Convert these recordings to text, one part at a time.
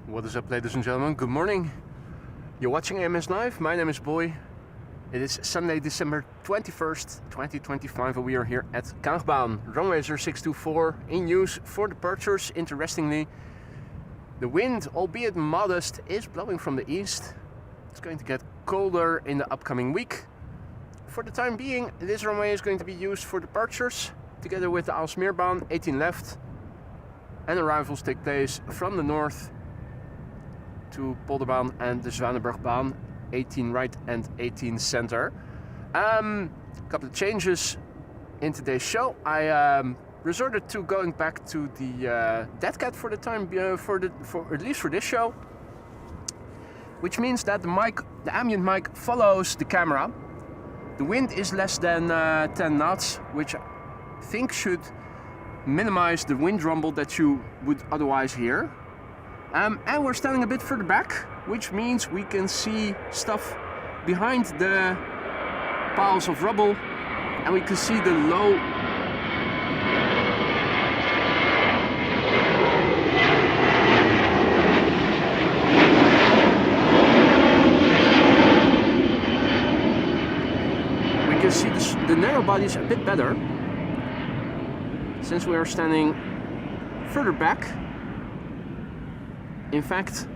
What is up, ladies and gentlemen? Good morning. You're watching AMS Live. My name is Boy. It is Sunday, December 21st, 2025, and we are here at Kaagbaan. Runway 0624 in use for departures. Interestingly, the wind, albeit modest, is blowing from the east. It's going to get colder in the upcoming week. For the time being, this runway is going to be used for departures, together with the Baan 18 left, and arrivals take place from the north to Polderbaan and the Zwanenburgbaan, 18 right and 18 center. A couple of changes in today's show. I resorted to going back to the dead cat for the time, for at least for this show, which means that the ambient mic follows the camera. The wind is less than 10 knots, which I think should minimize the wind rumble that you would otherwise hear. And we're standing a bit further back, which means we can see stuff behind the piles of rubble, and we can see the low the narrow bodies a bit better since we are standing further back. In fact,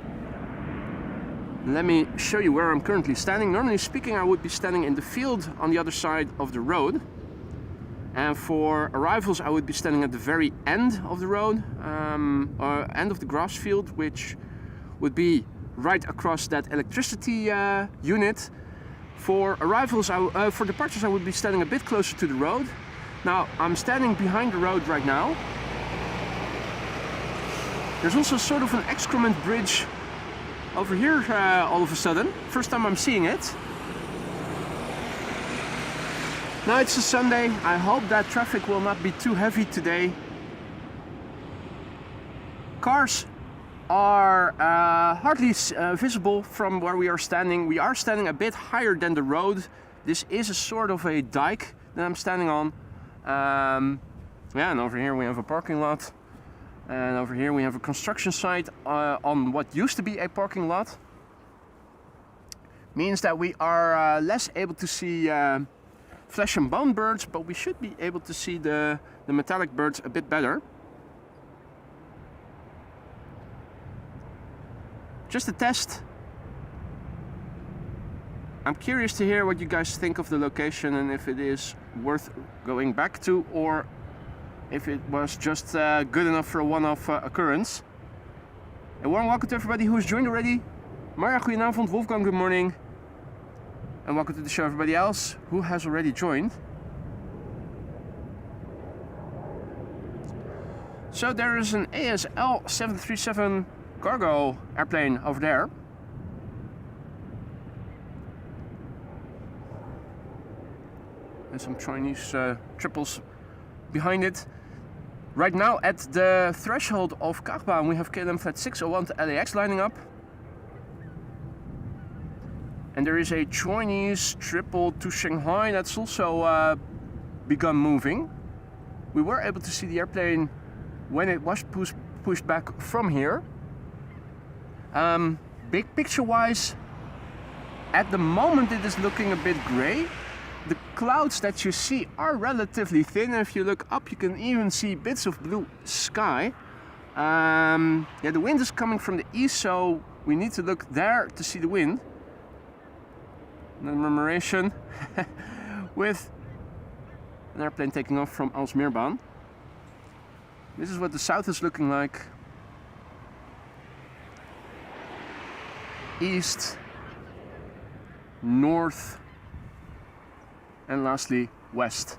let me show you where I'm currently standing. Normally speaking, I would be standing in the field on the other side of the road, and for arrivals I would be standing at the very end of the road, or end of the grass field, which would be right across that electricity unit. For arrivals, for departures, I would be standing a bit closer to the road. Now, I'm standing behind the road right now. There's also sort of an excrement bridge over here all of a sudden. First time I'm seeing it. Now it's a Sunday. I hope that traffic will not be too heavy today. Cars are hardly visible from where we are standing. We are standing a bit higher than the road. This is a sort of a dike that I'm standing on. Yeah, and over here we have a parking lot. And over here we have a construction site on what used to be a parking lot. Means that we are less able to see flesh and bone birds, but we should be able to see the metallic birds a bit better. Just a test. I'm curious to hear what you guys think of the location and if it is worth going back to, or if it was just good enough for a one-off occurrence. A warm welcome to everybody who has joined already. Marja, goedenavond. Wolfgang, good morning. And welcome to the show, everybody else who has already joined. So there is an ASL 737 cargo airplane over there. And some Chinese triples behind it. Right now at the threshold of Kaagbaan we have KLM flight 601 to LAX lining up. And there is a Chinese triple to Shanghai that's also begun moving. We were able to see the airplane when it was pushed back from here. Big picture wise, at the moment it is looking a bit grey. The clouds that you see are relatively thin. If you look up, you can even see bits of blue sky. Yeah, the wind is coming from the east, so we need to look there to see the wind. Another commemoration with an airplane taking off from Baan. This is what the south is looking like. East, north, and lastly west.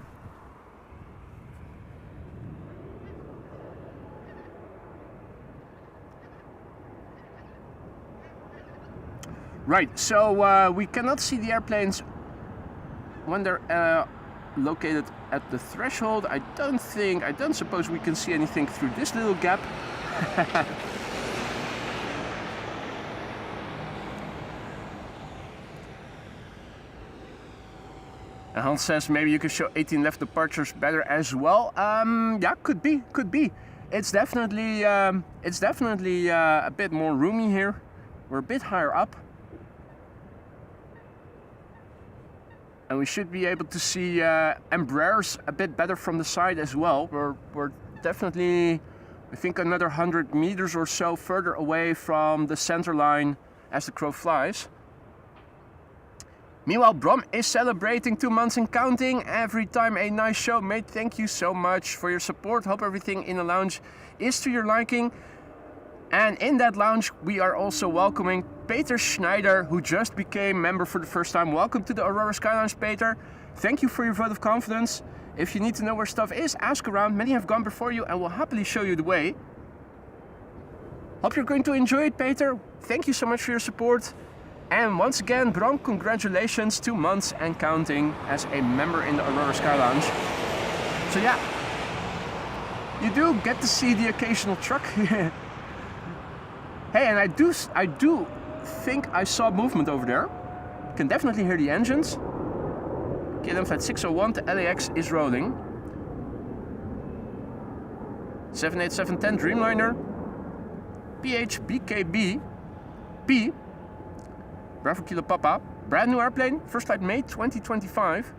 Right, so we cannot see the airplanes when they're located at the threshold. I don't suppose we can see anything through this little gap. And Hans says maybe you can show 18 left departures better as well. Yeah, could be. it's definitely a bit more roomy here. We're a bit higher up. And we should be able to see Embraers a bit better from the side as well. We're definitely, I think, another 100 meters or so further away from the center line as the crow flies. Meanwhile, Brom is celebrating 2 months and counting. Every time a nice show, mate. Thank you so much for your support. Hope everything in the lounge is to your liking. And in that lounge, we are also welcoming Peter Schneider, who just became member for the first time. Welcome to the Aurora Sky Lounge, Peter. Thank you for your vote of confidence. If you need to know where stuff is, ask around. Many have gone before you and will happily show you the way. Hope you're going to enjoy it, Peter. Thank you so much for your support. And once again, Bram, congratulations, 2 months and counting as a member in the Aurora Sky Lounge. So yeah, you do get to see the occasional truck. Hey, and I do think I saw movement over there. Can definitely hear the engines. KLM flight 601 to LAX is rolling. 78710 Dreamliner. PHBKB P. Bravo Kilo Papa. Brand new airplane. First flight May 2025.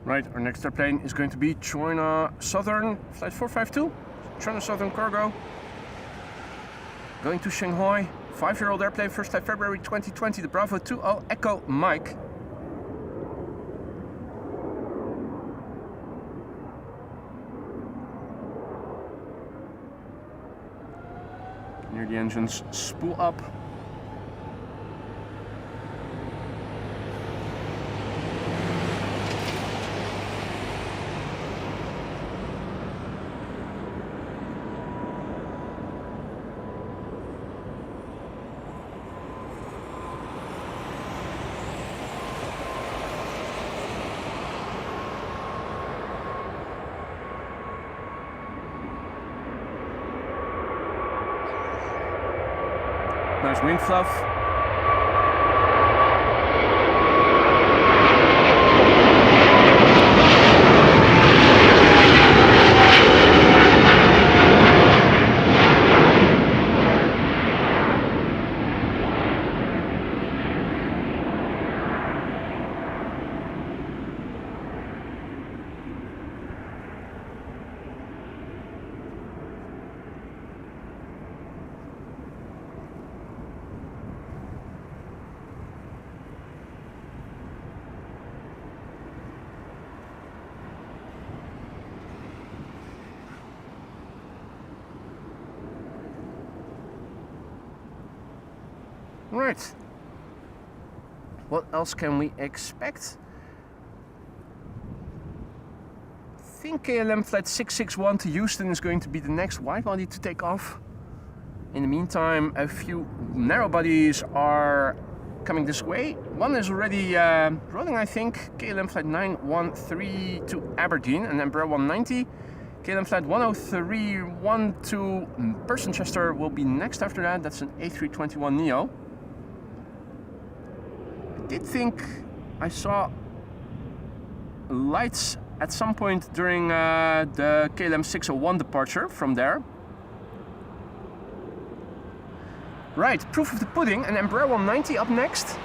Right, our next airplane is going to be China Southern Flight 452, China Southern Cargo. Going to Shanghai, 5-year-old airplane, first flight February 2020, the Bravo 20 Echo Mike. Near the engines spool up. Nice wing fluff. Right. What else can we expect? I think KLM flight 661 to Houston is going to be the next wide body to take off. In the meantime, a few narrow bodies are coming this way. One is already rolling, I think. KLM flight 913 to Aberdeen, and Embraer 190. KLM flight 10312 to Persenchester will be next after that. That's an A321neo. I did think I saw lights at some point during the KLM 601 departure from there. Right, proof of the pudding, and Embraer 190 up next.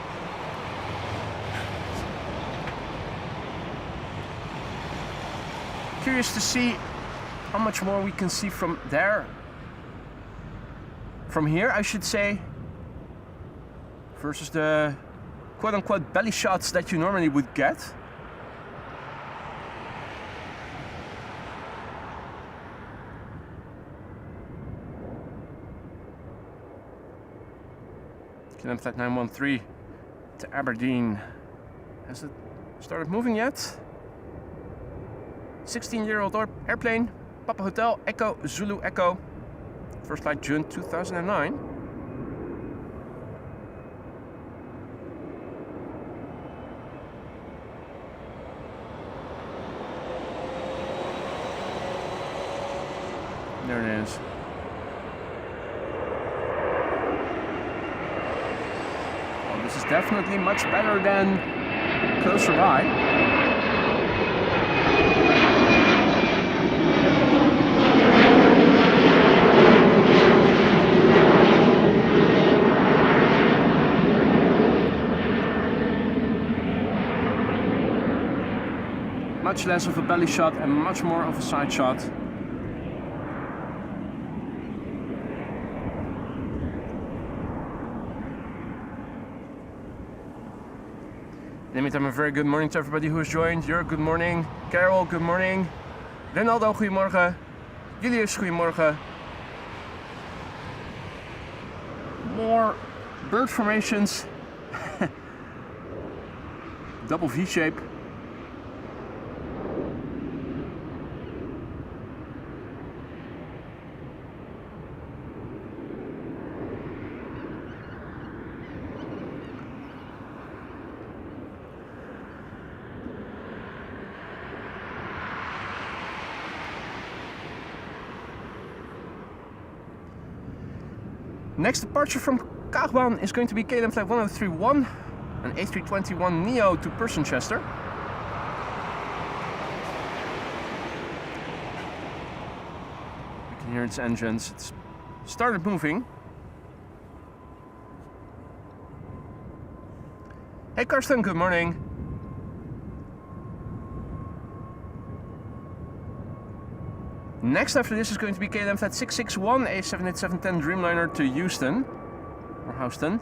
Curious to see how much more we can see from there. from here, I should say, versus the quote-unquote belly shots that you normally would get. KLM Flight 913 to Aberdeen. Has it started moving yet? 16-year-old airplane, Papa Hotel, Echo, Zulu Echo. First flight June 2009. There it is. Well, this is definitely much better than closer by. Much less of a belly shot and much more of a side shot. In the meantime, a very good morning to everybody who has joined. Jörg, good morning. Carol, good morning. Renaldo, goedemorgen. Julius, goedemorgen. More bird formations. Double V shape. Next departure from Kaagbaan is going to be KLM Flight 1031, an A321neo to Person-Chester. You can hear its engines. It's started moving. Hey Karsten, good morning. Next after this is going to be KLM Flight 661, a 787-10 Dreamliner to Houston, or Houston.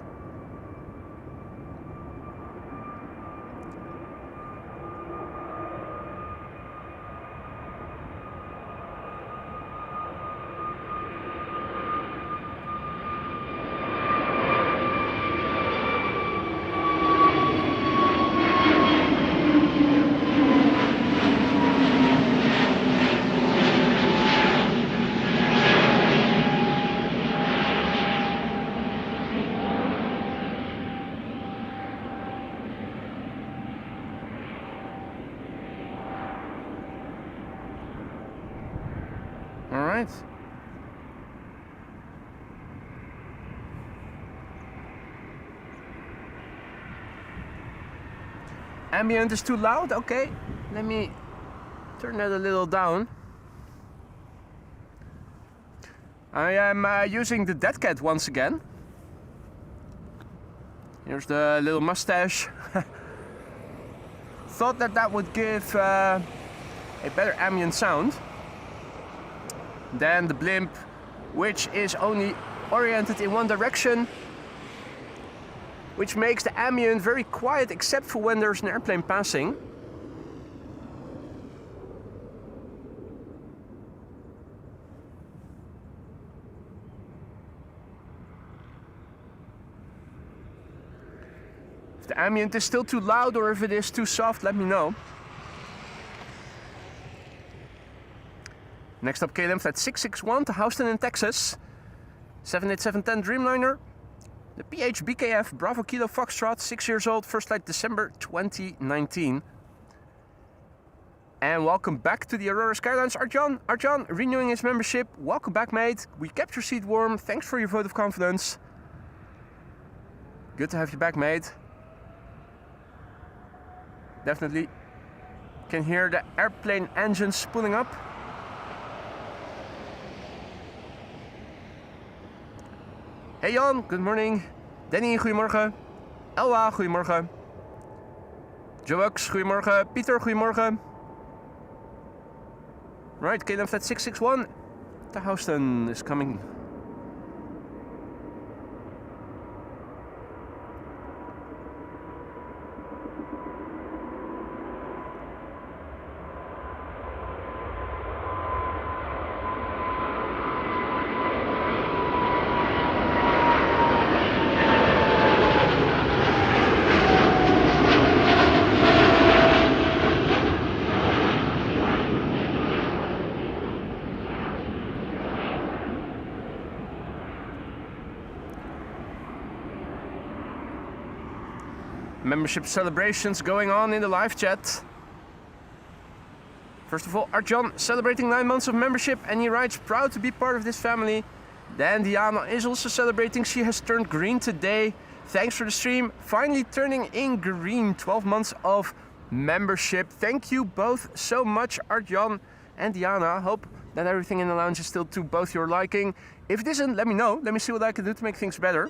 Alright. Ambient is too loud? Okay, let me turn that a little down. I am using the Dead Cat once again. Here's the little mustache. Thought that would give a better ambient sound than the blimp, which is only oriented in one direction, which makes the ambient very quiet except for when there's an airplane passing. If the ambient is still too loud or if it is too soft, let me know. Next up, KLM Flight 661 to Houston in Texas. 787-10 Dreamliner. The PH-BKF Bravo Kilo Foxtrot, 6 years old, first flight December 2019. And welcome back to the Aurora Skylines, Arjan. Arjan, renewing his membership. Welcome back, mate. We kept your seat warm. Thanks for your vote of confidence. Good to have you back, mate. Definitely can hear the airplane engines spooling up. Hey Jan, good morning. Danny, goedemorgen. Elwa, goedemorgen. Joux, goedemorgen. Pieter, goedemorgen. Right, KLM Flight 661 to Houston is coming. membership celebrations going on in the live chat. First of all, Arjan celebrating 9 months of membership, and he writes, proud to be part of this family. Then Diana is also celebrating. She has turned green today. Thanks for the stream. Finally turning in green. 12 months of membership. Thank you both so much, Arjan and Diana. Hope that everything in the lounge is still to both your liking. If it isn't, let me know. Let me see what I can do to make things better.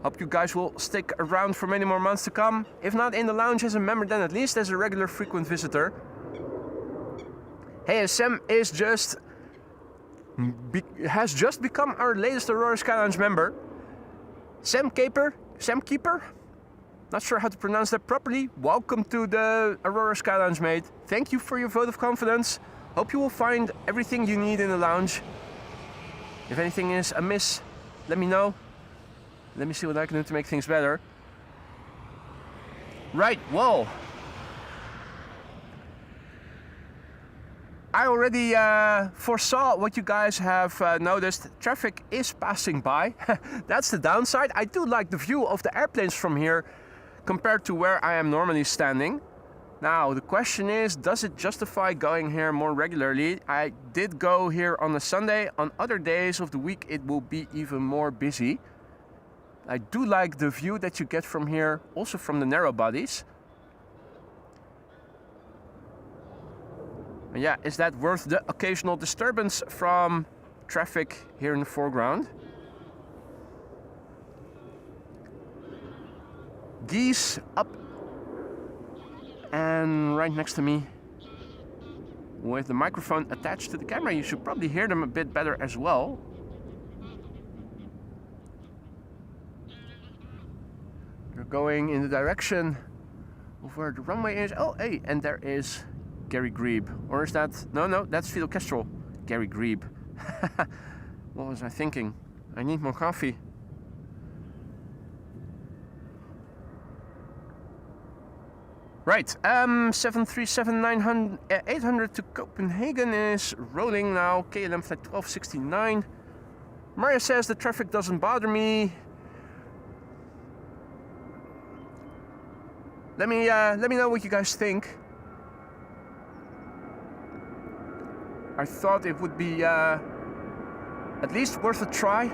Hope you guys will stick around for many more months to come. If not in the lounge as a member, then at least as a regular frequent visitor. Hey, Sam is has just become our latest Aurora Sky Lounge member. Sam Keeper? Not sure how to pronounce that properly. Welcome to the Aurora Sky Lounge, mate. Thank you for your vote of confidence. Hope you will find everything you need in the lounge. If anything is amiss, let me know. Let me see what I can do to make things better. Right, whoa. I already foresaw what you guys have noticed. Traffic is passing by. That's the downside. I do like the view of the airplanes from here compared to where I am normally standing. Now, the question is, does it justify going here more regularly? I did go here on a Sunday. On other days of the week, it will be even more busy. I do like the view that you get from here, also from the narrow bodies. And yeah, is that worth the occasional disturbance from traffic here in the foreground? Geese up and right next to me with the microphone attached to the camera. You should probably hear them a bit better as well. They're going in the direction of where the runway is. Oh, hey, and there is Gary Grebe. Or is that... No, that's Fidel Castro. Gary Grebe. What was I thinking? I need more coffee. Right, 737-800 to Copenhagen is rolling now. KLM flight 1269. Maria says the traffic doesn't bother me. Let me know what you guys think. I thought it would be at least worth a try.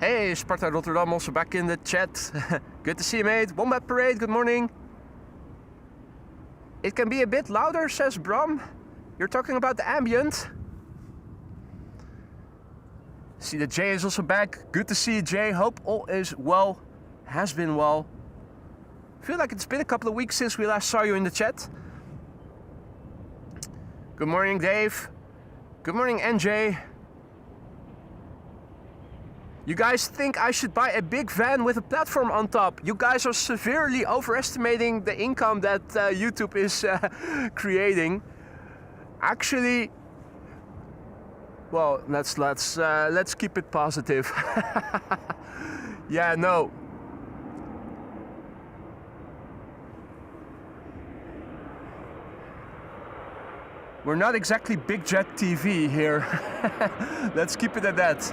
Hey, Sparta Rotterdam also back in the chat. Good to see you, mate. Wombat Parade, good morning. It can be a bit louder, says Bram. You're talking about the ambient. See that Jay is also back. Good to see you, Jay. Hope all is well. Has been well. Feel like it's been a couple of weeks since we last saw you in the chat. Good morning, Dave. Good morning, NJ. You guys think I should buy a big van with a platform on top? You guys are severely overestimating the income that YouTube is creating. Actually, well, let's keep it positive. Yeah, no. We're not exactly Big Jet TV here. Let's keep it at that.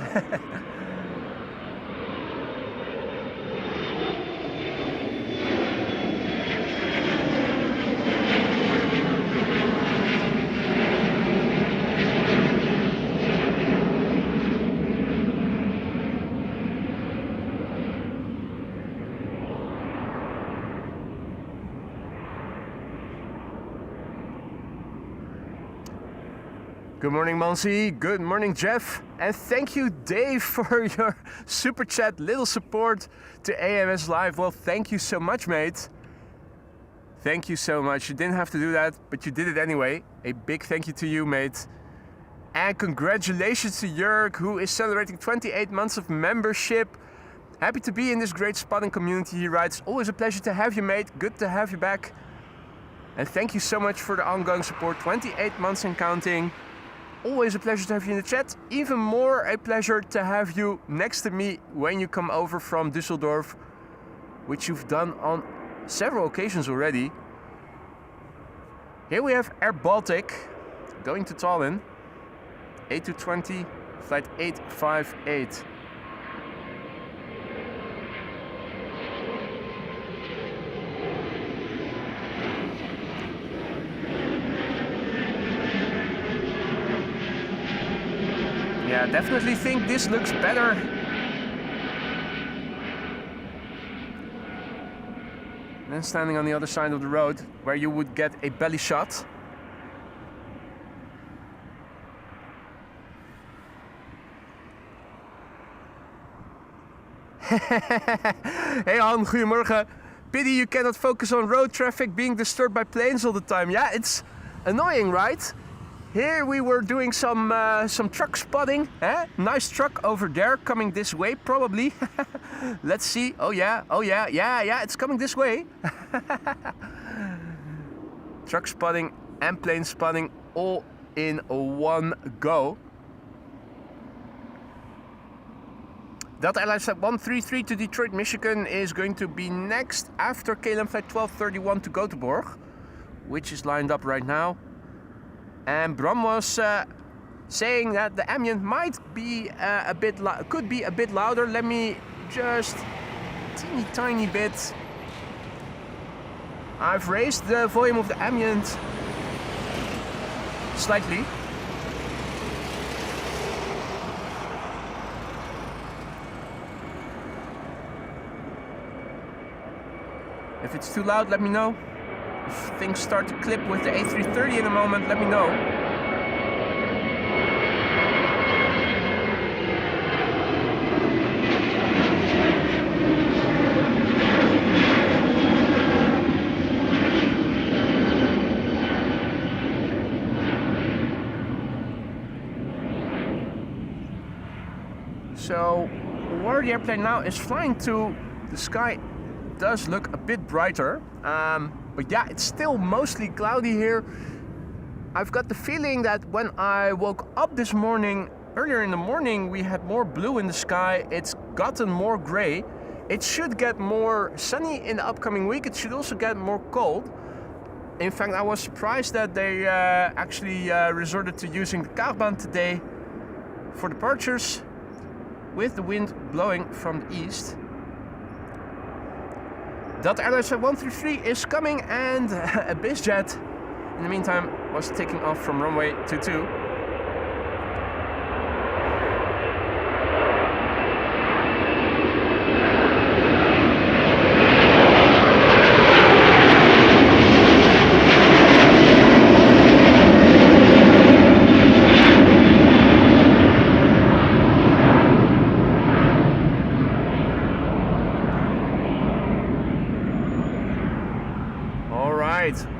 Good morning, Monsi. Good morning, Jeff. And thank you, Dave, for your super chat, little support to AMS Live. Well, thank you so much, mate. Thank you so much. You didn't have to do that, but you did it anyway. A big thank you to you, mate. And congratulations to Jörg, who is celebrating 28 months of membership. Happy to be in this great spotting community, he writes. Always a pleasure to have you, mate. Good to have you back. And thank you so much for the ongoing support. 28 months and counting. Always a pleasure to have you in the chat. Even more a pleasure to have you next to me when you come over from Düsseldorf, which you've done on several occasions already. Here we have Air Baltic going to Tallinn. A220, flight 858. Yeah, definitely think this looks better. Than standing on the other side of the road, where you would get a belly shot. Hey Han, goedemorgen. Pity you cannot focus on road traffic being disturbed by planes all the time. Yeah, it's annoying, right? Here we were doing some truck spotting. Eh? Nice truck over there coming this way, probably. Let's see. Oh yeah, it's coming this way. Truck spotting and plane spotting all in one go. Delta Airlines Flight 133 to Detroit, Michigan is going to be next after KLM Flight 1231 to Göteborg, which is lined up right now. And Bram was saying that the ambient might be could be a bit louder. Let me just teeny tiny bit. I've raised the volume of the ambient slightly. If it's too loud, let me know. If things start to clip with the A330 in a moment, let me know. So, where the airplane now is flying to, the sky does look a bit brighter. But yeah, it's still mostly cloudy here. I've got the feeling that when I woke up this morning, earlier in the morning, we had more blue in the sky. It's gotten more gray. It should get more sunny in the upcoming week. It should also get more cold. In fact, I was surprised that they actually resorted to using the Kaagbaan today for departures with the wind blowing from the east. Delta Airlines 133 is coming, and a BizJet in the meantime was taking off from runway 22.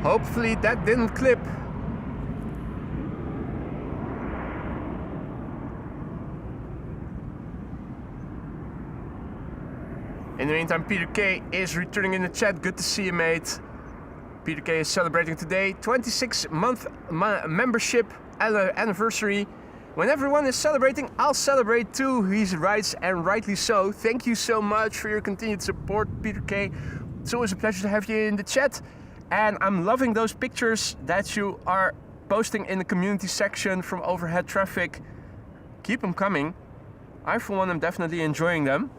Hopefully that didn't clip. In the meantime, Peter K is returning in the chat. Good to see you, mate. Peter K is celebrating today 26-month membership anniversary. When everyone is celebrating, I'll celebrate too, he writes, and rightly so. Thank you so much for your continued support, Peter K. It's always a pleasure to have you in the chat. And I'm loving those pictures that you are posting in the community section from overhead traffic. Keep them coming. I, for one, am definitely enjoying them.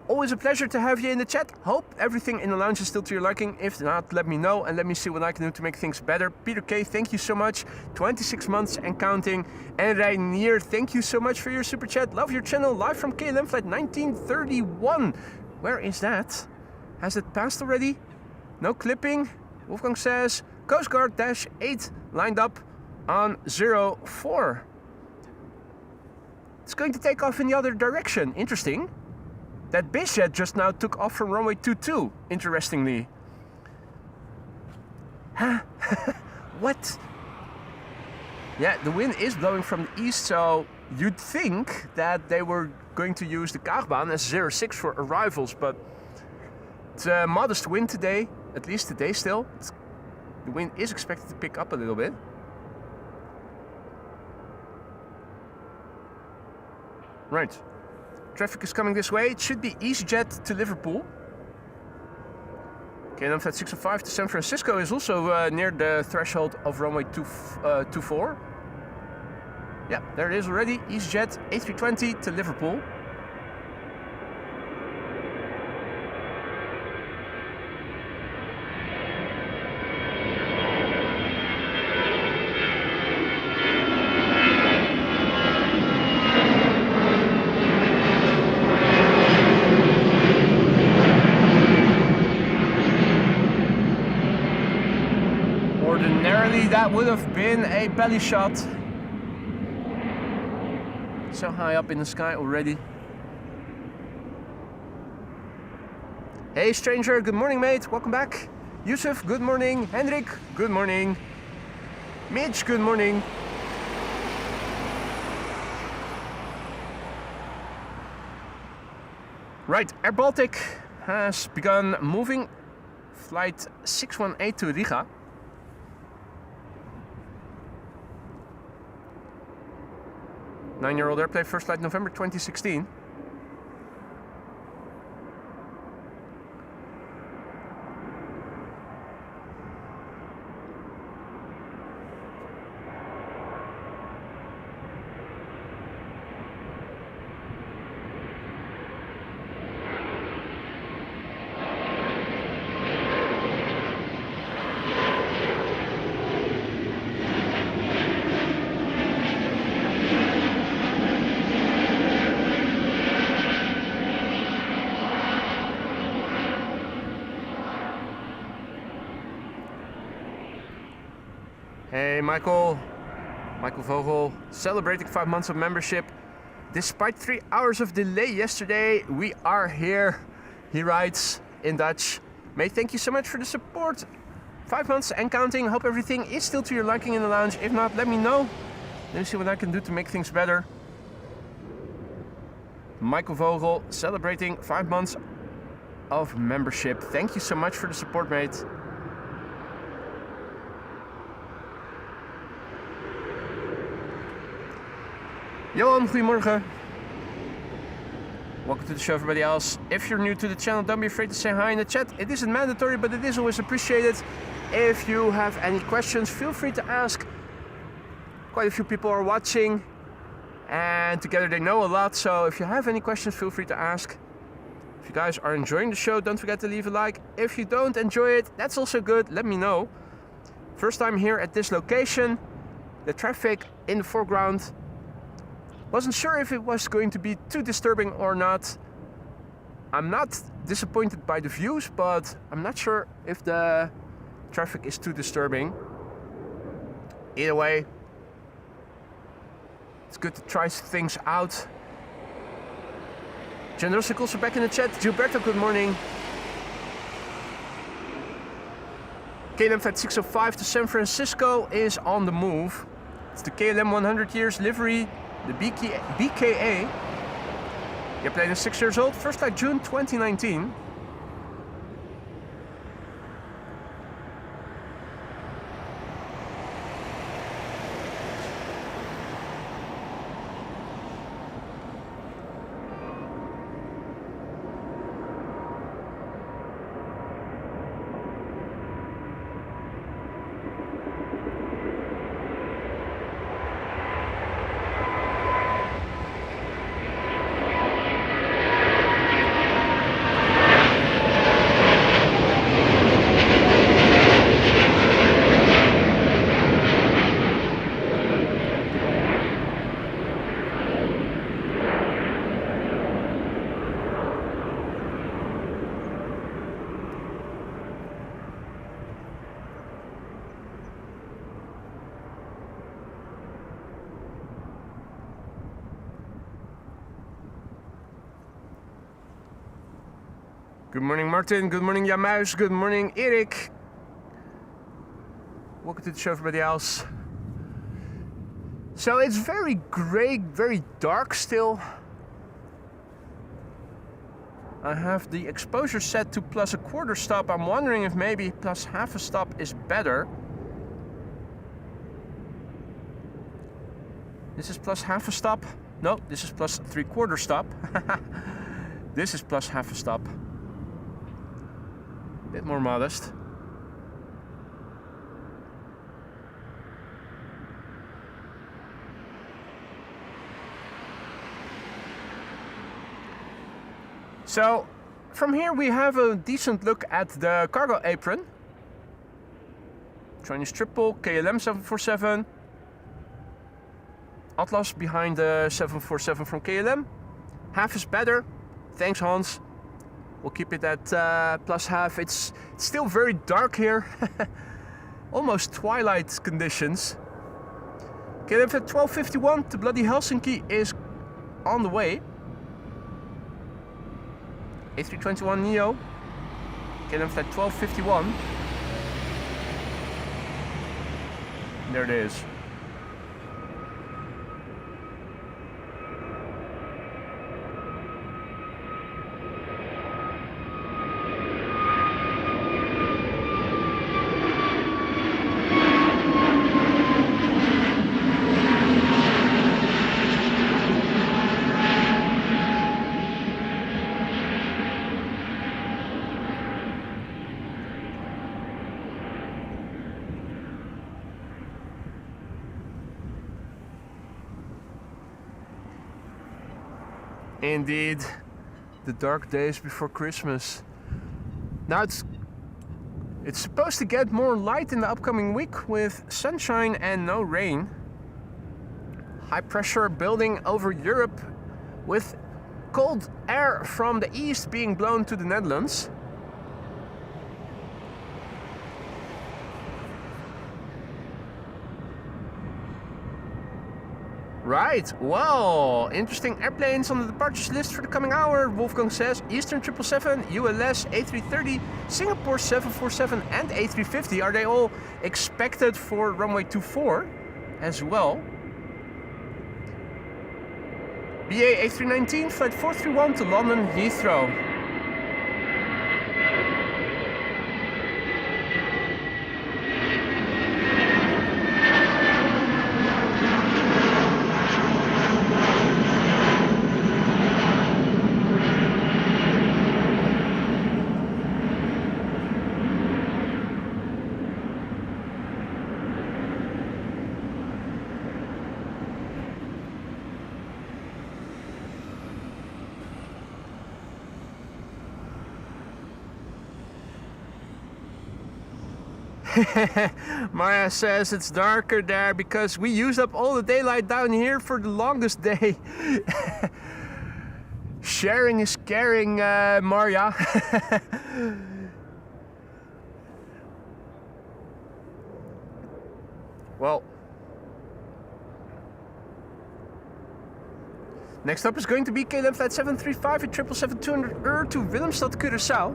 Always a pleasure to have you in the chat. Hope everything in the lounge is still to your liking. If not, let me know and let me see what I can do to make things better. Peter K, thank you so much. 26 months and counting. And Reinier, thank you so much for your super chat. Love your channel. Live from KLM Flight 1931. Where is that? Has it passed already? No clipping. Wolfgang says Coast Guard -8 lined up on 04. It's going to take off in the other direction. Interesting. That BizJet just now took off from runway 22. Interestingly. Huh? What? Yeah, the wind is blowing from the east, so you'd think that they were going to use the Kaagbaan as 06 for arrivals, but it's a modest wind today, at least today still. The wind is expected to pick up a little bit. Right, traffic is coming this way. It should be EasyJet to Liverpool. KLM Flight 605 to San Francisco is also near the threshold of runway 24. Yeah, there it is already. EasyJet A320 to Liverpool. Ordinarily that would have been a belly shot. So high up in the sky already. Hey stranger, good morning mate, welcome back. Yusuf, good morning. Hendrik, good morning. Mitch, good morning. Right, Air Baltic has begun moving flight 618 to Riga. Nine-year-old airplane, first flight November 2016. Hey Michael Vogel, celebrating 5 months of membership. Despite 3 hours of delay yesterday, we are here, he writes in Dutch. Mate, thank you so much for the support. 5 months and counting, hope everything is still to your liking in the lounge. If not, let me know. Let me see what I can do to make things better. Michael Vogel, celebrating 5 months of membership. Thank you so much for the support, mate. Johan, goedemorgen. Welcome to the show, everybody else. If you're new to the channel, don't be afraid to say hi in the chat. It isn't mandatory, but it is always appreciated. If you have any questions, feel free to ask. Quite a few people are watching, and together they know a lot. So if you have any questions, feel free to ask. If you guys are enjoying the show, don't forget to leave a like. If you don't enjoy it, that's also good. Let me know. First time here at this location. The traffic in the foreground. Wasn't sure if it was going to be too disturbing or not. I'm not disappointed by the views, but I'm not sure if the traffic is too disturbing. Either way, it's good to try things out. Generosik also back in the chat. Gilberto, good morning. KLM Flight 605 to San Francisco is on the move. It's the KLM 100 years livery. The BKA. The airplane is 6 years old, first flight June 2019. Good morning, Martin. Good morning, Jamuis. Good morning, Erik. Welcome to the show, everybody else. So it's very grey, very dark still. I have the exposure set to +1/4 stop. I'm wondering if maybe +1/2 stop is better. This is +1/2 stop. No, this is +3/4 stop. This is +1/2 stop. Bit more modest. So from here we have a decent look at the cargo apron. Chinese triple, KLM 747. Atlas behind the 747 from KLM. Half is better. Thanks, Hans. We'll keep it at +1/2. It's still very dark here. Almost twilight conditions. KLM at 12:51 to bloody Helsinki is on the way. A321neo. KLM at 12:51. There it is. Indeed, the dark days before Christmas. Now it's supposed to get more light in the upcoming week with sunshine and no rain. High pressure building over Europe with cold air from the east being blown to the Netherlands. Right, well, interesting airplanes on the departures list for the coming hour. Wolfgang says Eastern 777, ULS A330, Singapore 747 and A350. Are they all expected for runway 24 as well? BA A319, flight 431 to London Heathrow. Maya says it's darker there because we used up all the daylight down here for the longest day. Sharing is caring, Maria. Well, next up is going to be KLM flight 735 at 777-200 to Willemstad, Curaçao.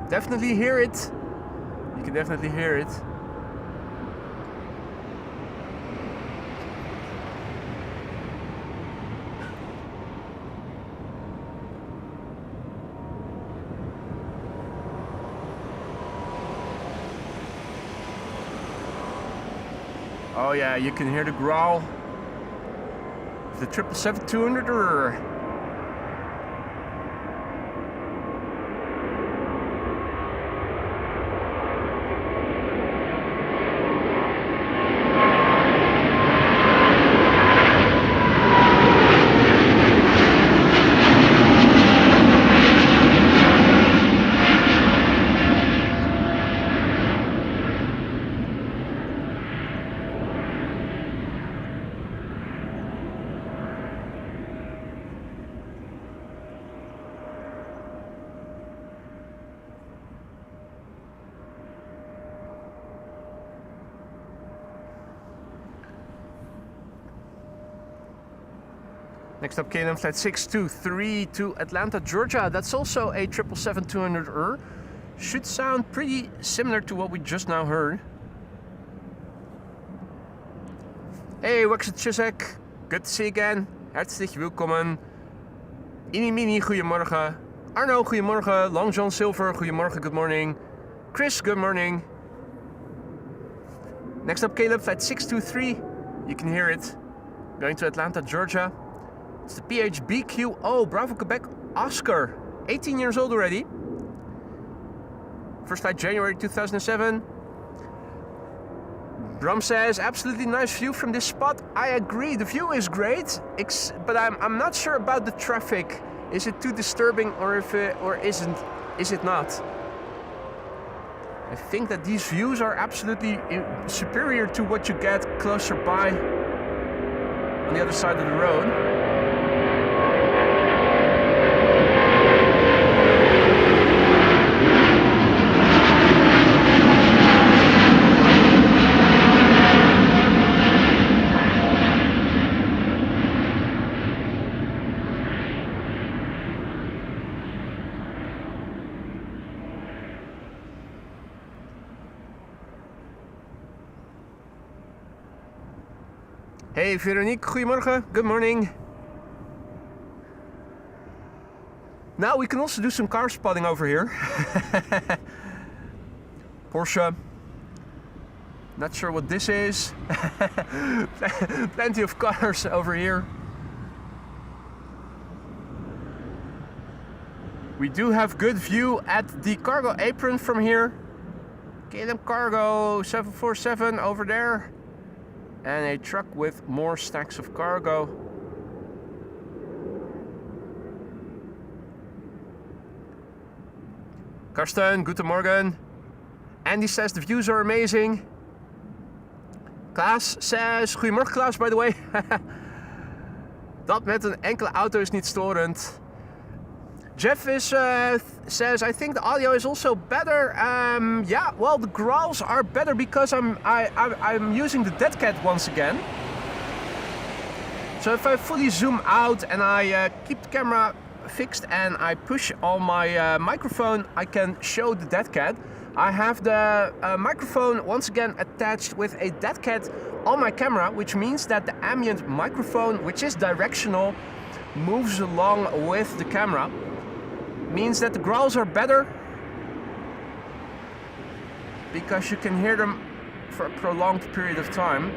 Definitely hear it. You can definitely hear it. Oh yeah, you can hear the growl of the 777-200. Next up, KLM flight 623 to Atlanta, Georgia. That's also a 777-200. Should sound pretty similar to what we just now heard. Hey, Waxet Chizek. Good to see you again. Herzlich willkommen. Ini Mini, goedemorgen. Arno, goedemorgen. Long John Silver, goedemorgen, good morning. Chris, good morning. Next up, Caleb, flight 623. You can hear it. Going to Atlanta, Georgia. It's the PHBQO, Bravo Quebec Oscar. 18 years old already. First flight January 2007. Bram says, absolutely nice view from this spot. I agree, the view is great, but I'm not sure about the traffic. Is it too disturbing or is it not? I think that these views are absolutely superior to what you get closer by on the other side of the road. Hey Veronique, goedemorgen, good morning. Now we can also do some car spotting over here. Porsche. Not sure what this is. Plenty of cars over here. We do have good view at the cargo apron from here. KLM Cargo 747 over there. And a truck with more stacks of cargo. Karsten, guten Morgen. Andy says the views are amazing. Klaas says, goedemorgen Klaas, by the way. Dat met een enkele auto is niet storend. Jeff says, I think the audio is also better. Yeah, well, the growls are better because I'm using the dead cat once again. So if I fully zoom out and I keep the camera fixed and I push on my microphone, I can show the dead cat. I have the microphone once again attached with a dead cat on my camera, which means that the ambient microphone, which is directional, moves along with the camera. Means that the growls are better because you can hear them for a prolonged period of time.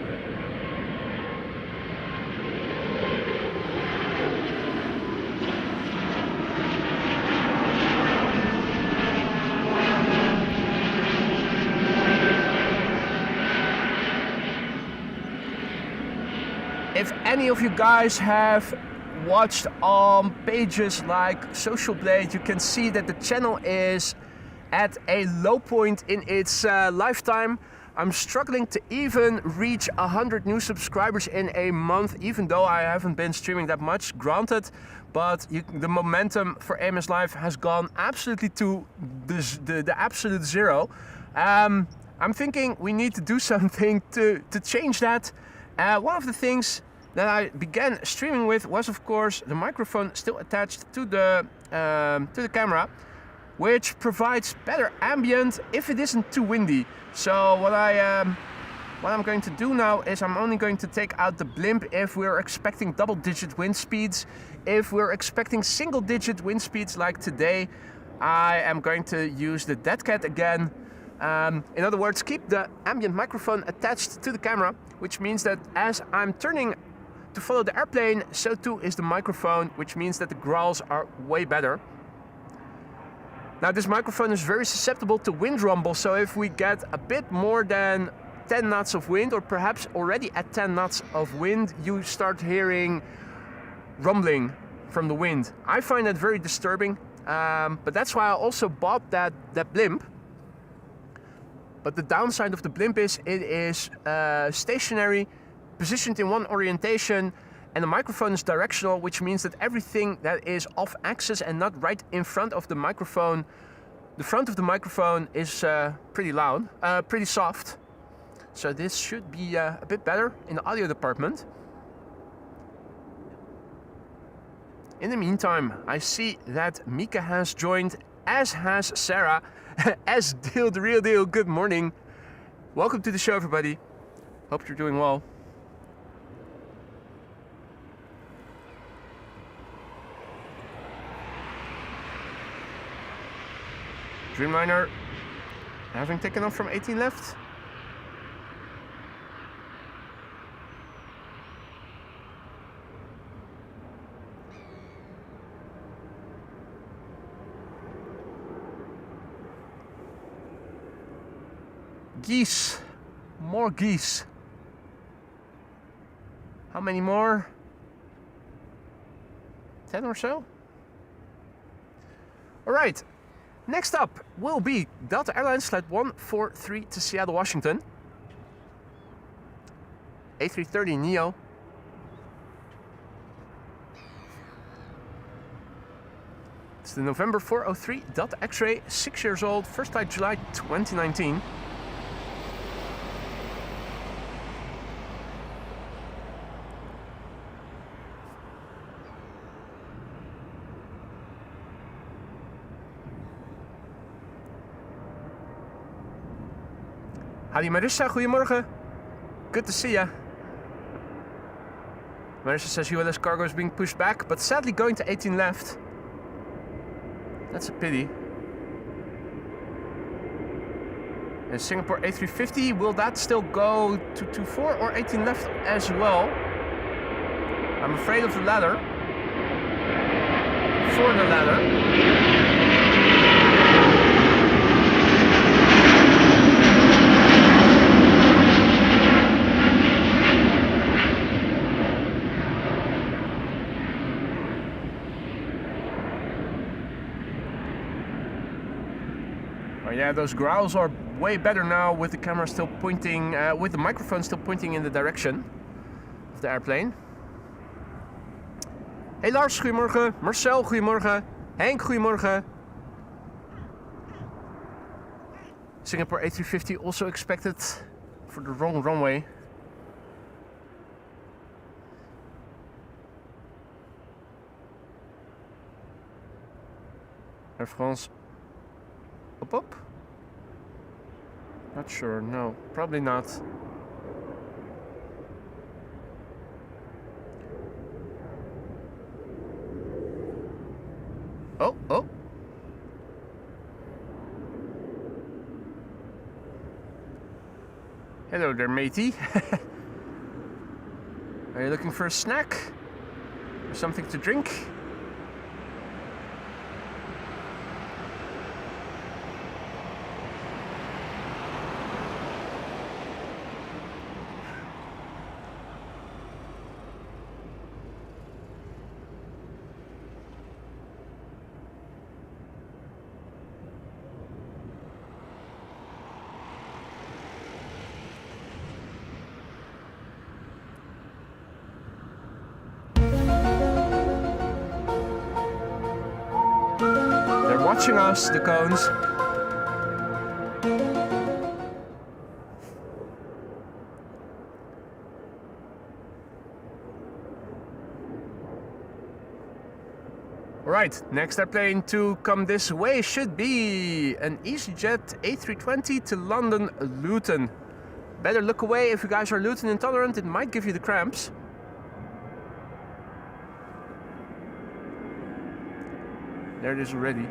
If any of you guys have watched on pages like Social Blade, you can see that the channel is at a low point in its lifetime. I'm struggling to even reach 100 new subscribers in a month, even though I haven't been streaming that much, granted, but the momentum for AMS Live has gone absolutely to the absolute zero. I'm thinking we need to do something to change that. One of the things that I began streaming with was, of course, the microphone still attached to the camera, which provides better ambient if it isn't too windy. So what I'm going to do now is I'm only going to take out the blimp if we're expecting double-digit wind speeds. If we're expecting single-digit wind speeds like today, I am going to use the dead cat again. In other words, keep the ambient microphone attached to the camera, which means that as I'm turning to follow the airplane, so too is the microphone, which means that the growls are way better. Now this microphone is very susceptible to wind rumble, so if we get a bit more than 10 knots of wind, or perhaps already at 10 knots of wind, you start hearing rumbling from the wind. I find that very disturbing, but that's why I also bought that blimp. But the downside of the blimp is it is stationary, positioned in one orientation, and the microphone is directional, which means that everything that is off axis and not right in front of the microphone, the front of the microphone is pretty loud, pretty soft. So this should be a bit better in the audio department. In the meantime, I see that Mika has joined, as has Sarah. As Deal the Real Deal, good morning. Welcome to the show, everybody. Hope you're doing well. Dreamliner having taken off from 18 left. Geese. More geese. How many more? 10 or so? Alright. Next up will be Delta Airlines Flight 143 to Seattle, Washington. A330neo. It's the November 403 Delta X-Ray, 6 years old, first flight July 2019. Howdy Marissa, goedemorgen. Good to see ya. Marissa says ULS cargo is being pushed back, but sadly going to 18 left. That's a pity. And Singapore A350, will that still go to 24 or 18 left as well? I'm afraid of the latter. For the latter. Yeah, those growls are way better now with the camera still pointing, with the microphone still pointing in the direction of the airplane. Hey Lars, goedemorgen. Marcel, goedemorgen. Henk, goedemorgen. Singapore A350 also expected for the wrong runway. Air France. Up? Not sure, no, probably not. Oh. Hello there, matey. Are you looking for a snack? Or something to drink? Watching us, the cones. Alright, next airplane to come this way should be an EasyJet A320 to London Luton. Better look away if you guys are Luton intolerant, it might give you the cramps. There it is already.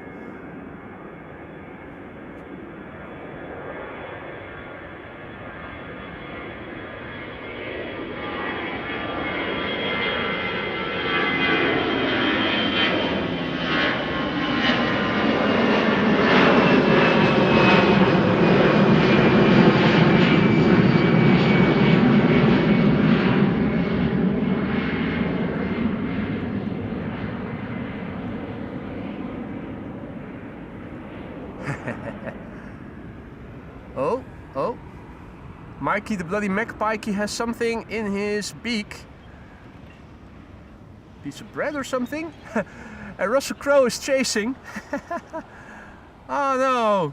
Oh. Mikey, the bloody magpie, has something in his beak. Piece of bread or something? And Russell Crowe is chasing. Oh no.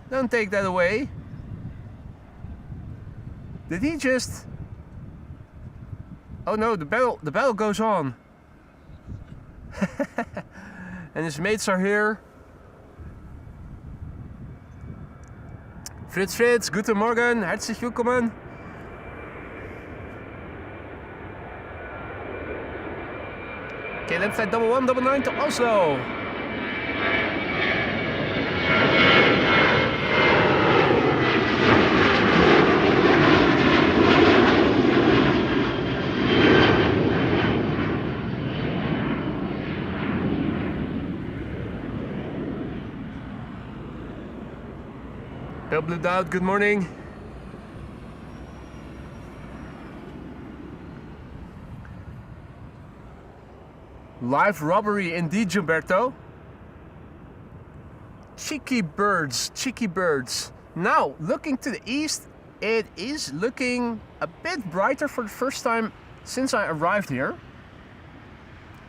Don't take that away. Did he just... Oh no, the battle goes on. And his mates are here. Fritz, guten Morgen, herzlich willkommen. KLM flight 1199 to Oslo. Bill Blue Dot, good morning. Live robbery indeed, Gilberto. Cheeky birds, cheeky birds. Now, looking to the east, it is looking a bit brighter for the first time since I arrived here.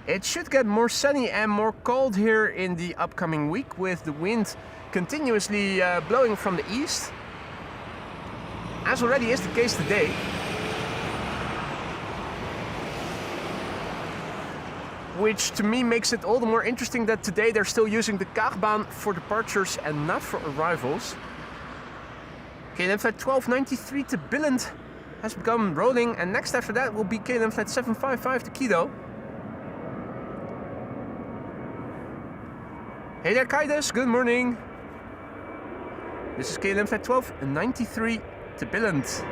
It should get more sunny and more cold here in the upcoming week, with the wind continuously blowing from the east, as already is the case today. Which to me makes it all the more interesting that today they're still using the Kaagbaan for departures and not for arrivals. KLM flight 1293 to Billund has begun rolling, and next after that will be KLM flight 755 to Quito. Hey there Kaidos, good morning. This is KLM flight 1293 to Billund.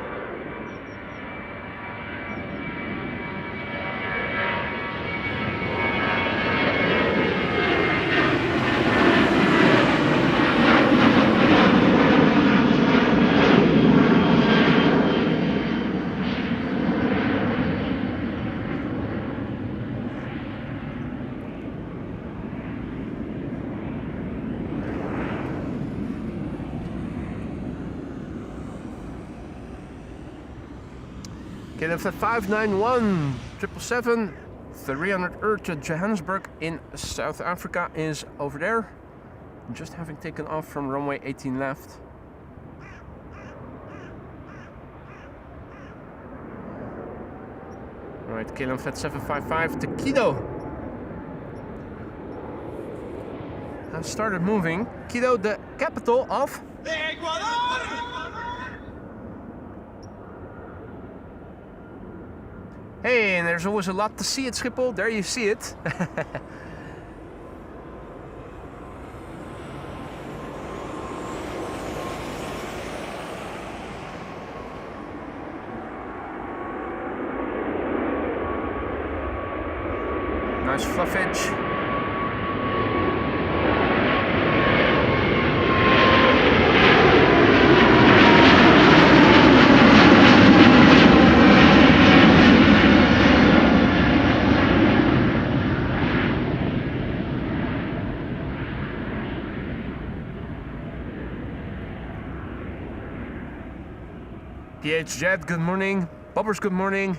KLM flight 591, 777, 300 to Johannesburg in South Africa is over there. Just having taken off from runway 18 left. Alright, KLM flight 755 to Quito has started moving. Quito, the capital of Ecuador! Hey, and there's always a lot to see at Schiphol. There you see it. Nice fluffage. PH Jet, good morning. Bobbers, good morning.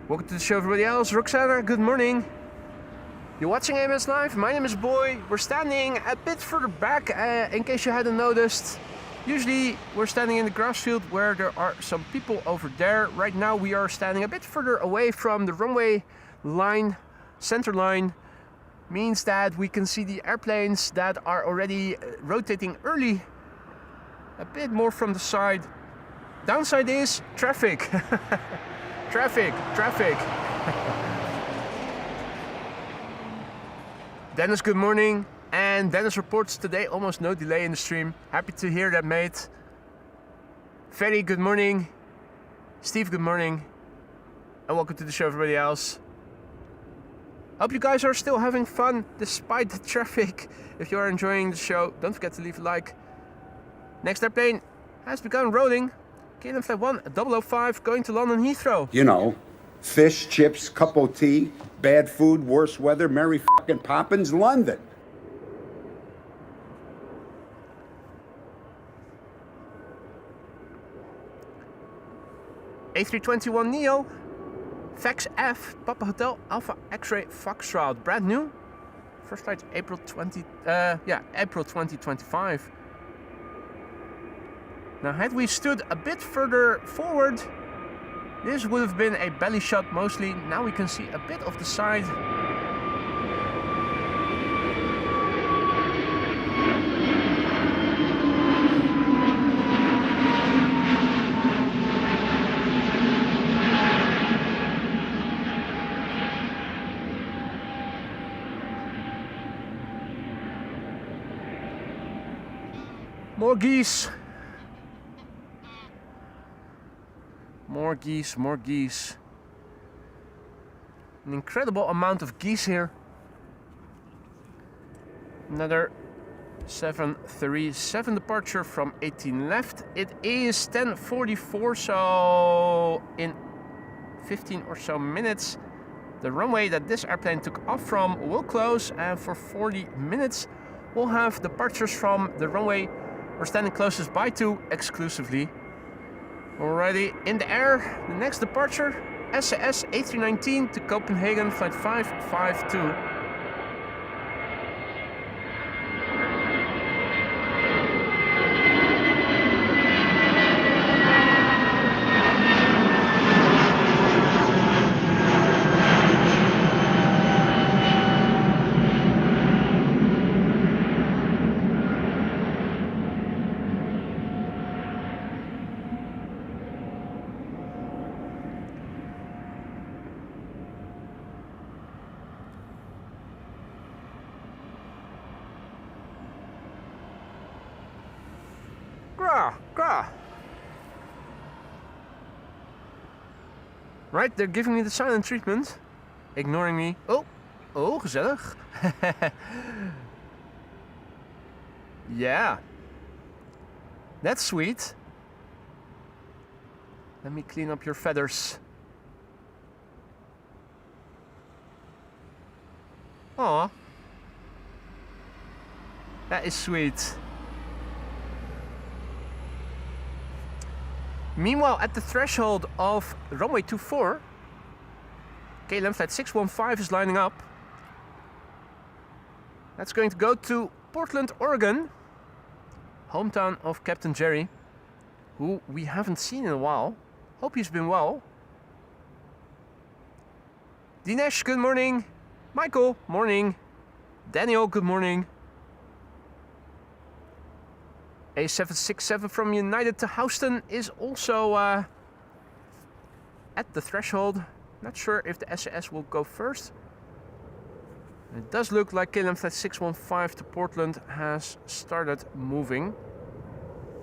Welcome to the show, everybody else. Roxana, good morning. You're watching AMS Live. My name is Boy. We're standing a bit further back, in case you hadn't noticed. Usually, we're standing in the grass field where there are some people over there. Right now, we are standing a bit further away from the runway line, center line. Means that we can see the airplanes that are already rotating early. A bit more from the side. Downside is traffic. Traffic. Dennis, good morning. And Dennis reports today almost no delay in the stream. Happy to hear that, mate. Ferry, good morning. Steve, good morning. And welcome to the show, everybody else. Hope you guys are still having fun despite the traffic. If you are enjoying the show, don't forget to leave a like. Next airplane has begun rolling. KLM flight 1005 going to London Heathrow. You know, fish, chips, cup of tea, bad food, worse weather, Mary fucking Poppins, London. A321neo, Fax F, Papa Hotel, Alpha X-Ray Foxtrot, brand new. First flight April 2025. Now, had we stood a bit further forward, this would have been a belly shot mostly. Now we can see a bit of the side. More geese. More geese. An incredible amount of geese here. Another 737 departure from 18 left. It is 10:44, so in 15 or so minutes the runway that this airplane took off from will close, and for 40 minutes we'll have departures from the runway we're standing closest by to exclusively. Already in the air, the next departure, SAS A319 to Copenhagen, flight 552. Right, they're giving me the silent treatment, ignoring me. Oh, gezellig. Yeah, that's sweet. Let me clean up your feathers. Aw, that is sweet. Meanwhile, at the threshold of runway 24, KLM flight 615 is lining up. That's going to go to Portland, Oregon, hometown of Captain Jerry, who we haven't seen in a while. Hope he's been well. Dinesh, good morning. Michael, morning. Daniel, good morning. A767 from United to Houston is also at the threshold. Not sure if the SAS will go first. It does look like KLM flight 615 to Portland has started moving.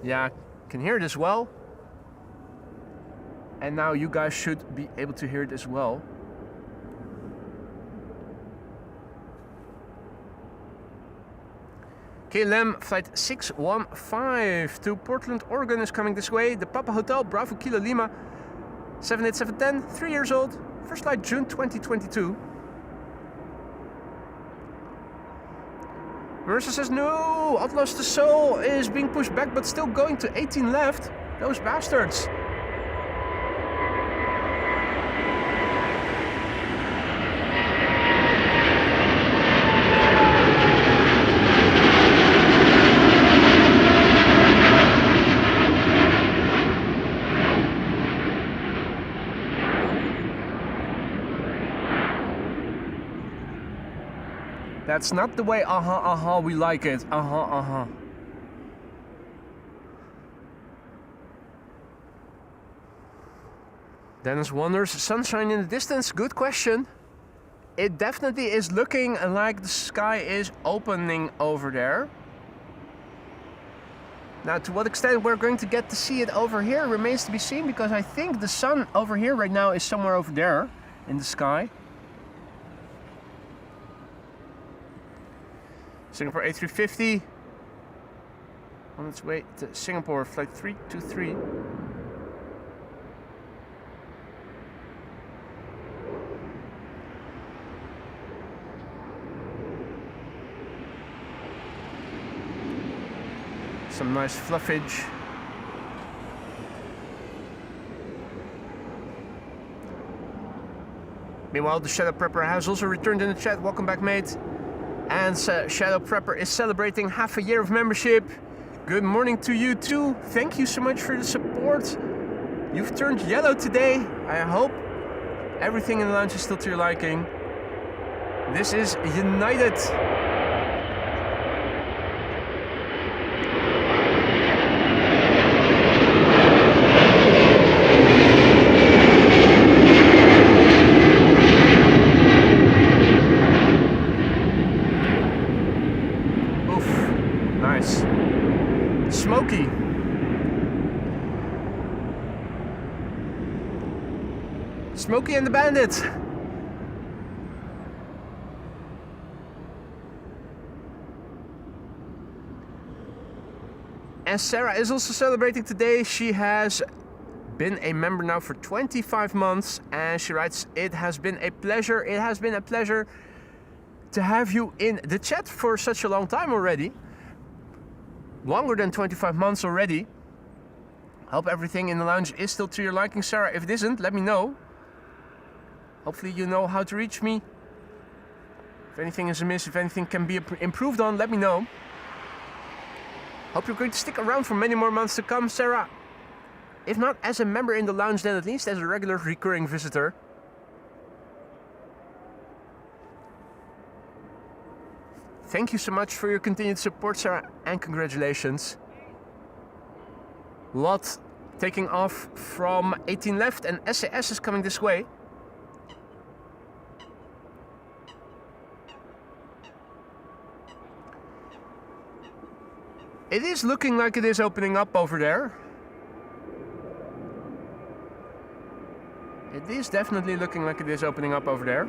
Yeah, can hear it as well. And now you guys should be able to hear it as well. KLM flight 615 to Portland, Oregon is coming this way. The Papa Hotel, Bravo Kilo Lima, 78710, 3 years old. First flight June 2022. Marissa says no, Atlas the Soul is being pushed back but still going to 18 left. Those bastards. That's not the way we like it. Dennis wonders, sunshine in the distance? Good question. It definitely is looking like the sky is opening over there. Now, to what extent we're going to get to see it over here remains to be seen, because I think the sun over here right now is somewhere over there in the sky. Singapore A350 on its way to Singapore, flight 323. Some nice fluffage. Meanwhile, the Shadow Prepper has also returned in the chat. Welcome back, mate. And Shadow Prepper is celebrating half a year of membership. Good morning to you too. Thank you so much for the support. You've turned yellow today. I hope everything in the lounge is still to your liking. This is United. Smokey. Smokey and the Bandit. And Sarah is also celebrating today. She has been a member now for 25 months, and she writes, "It has been a pleasure. It has been a pleasure to have you in the chat for such a long time already. Longer than 25 months already. Hope everything in the lounge is still to your liking, Sarah. If it isn't, let me know. Hopefully you know how to reach me. If anything is amiss, if anything can be improved on, let me know. Hope you're going to stick around for many more months to come, Sarah. If not as a member in the lounge, then at least as a regular recurring visitor. Thank you so much for your continued support, Sarah, and congratulations. Lot taking off from 18 left, and SAS is coming this way. It is looking like it is opening up over there. It is definitely looking like it is opening up over there.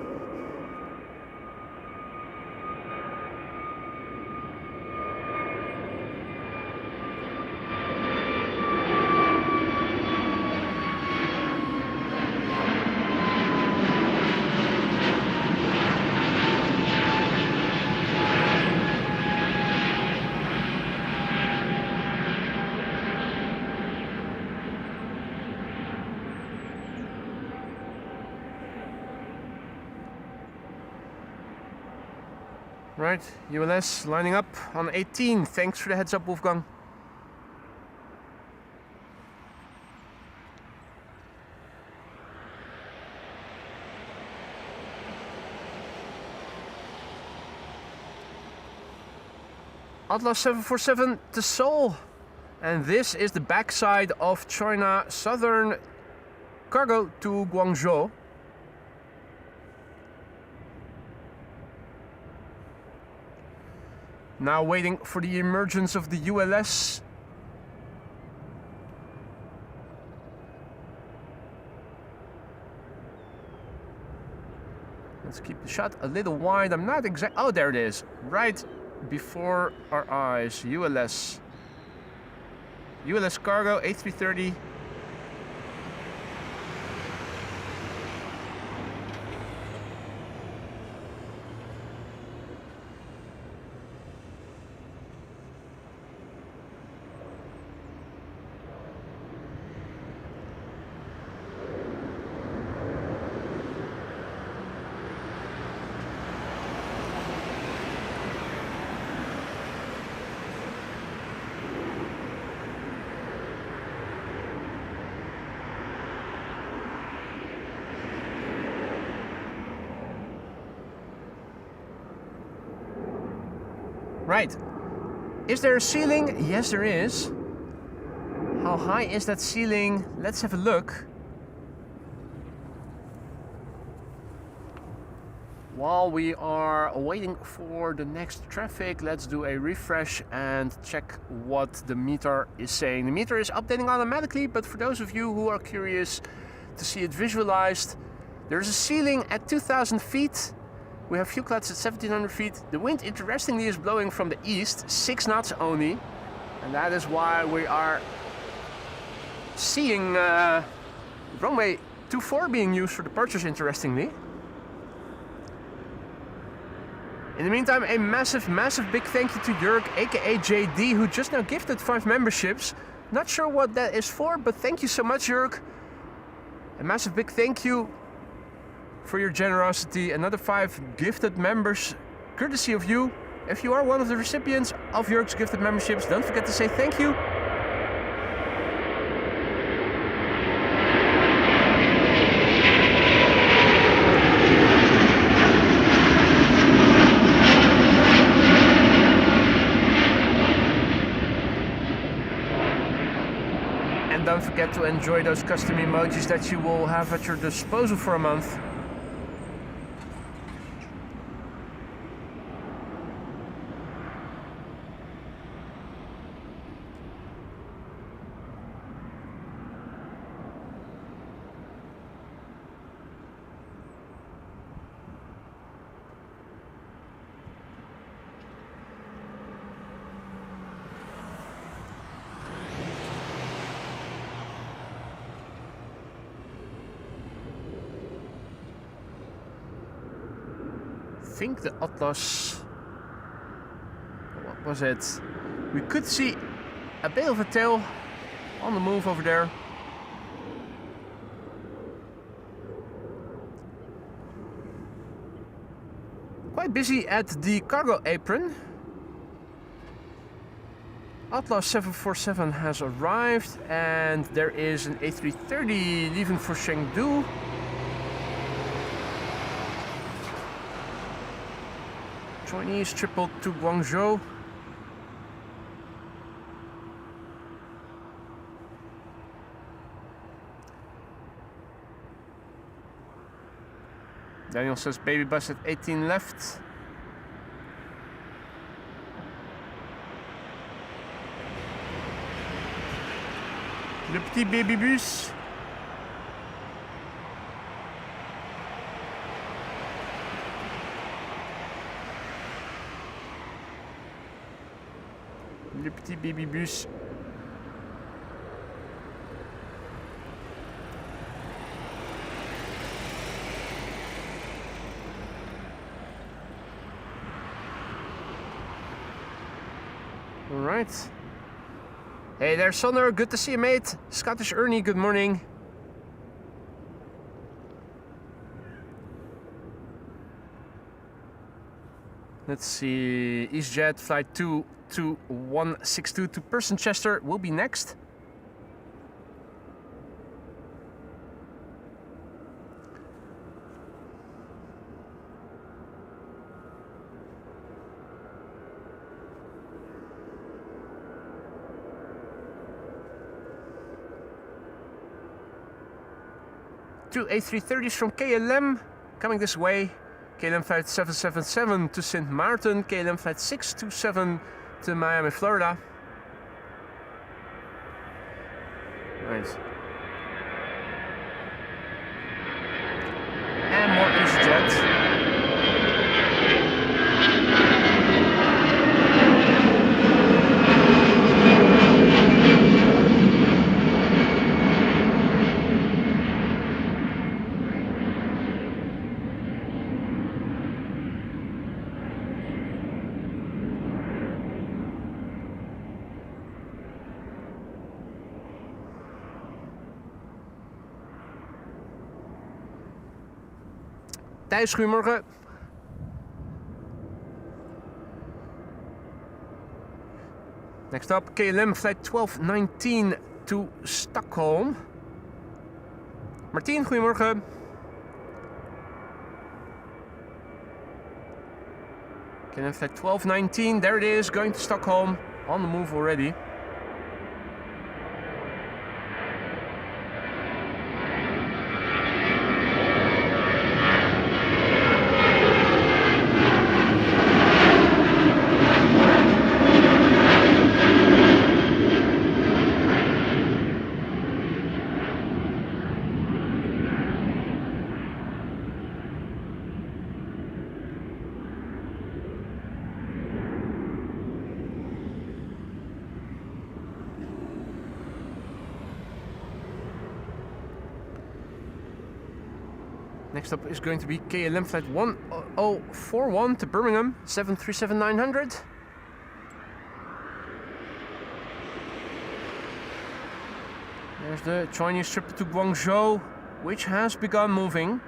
Right, ULS lining up on 18. Thanks for the heads up, Wolfgang. Atlas 747 to Seoul. And this is the backside of China Southern Cargo to Guangzhou. Now waiting for the emergence of the ULS. Let's keep the shot a little wide. I'm not exact. Oh, there it is. Right before our eyes. ULS. ULS Cargo, A330. Right. Is there a ceiling? Yes, there is. How high is that ceiling? Let's have a look. While we are waiting for the next traffic, let's do a refresh and check what the meter is saying. The meter is updating automatically, but for those of you who are curious to see it visualized, there's a ceiling at 2,000 feet. We have fuel clouds at 1,700 feet. The wind, interestingly, is blowing from the east, 6 knots only. And that is why we are seeing runway 24 being used for departures, interestingly. In the meantime, a massive, massive big thank you to Jörg, aka JD, who just now gifted 5 memberships. Not sure what that is for, but thank you so much, Jörg. A massive big thank you for your generosity. Another 5 gifted members, courtesy of you. If you are one of the recipients of Jörg's gifted memberships, don't forget to say thank you. And don't forget to enjoy those custom emojis that you will have at your disposal for a month. think the Atlas, what was it? We could see a bit of a tail on the move over there. Quite busy at the cargo apron. Atlas 747 has arrived and there is an A330 leaving for Chengdu. Chinese triple to Guangzhou. Daniel says baby bus at 18 left. Le petit baby bus. Le petit baby bus. All right. Hey there, Sonner. Good to see you, mate. Scottish Ernie, good morning. Let's see. EasyJet flight 22162 to Person-Chester will be next. Two A330s from KLM coming this way. KLM flight 777 to St. Maarten, KLM flight 627 to Miami, Florida. Nice. And more EasyJet. Thijs, goedemorgen. Next up, KLM flight 1219 to Stockholm. Martien, goedemorgen. KLM flight 1219, there it is, going to Stockholm. On the move already. Next up is going to be KLM flight 1041 to Birmingham, 737-900. There's the Chinese trip to Guangzhou, which has begun moving.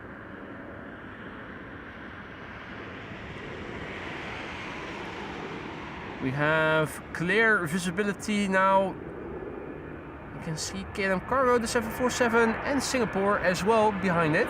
We have clear visibility now. You can see KLM Cargo, the 747, and Singapore as well behind it.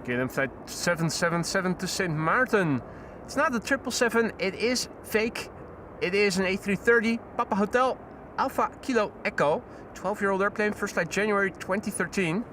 KLM flight 777 to St. Maarten. It's not a 777, it is fake. It is an A330 Papa Hotel Alpha Kilo Echo. 12-year-old airplane, first flight January 2013.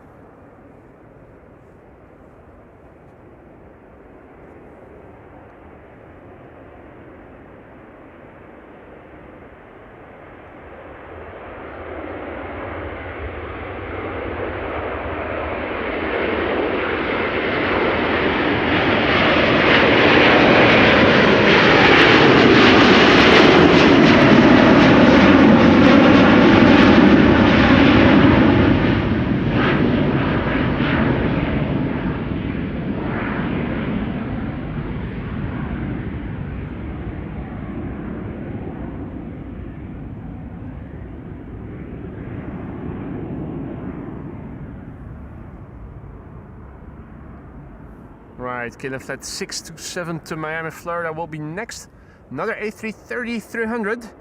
Right, KLM flight 627 to Miami, Florida will be next. Another A330-300.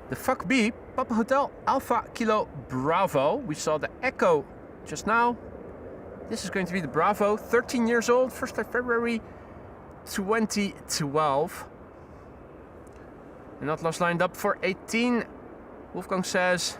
The FUC B, Papa Hotel Alpha Kilo Bravo. We saw the Echo just now. This is going to be the Bravo, 13 years old, first flight February 2012. And Atlas lined up for 18. Wolfgang says.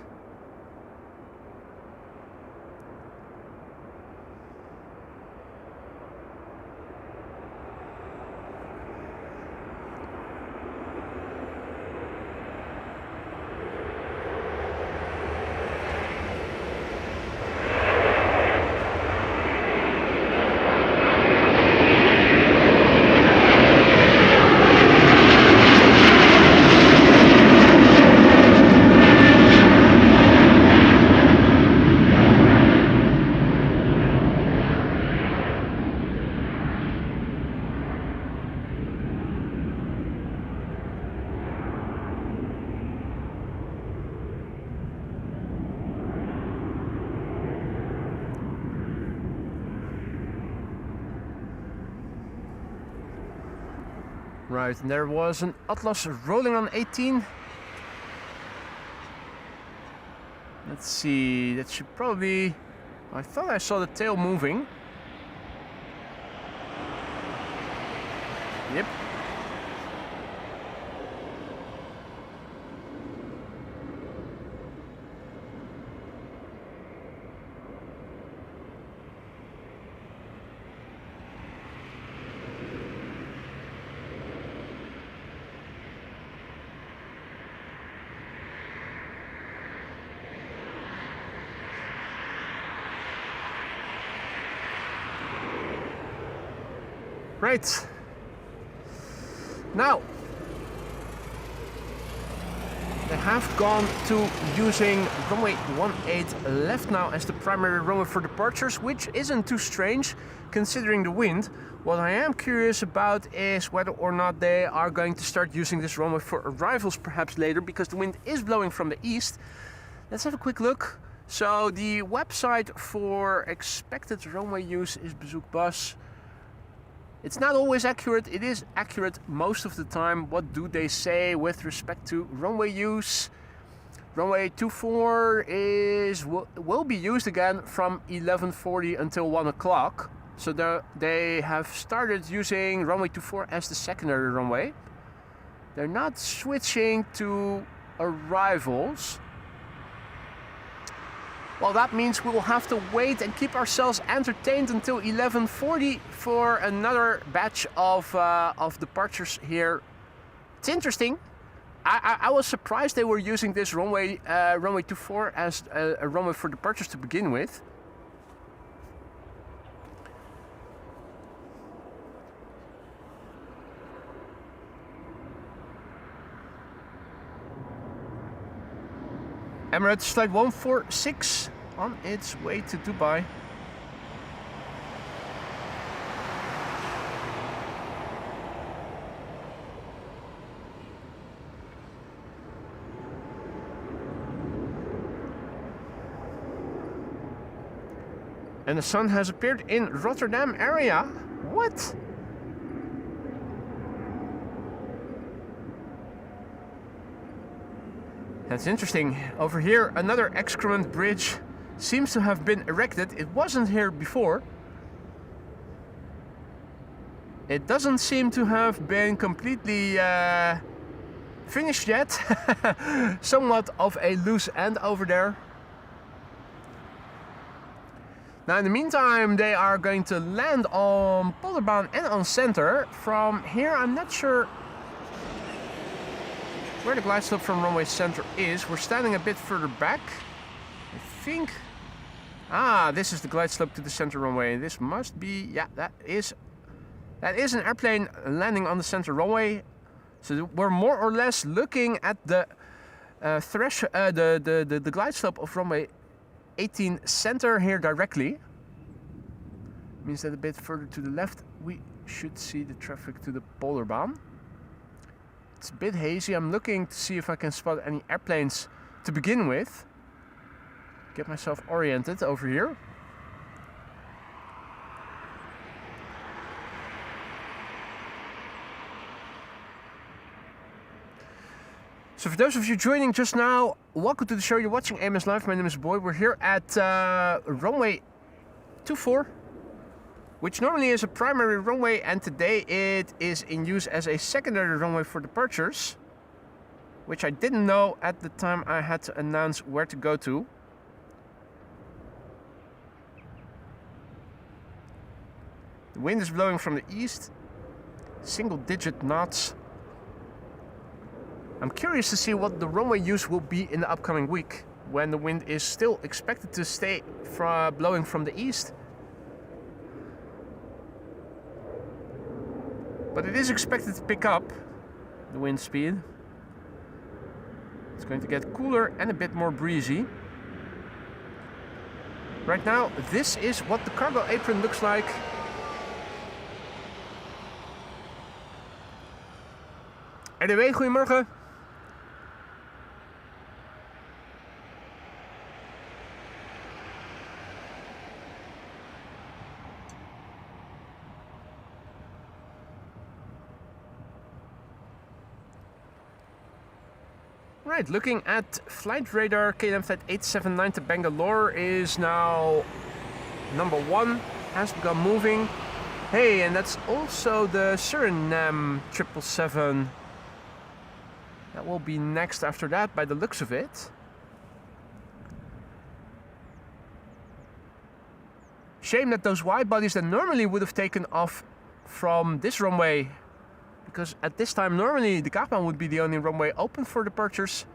Right, and there was an Atlas rolling on 18. Let's see, that should probably... I thought I saw the tail moving. Yep. Right. Now, they have gone to using runway 18 left now as the primary runway for departures, which isn't too strange considering the wind. What I am curious about is whether or not they are going to start using this runway for arrivals perhaps later, because the wind is blowing from the east. Let's have a quick look. So the website for expected runway use is Bezoekbus. It's not always accurate, it is accurate most of the time. What do they say with respect to runway use? Runway 24 will be used again from 11:40 until 1 o'clock. So they have started using runway 24 as the secondary runway. They're not switching to arrivals. Well, that means we will have to wait and keep ourselves entertained until 11:40 for another batch of departures here. It's interesting. I was surprised they were using this runway 24 as a runway for departures to begin with. Emirates flight 146 on its way to Dubai. And the sun has appeared in Rotterdam area. What? That's interesting. Over here, another excrement bridge seems to have been erected. It wasn't here before. It doesn't seem to have been completely finished yet. Somewhat of a loose end over there. Now in the meantime they are going to land on Polderbaan and on center. From here I'm not sure where the glide slope from runway center is. We're standing a bit further back. I think... Ah, this is the glide slope to the center runway. This must be... Yeah, that is an airplane landing on the center runway. So we're more or less looking at the the glide slope of runway 18 center here directly. Means that a bit further to the left we should see the traffic to the Polderbaan. It's a bit hazy. I'm looking to see if I can spot any airplanes to begin with. Get myself oriented over here. So for those of you joining just now, welcome to the show. You're watching AMS Live. My name is Boy. We're here at runway 24, which normally is a primary runway, and today it is in use as a secondary runway for departures, which I didn't know at the time I had to announce where to go to. The wind is blowing from the east, single-digit knots. I'm curious to see what the runway use will be in the upcoming week, when the wind is still expected to stay blowing from the east. But it is expected to pick up, the wind speed. It's going to get cooler and a bit more breezy. Right now, this is what the cargo apron looks like. RDW, goedemorgen. Right, looking at flight radar, KLM flight 879 to Bangalore is now number 1, has begun moving. Hey, and that's also the Suriname 777. That will be next after that by the looks of it. Shame that those wide bodies that normally would have taken off from this runway, because at this time normally the Kaagbaan would be the only runway open for departures.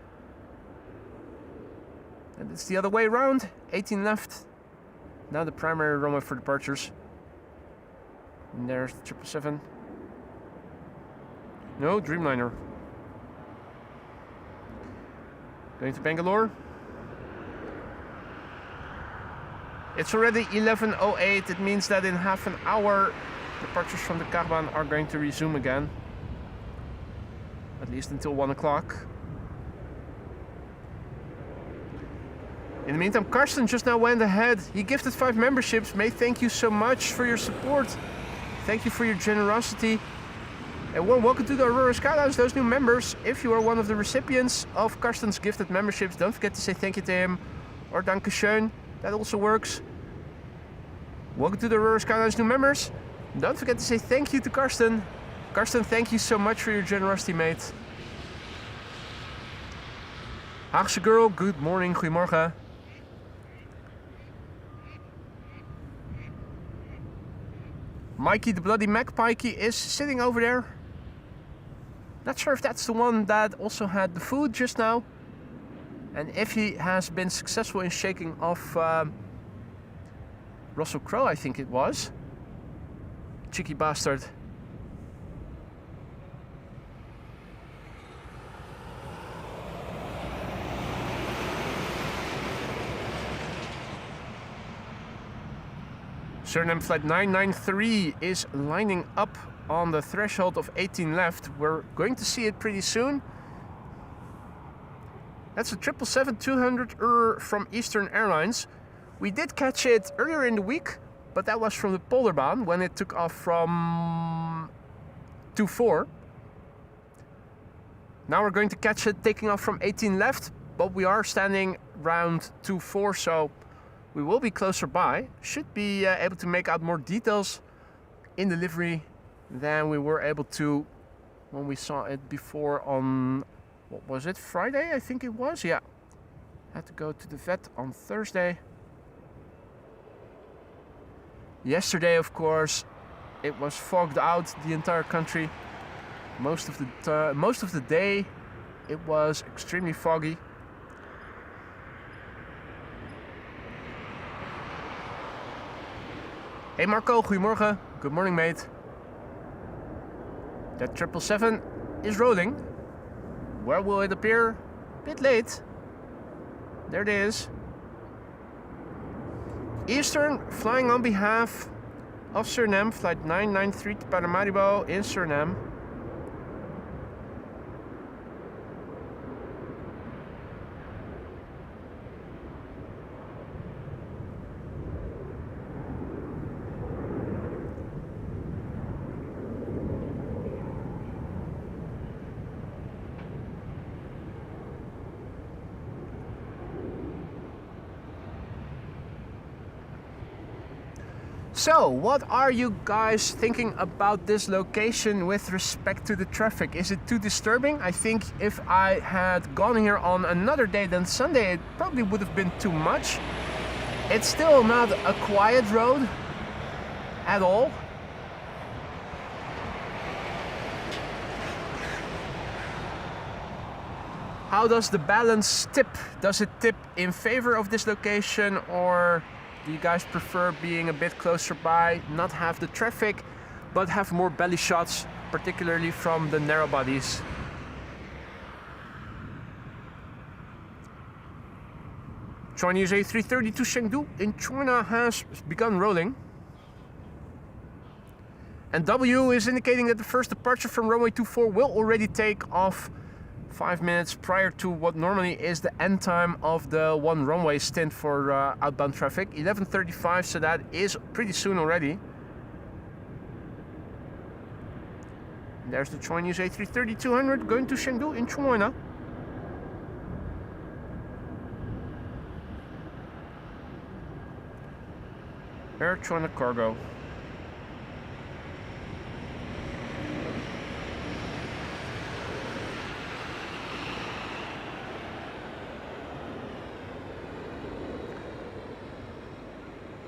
And it's the other way around, 18 left. Now the primary runway for departures. And there's the 777. No, Dreamliner. Going to Bangalore. It's already 11:08. It means that in half an hour departures from the Kaagbaan are going to resume again. At least until 1 o'clock. In the meantime, Karsten just now went ahead. He gifted 5 memberships. Mate, thank you so much for your support. Thank you for your generosity. And warm welcome to the Aurora Skylines, those new members. If you are one of the recipients of Karsten's gifted memberships, don't forget to say thank you to him. Or dankeschön, that also works. Welcome to the Aurora Skylines new members. Don't forget to say thank you to Karsten. Karsten, thank you so much for your generosity, mate. Haagse girl, good morning, goedemorgen. Mikey the Bloody Magpie is sitting over there. Not sure if that's the one that also had the food just now. And if he has been successful in shaking off Russell Crowe, I think it was. Cheeky bastard. Suriname flight 993 is lining up on the threshold of 18 left. We're going to see it pretty soon. That's a 777-200 from Eastern Airlines. We did catch it earlier in the week, but that was from the Polderbaan when it took off from 24. Now we're going to catch it taking off from 18 left, but we are standing round 24, so we will be closer by. Should be able to make out more details in the livery than we were able to when we saw it before on, what was it, Friday I think it was, yeah. Had to go to the vet on Thursday. Yesterday, of course, it was fogged out the entire country. Most of the day it was extremely foggy. Hey Marco, goedemorgen. Good morning, mate. That 777 is rolling. Where will it appear? A bit late. There it is. Eastern flying on behalf of Suriname, flight 993 to Paramaribo in Suriname. So, what are you guys thinking about this location with respect to the traffic? Is it too disturbing? I think if I had gone here on another day than Sunday, it probably would have been too much. It's still not a quiet road at all. How does the balance tip? Does it tip in favor of this location, or do you guys prefer being a bit closer by, not have the traffic, but have more belly shots, particularly from the narrow bodies? Chinese A330 to Chengdu in China has begun rolling. And W is indicating that the first departure from runway 24 will already take off 5 minutes prior to what normally is the end time of the one runway stint for outbound traffic, 11:35, so that is pretty soon already. And there's the Chinese A330-200 going to Chengdu in China. Air China Cargo.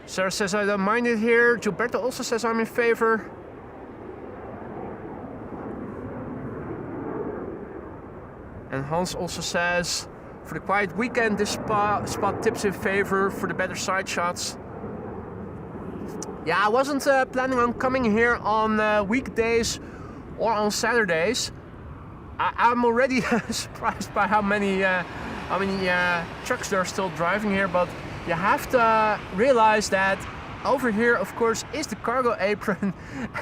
Sarah says I don't mind it here. Gilberto also says I'm in favor. And Hans also says for the quiet weekend this spot tips in favor for the better side shots. Yeah, I wasn't planning on coming here on weekdays or on Saturdays. I'm already surprised by how many trucks there are still driving here, but you have to realize that over here, of course, is the cargo apron,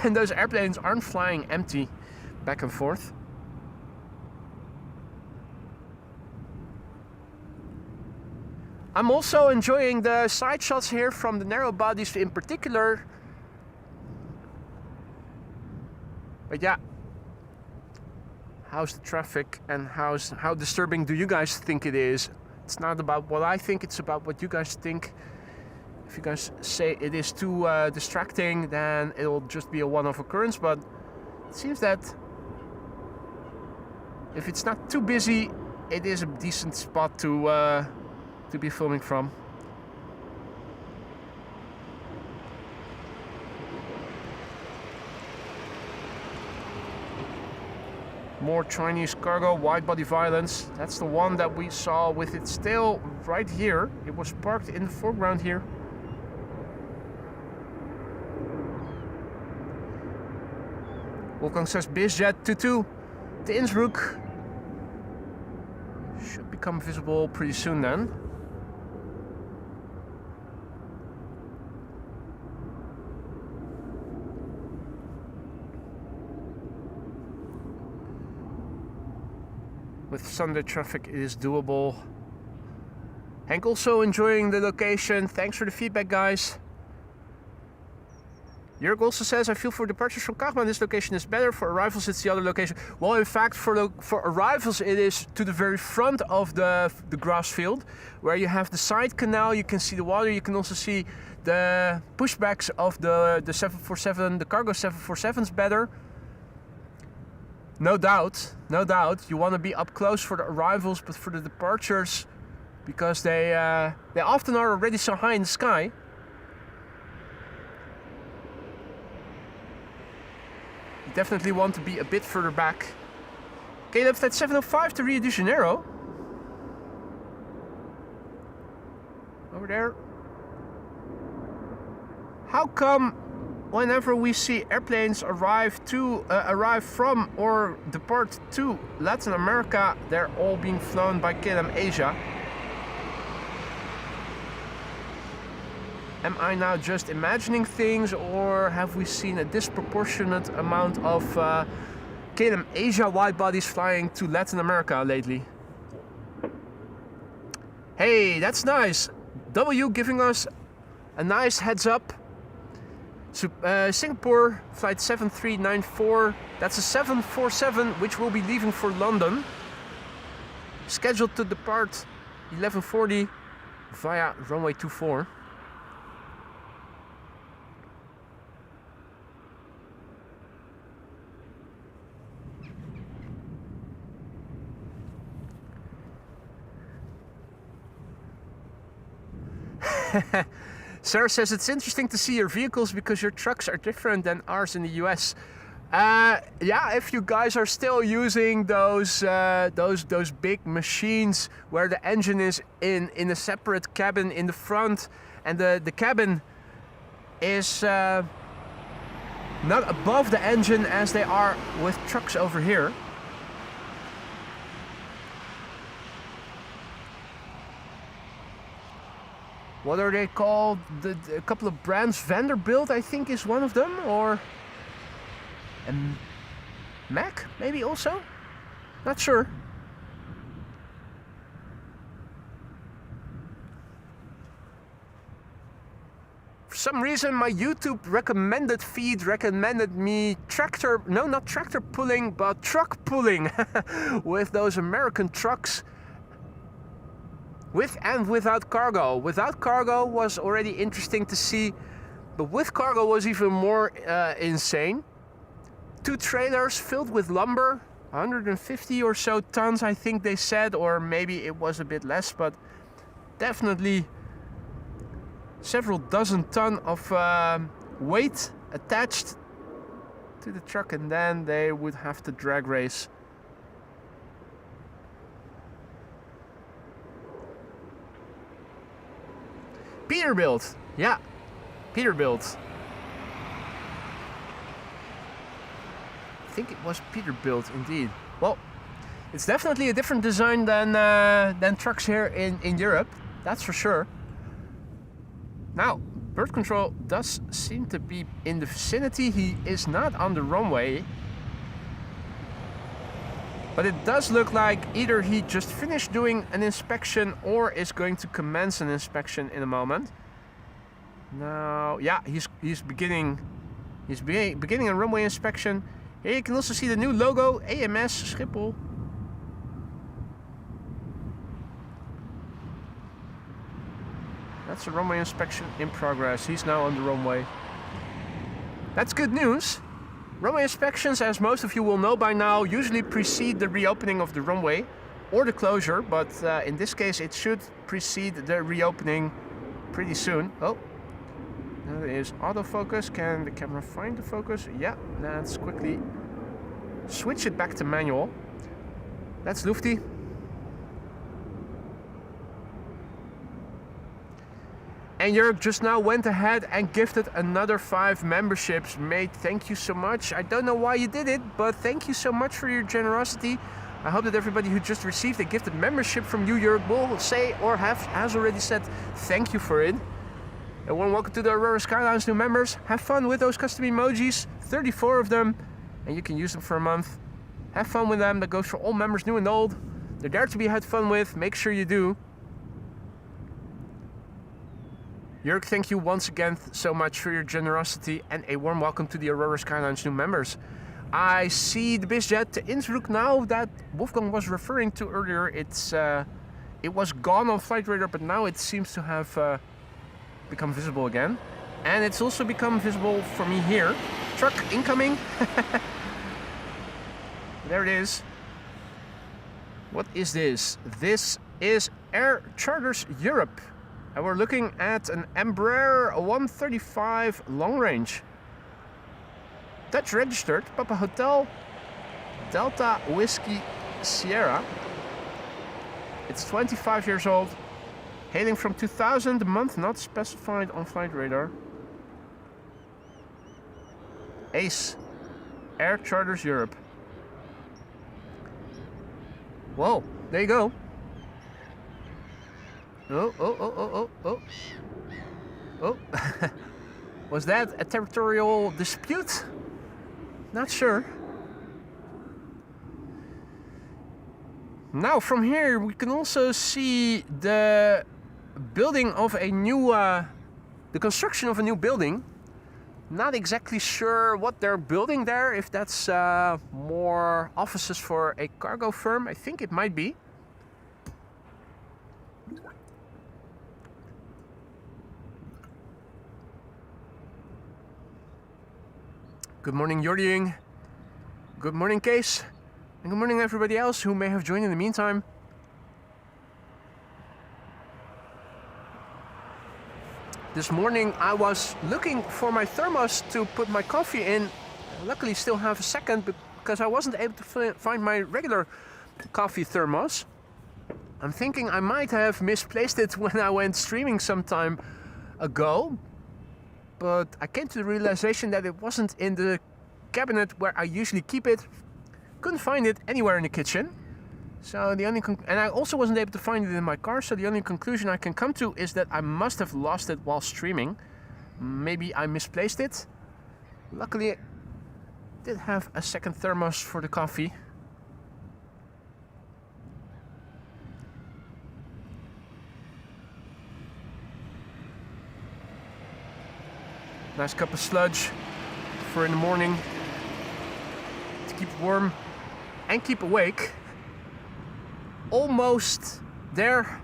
and those airplanes aren't flying empty back and forth. I'm also enjoying the side shots here from the narrow bodies in particular. But yeah, how's the traffic and how disturbing do you guys think it is? It's not about what I think, it's about what you guys think. If you guys say it is too distracting, then it'll just be a one-off occurrence, but it seems that if it's not too busy, it is a decent spot to be filming from. More Chinese cargo, wide-body violence. That's the one that we saw with its tail right here. It was parked in the foreground here. Wolfgang says BizJet 22 to Innsbruck. Should become visible pretty soon then. With Sunday traffic, it is doable. Hank also enjoying the location. Thanks for the feedback, guys. Jörg also says, I feel for departures from Kaagbaan, this location is better. For arrivals, it's the other location. Well, in fact, for arrivals, it is to the very front of the grass field, where you have the side canal, you can see the water, you can also see the pushbacks of the 747, the cargo 747s better. No doubt, you want to be up close for the arrivals, but for the departures, because they often are already so high in the sky, you definitely want to be a bit further back. Caleb, flight 705 to Rio de Janeiro. Over there. How come whenever we see airplanes arrive from or depart to Latin America, they're all being flown by KLM Asia? Am I now just imagining things, or have we seen a disproportionate amount of KLM Asia wide bodies flying to Latin America lately? Hey, that's nice. W giving us a nice heads up. Singapore flight 7394. That's a 747 which will be leaving for London. Scheduled to depart 11:40 via runway 24. Sarah says it's interesting to see your vehicles because your trucks are different than ours in the US. Yeah, if you guys are still using those big machines where the engine is in a separate cabin in the front, and the cabin is not above the engine as they are with trucks over here. What are they called? A couple of brands. Vanderbilt, I think, is one of them, or Mac, maybe also. Not sure. For some reason, my YouTube recommended feed recommended me not tractor pulling, but truck pulling with those American trucks. With and without cargo. Without cargo was already interesting to see, but with cargo was even more insane. 2 trailers filled with lumber, 150 or so tons, I think they said, or maybe it was a bit less, but definitely several dozen ton of weight attached to the truck, and then they would have to drag race. Peterbilt, yeah, Peterbilt. I think it was Peterbilt indeed. Well, it's definitely a different design than trucks here in Europe, that's for sure. Now, bird control does seem to be in the vicinity. He is not on the runway, but it does look like either he just finished doing an inspection or is going to commence an inspection in a moment. Now, yeah, he's beginning a runway inspection. Here you can also see the new logo, AMS Schiphol. That's a runway inspection in progress. He's now on the runway. That's good news. Runway inspections, as most of you will know by now, usually precede the reopening of the runway or the closure, but in this case it should precede the reopening pretty soon. Oh, there is autofocus. Can the camera find the focus? Yeah, let's quickly switch it back to manual. That's Lufty. And Jörg just now went ahead and gifted another 5 memberships. Mate, thank you so much. I don't know why you did it, but thank you so much for your generosity. I hope that everybody who just received a gifted membership from you, Jörg, will say or has already said thank you for it. And warm welcome to the Aurora Skylines new members. Have fun with those custom emojis, 34 of them, and you can use them for a month. Have fun with them. That goes for all members, new and old. They're there to be had fun with. Make sure you do. Jörg, thank you once again so much for your generosity, and a warm welcome to the Aurora Skyline's new members. I see the bizjet to Innsbruck now that Wolfgang was referring to earlier. It was gone on flight radar, but now it seems to have become visible again. And it's also become visible for me here. Truck incoming. There it is. What is this? This is Air Charters Europe. And we're looking at an Embraer 135 long range. Dutch registered, Papa Hotel, Delta Whiskey Sierra. It's 25 years old, hailing from 2000, the month not specified on flight radar. Ace, Air Charters Europe. Whoa, there you go. Oh. Was that a territorial dispute? Not sure. Now from here we can also see the building of a new, the construction of a new building. Not exactly sure what they're building there, if that's more offices for a cargo firm. I think it might be. Good morning, Jordi. Good morning, Case. And good morning, everybody else who may have joined in the meantime. This morning I was looking for my thermos to put my coffee in. Luckily still have a second because I wasn't able to find my regular coffee thermos. I'm thinking I might have misplaced it when I went streaming some time ago. But I came to the realization that it wasn't in the cabinet where I usually keep it. Couldn't find it anywhere in the kitchen. So the only and I also wasn't able to find it in my car. So the only conclusion I can come to is that I must have lost it while streaming. Maybe I misplaced it. Luckily, I did have a second thermos for the coffee. Nice cup of sludge for in the morning to keep warm and keep awake. Almost there.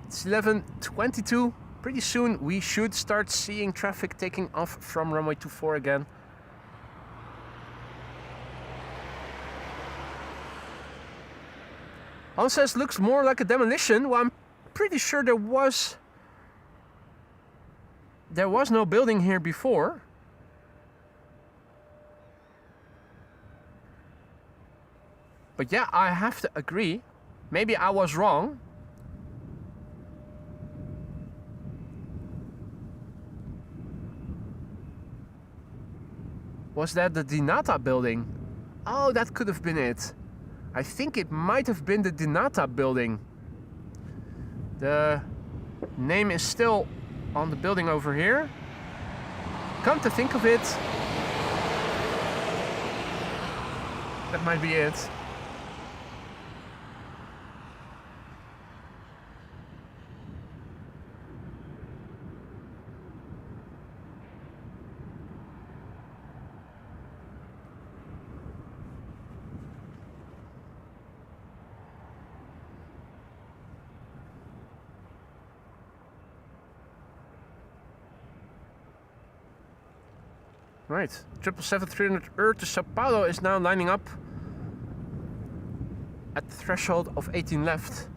It's 11:22. Pretty soon we should start seeing traffic taking off from runway 24 again. Hans says looks more like a demolition. Well, I'm pretty sure there was no building here before. But yeah, I have to agree. Maybe I was wrong. Was that the Dinata building? Oh, that could have been it. I think it might have been the Dinata building. The name is still on the building over here. Come to think of it, that might be it. Right, 777-300 Earth to Sao Paulo is now lining up at the threshold of 18 left.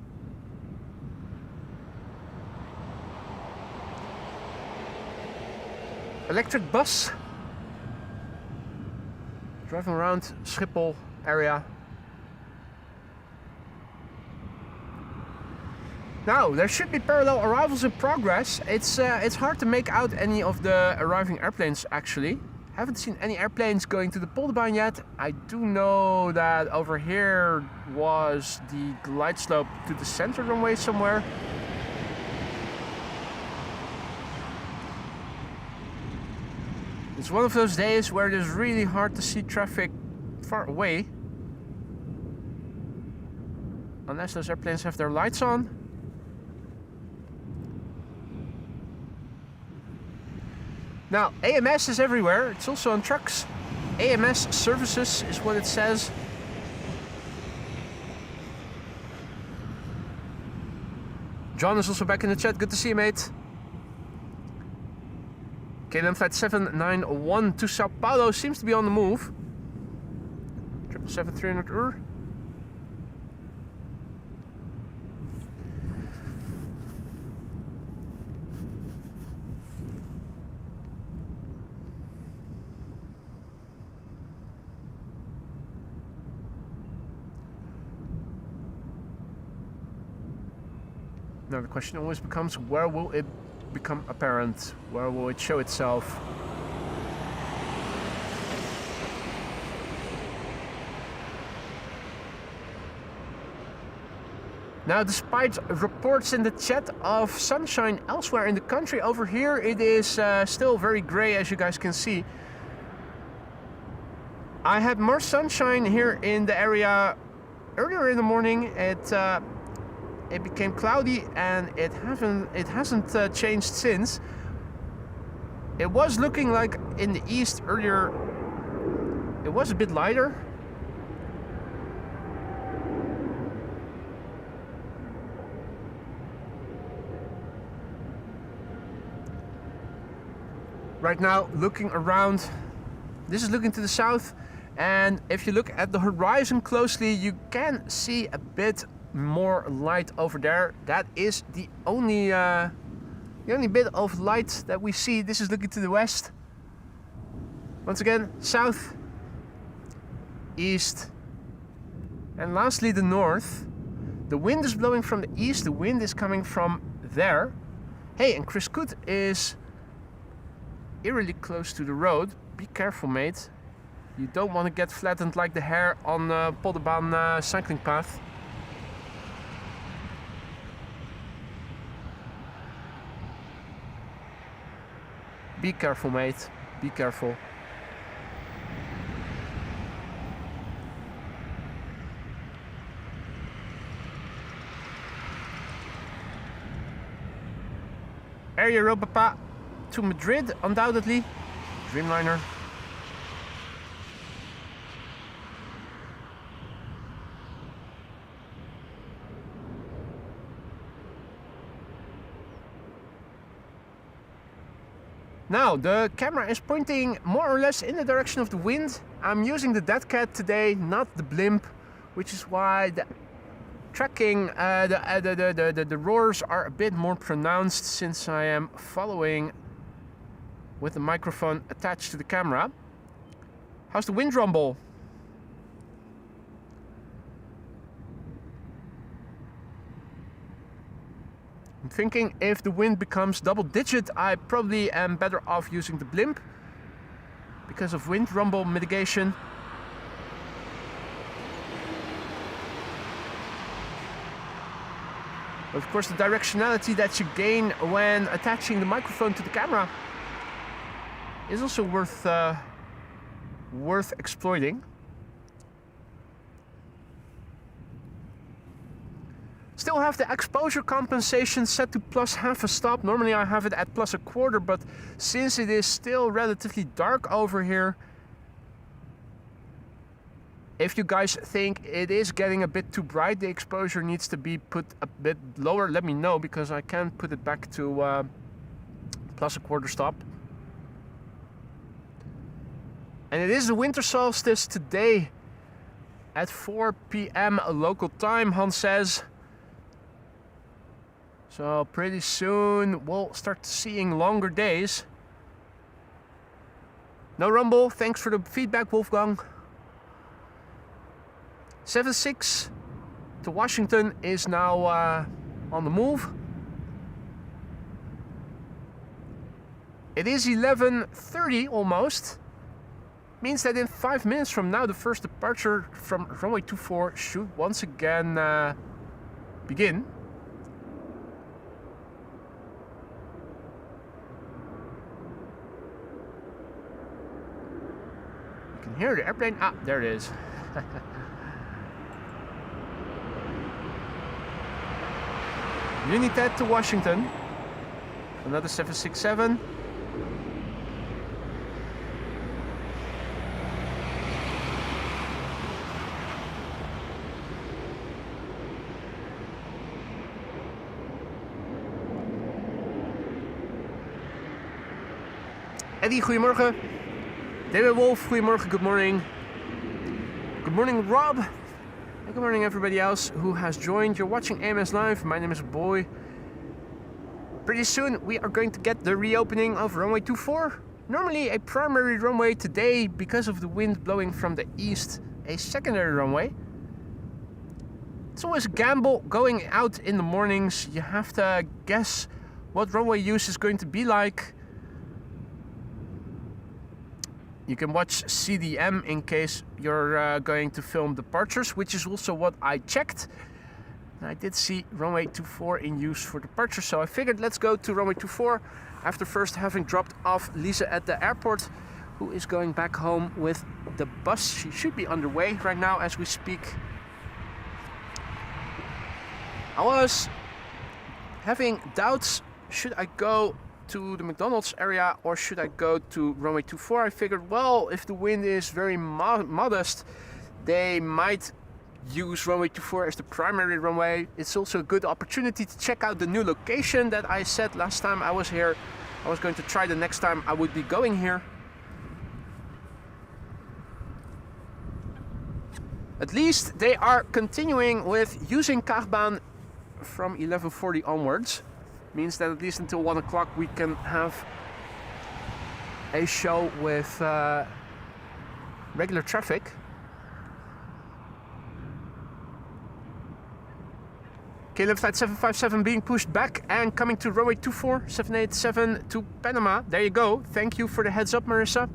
Electric bus driving around Schiphol area. Now, there should be parallel arrivals in progress. It's hard to make out any of the arriving airplanes actually. Haven't seen any airplanes going to the Polderbaan yet. I do know that over here was the glide slope to the center runway somewhere. It's one of those days where it is really hard to see traffic far away. Unless those airplanes have their lights on. Now, AMS is everywhere. It's also on trucks. AMS services is what it says. John is also back in the chat. Good to see you, mate. KLM flight 791 to Sao Paulo seems to be on the move. 777-300 Ur. Now the question always becomes, where will it become apparent? Where will it show itself? Now, despite reports in the chat of sunshine elsewhere in the country, over here it is still very grey, as you guys can see. I had more sunshine here in the area earlier in the morning. It became cloudy and it hasn't changed since. It was looking like in the east earlier it was a bit lighter. Right now, looking around, this is looking to the south, and if you look at the horizon closely, you can see a bit more light over there. That is the only bit of light that we see. This is looking to the west. Once again, south, east, and lastly the north. The wind is blowing from the east. The wind is coming from there. Hey, and Chris Coot is eerily close to the road. Be careful, mate. You don't want to get flattened like the hare on Polderbaan cycling path. Be careful, mate. Be careful. Air Europa to Madrid, undoubtedly. Dreamliner. Now, the camera is pointing more or less in the direction of the wind. I'm using the Dead Cat today, not the blimp, which is why the tracking, the roars are a bit more pronounced since I am following with the microphone attached to the camera. How's the wind rumble? I'm thinking if the wind becomes double digit, I probably am better off using the blimp because of wind rumble mitigation. But of course, the directionality that you gain when attaching the microphone to the camera is also worth exploiting. Still have the exposure compensation set to +0.5 stop. Normally I have it at +1/4, but since it is still relatively dark over here, if you guys think it is getting a bit too bright, the exposure needs to be put a bit lower, let me know, because I can put it back to +1/4 stop. And it is the winter solstice today at 4 p.m. local time, Hans says. So pretty soon we'll start seeing longer days. No rumble, thanks for the feedback, Wolfgang. 76 to Washington is now on the move. It is 11:30 almost. Means that in 5 minutes from now the first departure from runway 24 should once again begin. You can hear the airplane. Ah, there it is. United to Washington. Another 767. Eddie, goedemorgen. David Wolf, goedemorgen, good morning. Good morning, Rob. And good morning, everybody else who has joined. You're watching AMS Live. My name is Boy. Pretty soon we are going to get the reopening of runway 24. Normally a primary runway, today, because of the wind blowing from the east, a secondary runway. It's always a gamble going out in the mornings. You have to guess what runway use is going to be like. You can watch CDM in case you're going to film departures, which is also what I checked. And I did see runway 24 in use for departure, so I figured let's go to runway 24 after first having dropped off Lisa at the airport, who is going back home with the bus. She should be underway right now as we speak. I was having doubts, should I go to the McDonald's area or should I go to runway 24? I figured, well, if the wind is very modest, they might use runway 24 as the primary runway. It's also a good opportunity to check out the new location that I said last time I was here. I was going to try the next time I would be going here. At least they are continuing with using Kaagbaan from 11:40 onwards. Means that at least until 1 o'clock we can have a show with regular traffic. KLM flight 757 being pushed back and coming to runway 24, 787 to Panama. There you go. Thank you for the heads up, Marissa.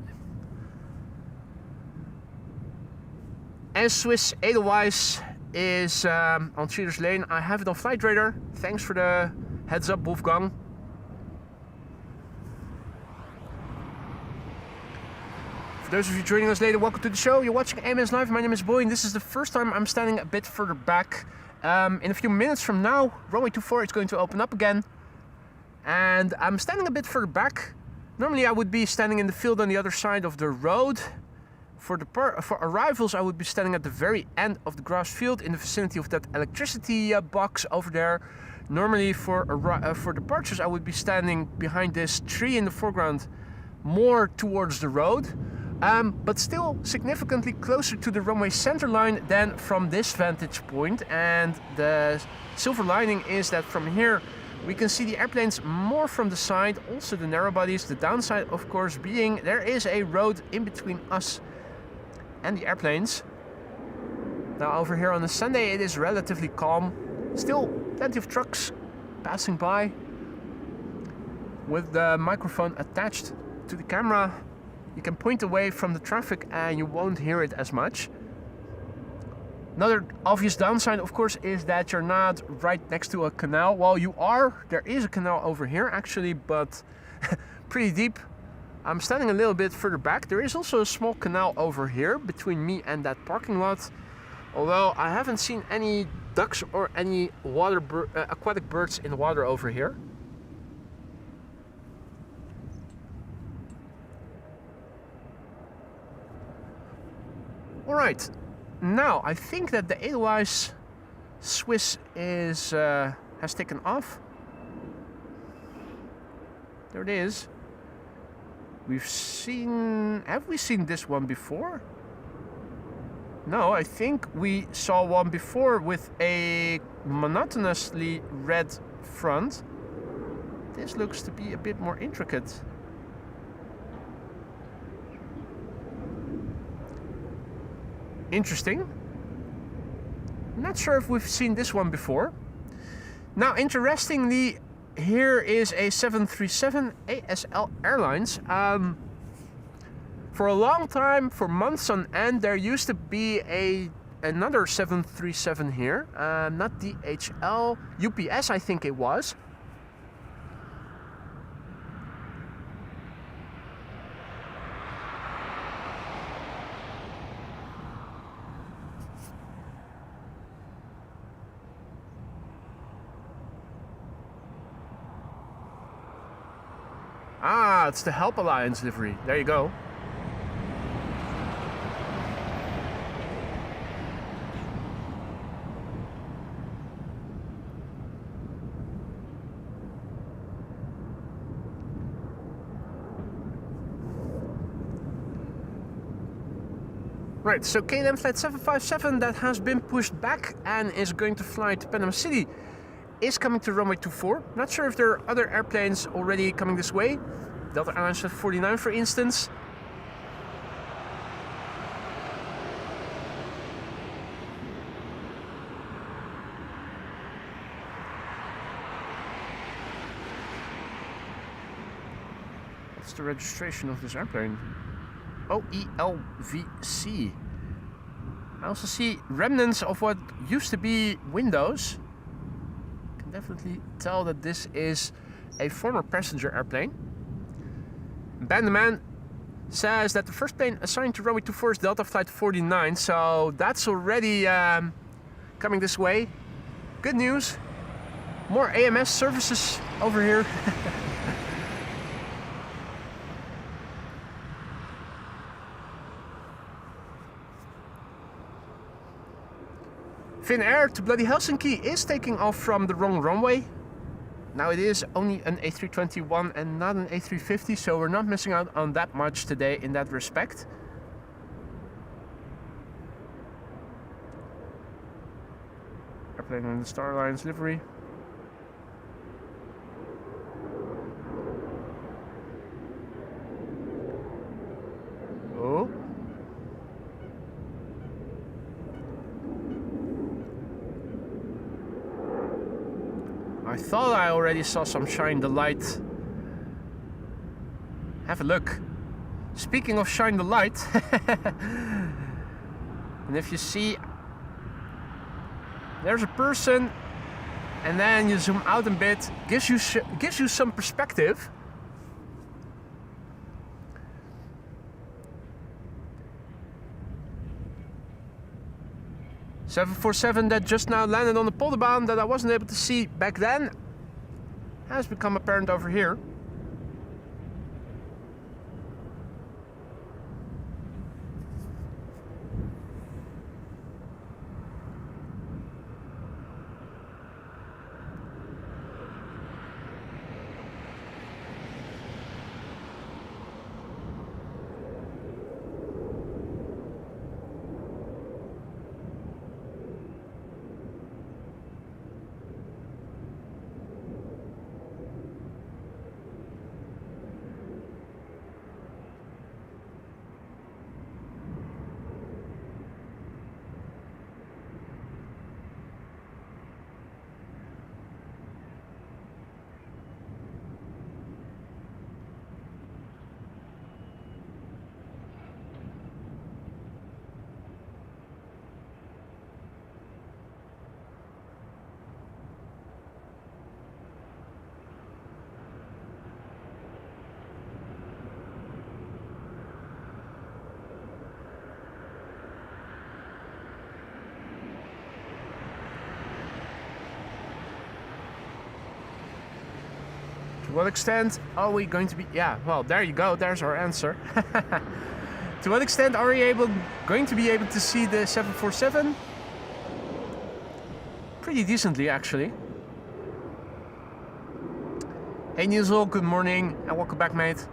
And Swiss Edelweiss is on Cheaters Lane. I have it on Flight Radar. Thanks for the heads up, Wolfgang. For those of you joining us later, welcome to the show. You're watching AMS Live. My name is Boy, and this is the first time I'm standing a bit further back. In a few minutes from now, runway 24 is going to open up again. And I'm standing a bit further back. Normally I would be standing in the field on the other side of the road. For arrivals, I would be standing at the very end of the grass field in the vicinity of that electricity box over there. Normally for departures, I would be standing behind this tree in the foreground, more towards the road, but still significantly closer to the runway center line than from this vantage point. And the silver lining is that from here we can see the airplanes more from the side, also the narrow bodies. The downside, of course, being there is a road in between us and the airplanes. Now over here on a Sunday it is relatively calm. Still plenty of trucks passing by with the microphone attached to the camera. You can point away from the traffic and you won't hear it as much. Another obvious downside, of course, is that you're not right next to a canal. Well, you are. There is a canal over here actually, but pretty deep. I'm standing a little bit further back. There is also a small canal over here between me and that parking lot. Although I haven't seen any ducks or any aquatic birds in the water over here. Alright, now I think that the Edelweiss Swiss is has taken off. There it is. Have we seen this one before? No, I think we saw one before with a monotonously red front. This looks to be a bit more intricate. Interesting. Not sure if we've seen this one before. Now, interestingly, here is a 737 ASL Airlines. For a long time, for months on end, there used to be another 737 here. Not DHL, UPS I think it was. Ah, it's the Help Alliance livery. There you go. Right, so KLM flight 757 that has been pushed back and is going to fly to Panama City is coming to runway 24. Not sure if there are other airplanes already coming this way. Delta Airlines Flight 49, for instance. What's the registration of this airplane? OELVC. I also see remnants of what used to be windows. Can definitely tell that this is a former passenger airplane. Bandaman says that the first plane assigned to runway 24 is Delta Flight 49, so that's already coming this way. Good news. More AMS services over here. Finnair to bloody Helsinki is taking off from the wrong runway. Now it is only an A321 and not an A350, so we're not missing out on that much today in that respect. Airplane in the Star Alliance livery. Oh. I thought I already saw some shine the light. Have a look. Speaking of shine the light, and if you see, there's a person, and then you zoom out a bit, gives you some perspective. .747 that just now landed on the Polderbaan that I wasn't able to see back then has become apparent over here. To what extent are we going to be... Yeah, well, there you go. There's our answer. To what extent are we going to be able to see the 747? Pretty decently, actually. Hey, Nielsel, good morning and welcome back, mate.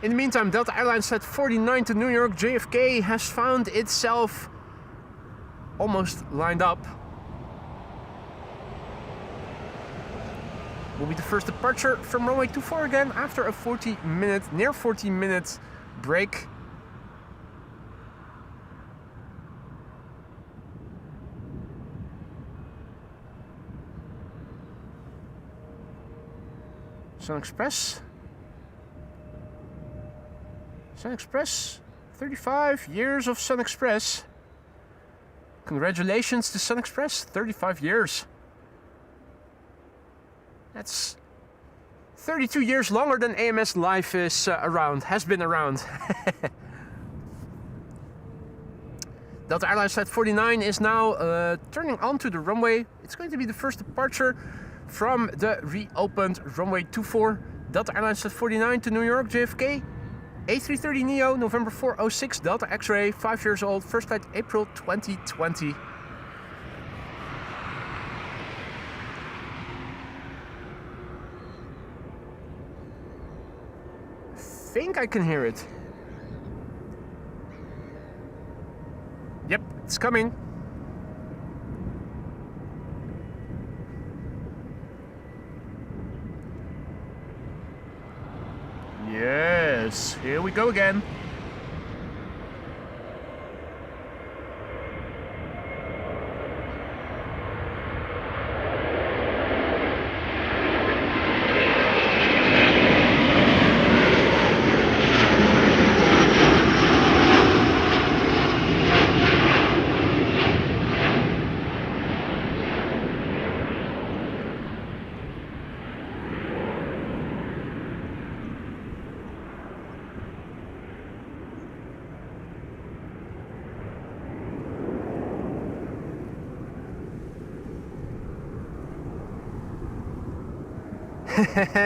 In the meantime, Delta Airlines Flight 49 to New York JFK has found itself almost lined up. Will be the first departure from runway 24 again after a near 40 minute break. Sun Express. 35 years of Sun Express. Congratulations to Sun Express, 35 years. That's 32 years longer than AMS Live is has been around. Delta Airlines Flight 49 is now turning onto the runway. It's going to be the first departure from the reopened runway 24. Delta Airlines Flight 49 to New York, JFK. A330neo, November 406, Delta X-ray, 5 years old, first flight April 2020. I think I can hear it. Yep, it's coming. Yes, here we go again.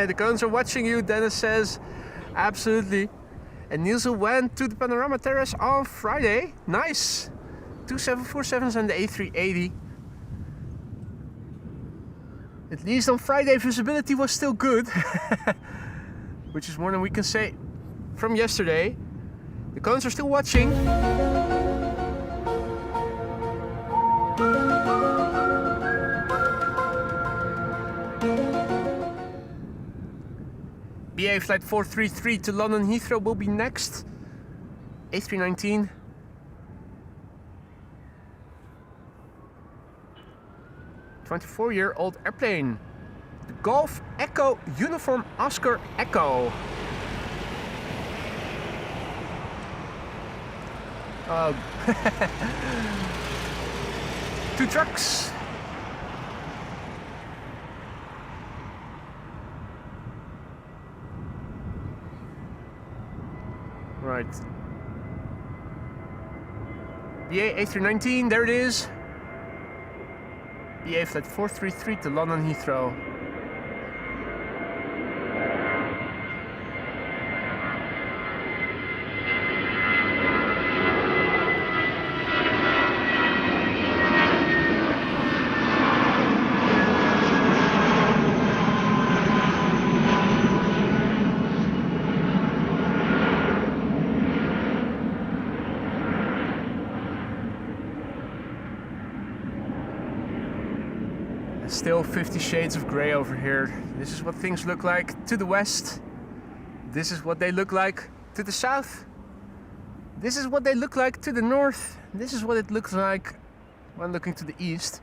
The cones are watching you, Dennis says. Absolutely. And Nielsen went to the Panorama Terrace on Friday. Nice. 2 747s and the A380. At least on Friday visibility was still good. Which is more than we can say from yesterday. The cones are still watching. BA flight 433 to London Heathrow will be next. A319. "24-year-old airplane. The Golf Echo Uniform Oscar Echo." Oh. 2 trucks. Right. BA A319, there it is. BA flight 433 to London Heathrow. Still 50 shades of grey over here. This is what things look like to the west. This is what they look like to the south. This is what they look like to the north. This is what it looks like when looking to the east.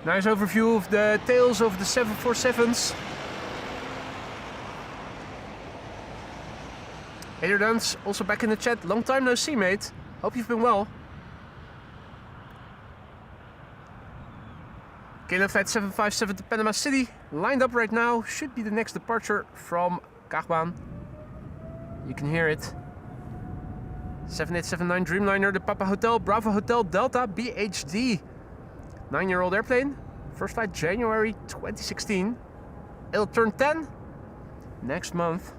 Nice overview of the tails of the 747s. Hey there, Duns, also back in the chat. Long time no see, mate. Hope you've been well. KLM flight 757 to Panama City, lined up right now. Should be the next departure from Kaagbaan. You can hear it. 7879 Dreamliner, the Papa Hotel, Bravo Hotel, Delta, BHD. 9-year-old airplane. First flight January 2016. It'll turn 10 next month.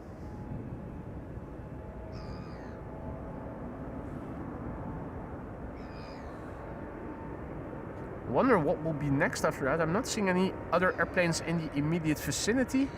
Wonder what will be next after that. I'm not seeing any other airplanes in the immediate vicinity.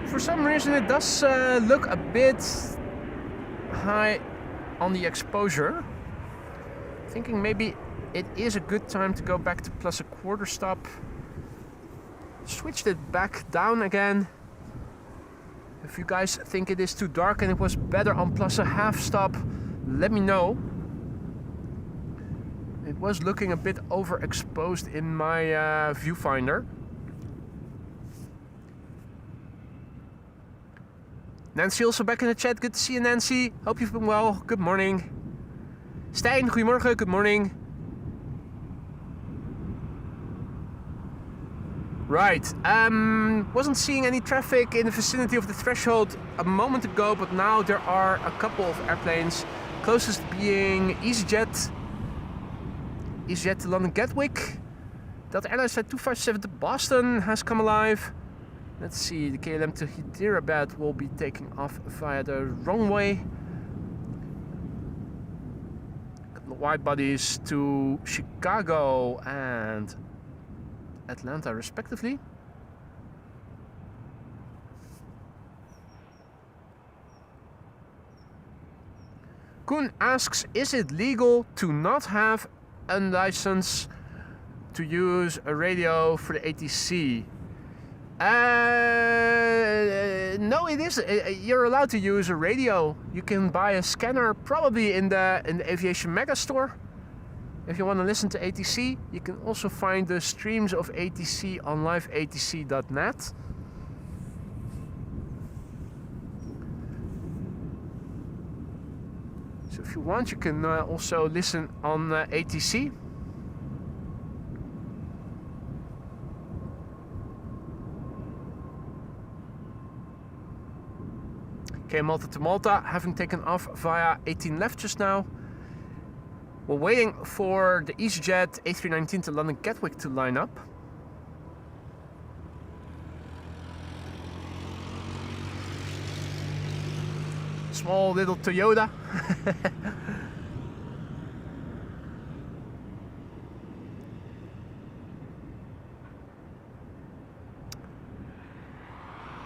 For some reason it does look a bit high on the exposure. Thinking maybe it is a good time to go back to +1/4 stop. Switched it back down again. If you guys think it is too dark and it was better on plus a half stop, let me know. It was looking a bit overexposed in my viewfinder. Nancy also back in the chat. Good to see you, Nancy. Hope you've been well. Good morning. Stijn, goedemorgen. Good morning. Right. Wasn't seeing any traffic in the vicinity of the threshold a moment ago, but now there are a couple of airplanes. Closest being EasyJet. EasyJet to London Gatwick. Delta Airlines Flight 257 to Boston has come alive. Let's see, the KLM to Hyderabad will be taking off via the runway. A couple of wide bodies to Chicago and Atlanta respectively. Koen asks, is it legal to not have a license to use a radio for the ATC? No, it is. You're allowed to use a radio. You can buy a scanner probably in the Aviation Mega Store. If you want to listen to ATC, you can also find the streams of ATC on liveatc.net. So if you want, you can also listen on ATC. Okay, Malta to Malta, having taken off via 18 left just now. We're waiting for the EasyJet A319 to London Gatwick to line up. Small little Toyota.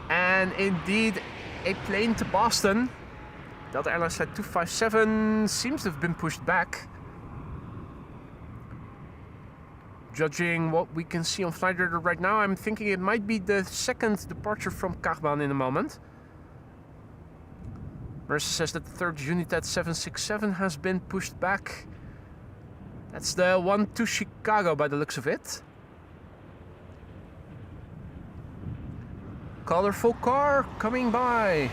And indeed, a plane to Boston. Delta Airlines Flight 257 seems to have been pushed back. Judging what we can see on flight radar right now, I'm thinking it might be the second departure from Kaagbaan in a moment. Marissa says that the third United 767 has been pushed back. That's the one to Chicago by the looks of it. Colorful car coming by.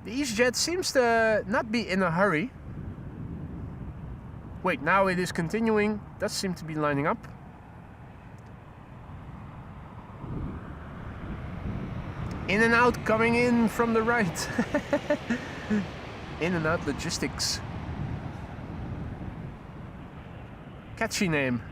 The EasyJet seems to not be in a hurry. Wait, now it is continuing. Does seem to be lining up. In and out, coming in from the right. In and out logistics. Catchy name.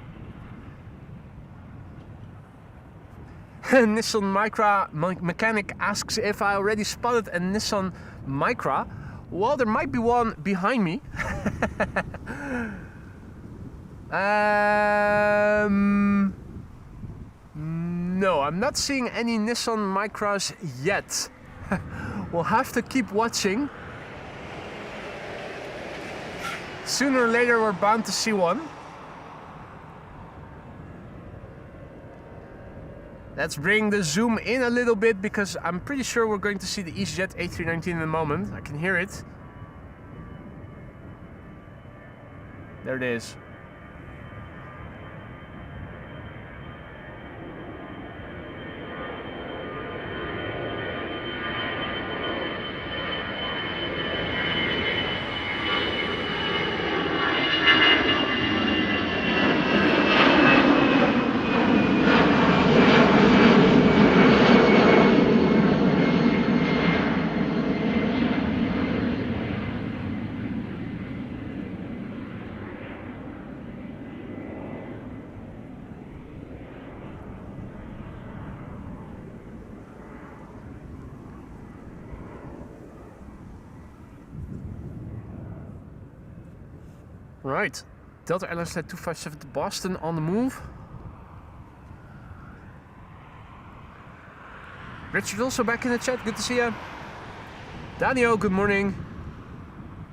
Nissan Micra mechanic asks if I already spotted a Nissan Micra. Well, there might be one behind me. No, I'm not seeing any Nissan Micras yet. We'll have to keep watching. Sooner or later we're bound to see one. Let's bring the zoom in a little bit because I'm pretty sure we're going to see the EasyJet A319 in a moment. I can hear it. There it is. Right, Delta Airlines Flight 257 to Boston on the move. Richard also back in the chat, good to see you. Daniel, good morning.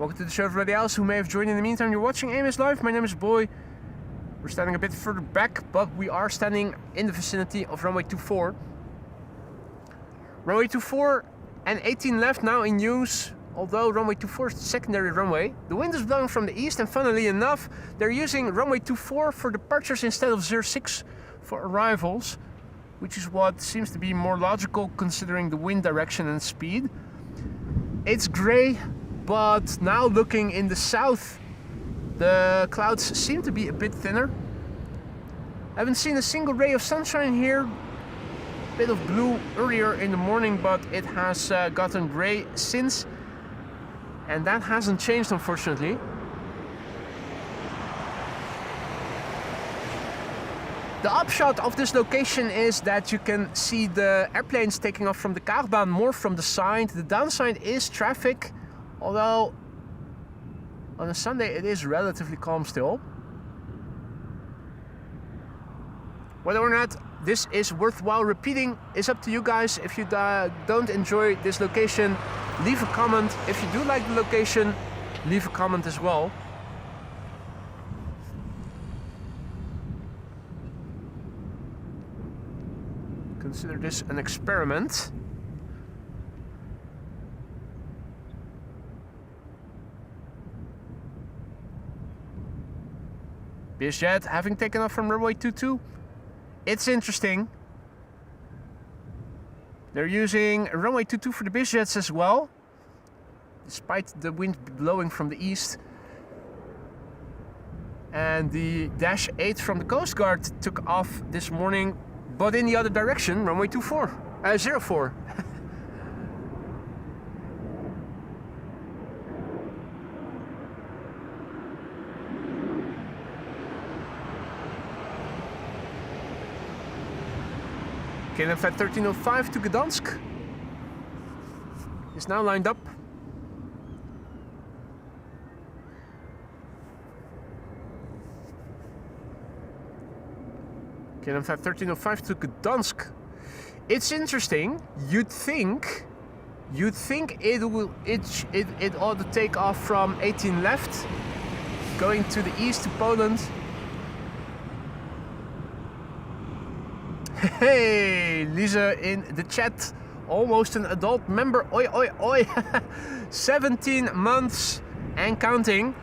Welcome to the show, everybody else who may have joined in the meantime. You're watching AMS Live. My name is Boy. We're standing a bit further back, but we are standing in the vicinity of runway 24. Runway 24 and 18 left now in use, although runway 24 is the secondary runway. The wind is blowing from the east, and funnily enough, they're using runway 24 for departures instead of 06 for arrivals, which is what seems to be more logical considering the wind direction and speed. It's grey, but now looking in the south, the clouds seem to be a bit thinner. I haven't seen a single ray of sunshine here. A bit of blue earlier in the morning, but it has gotten grey since, and that hasn't changed, unfortunately. The upshot of this location is that you can see the airplanes taking off from the Kaagbaan more from the side. The downside is traffic, although on a Sunday it is relatively calm still. Whether or not this is worthwhile repeating is up to you guys. If you don't enjoy this location, leave a comment. If you do like the location, leave a comment as well. Consider this an experiment. BizJet having taken off from runway 22. It's interesting. They're using runway 22 for the BizJets as well, despite the wind blowing from the east. And the Dash 8 from the Coast Guard took off this morning, but in the other direction, runway 04. KLM Flight 1305 to Gdansk is now lined up. KLM Flight 1305 to Gdansk. It's interesting. You'd think it ought to take off from 18 left, going to the east to Poland. Hey, Lisa in the chat, almost an adult member. Oi, oi, oi. 17 months and counting.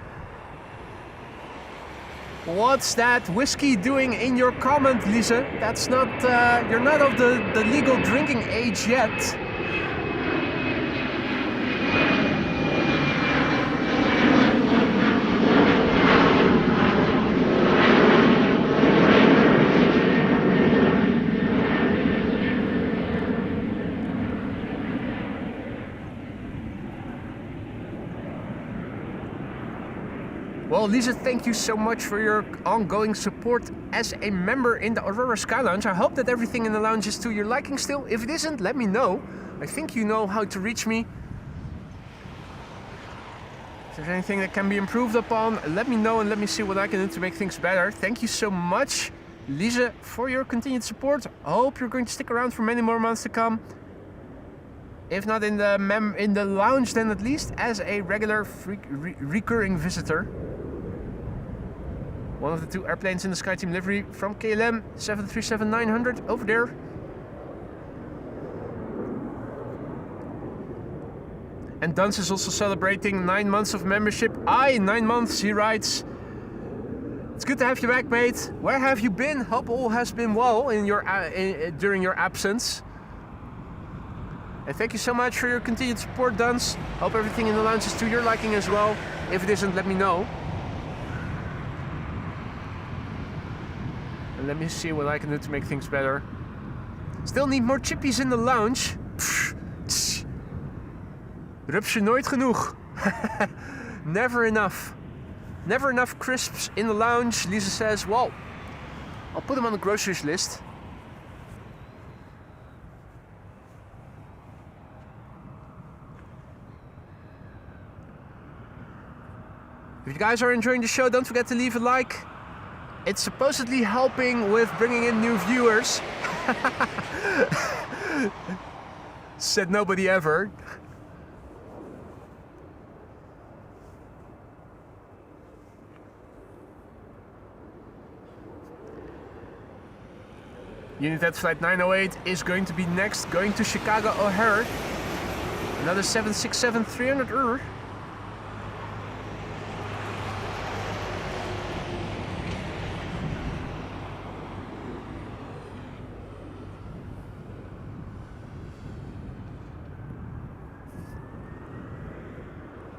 What's that whiskey doing in your comment, Lisa? That's not, you're not of the legal drinking age yet. Well, Lisa, thank you so much for your ongoing support as a member in the Aurora Sky Lounge. I hope that everything in the lounge is to your liking still. If it isn't, let me know. I think you know how to reach me. If there's anything that can be improved upon, let me know and let me see what I can do to make things better. Thank you so much, Lisa, for your continued support. I hope you're going to stick around for many more months to come. If not in the lounge, then at least as a regular recurring visitor. One of the two airplanes in the SkyTeam livery from KLM, 737-900 over there. And Duns is also celebrating 9 months of membership. 9 months, he writes. It's good to have you back, mate. Where have you been? Hope all has been well in your during your absence. And thank you so much for your continued support, Duns. Hope everything in the lounge is to your liking as well. If it isn't, let me know. And let me see what I can do to make things better. Still need more chippies in the lounge. Rupsje nooit genoeg. Never enough. Never enough crisps in the lounge. Lisa says, well, I'll put them on the groceries list. If you guys are enjoying the show, don't forget to leave a like. It's supposedly helping with bringing in new viewers. Said nobody ever. United Flight 908 is going to be next, going to Chicago O'Hare. Another 767-300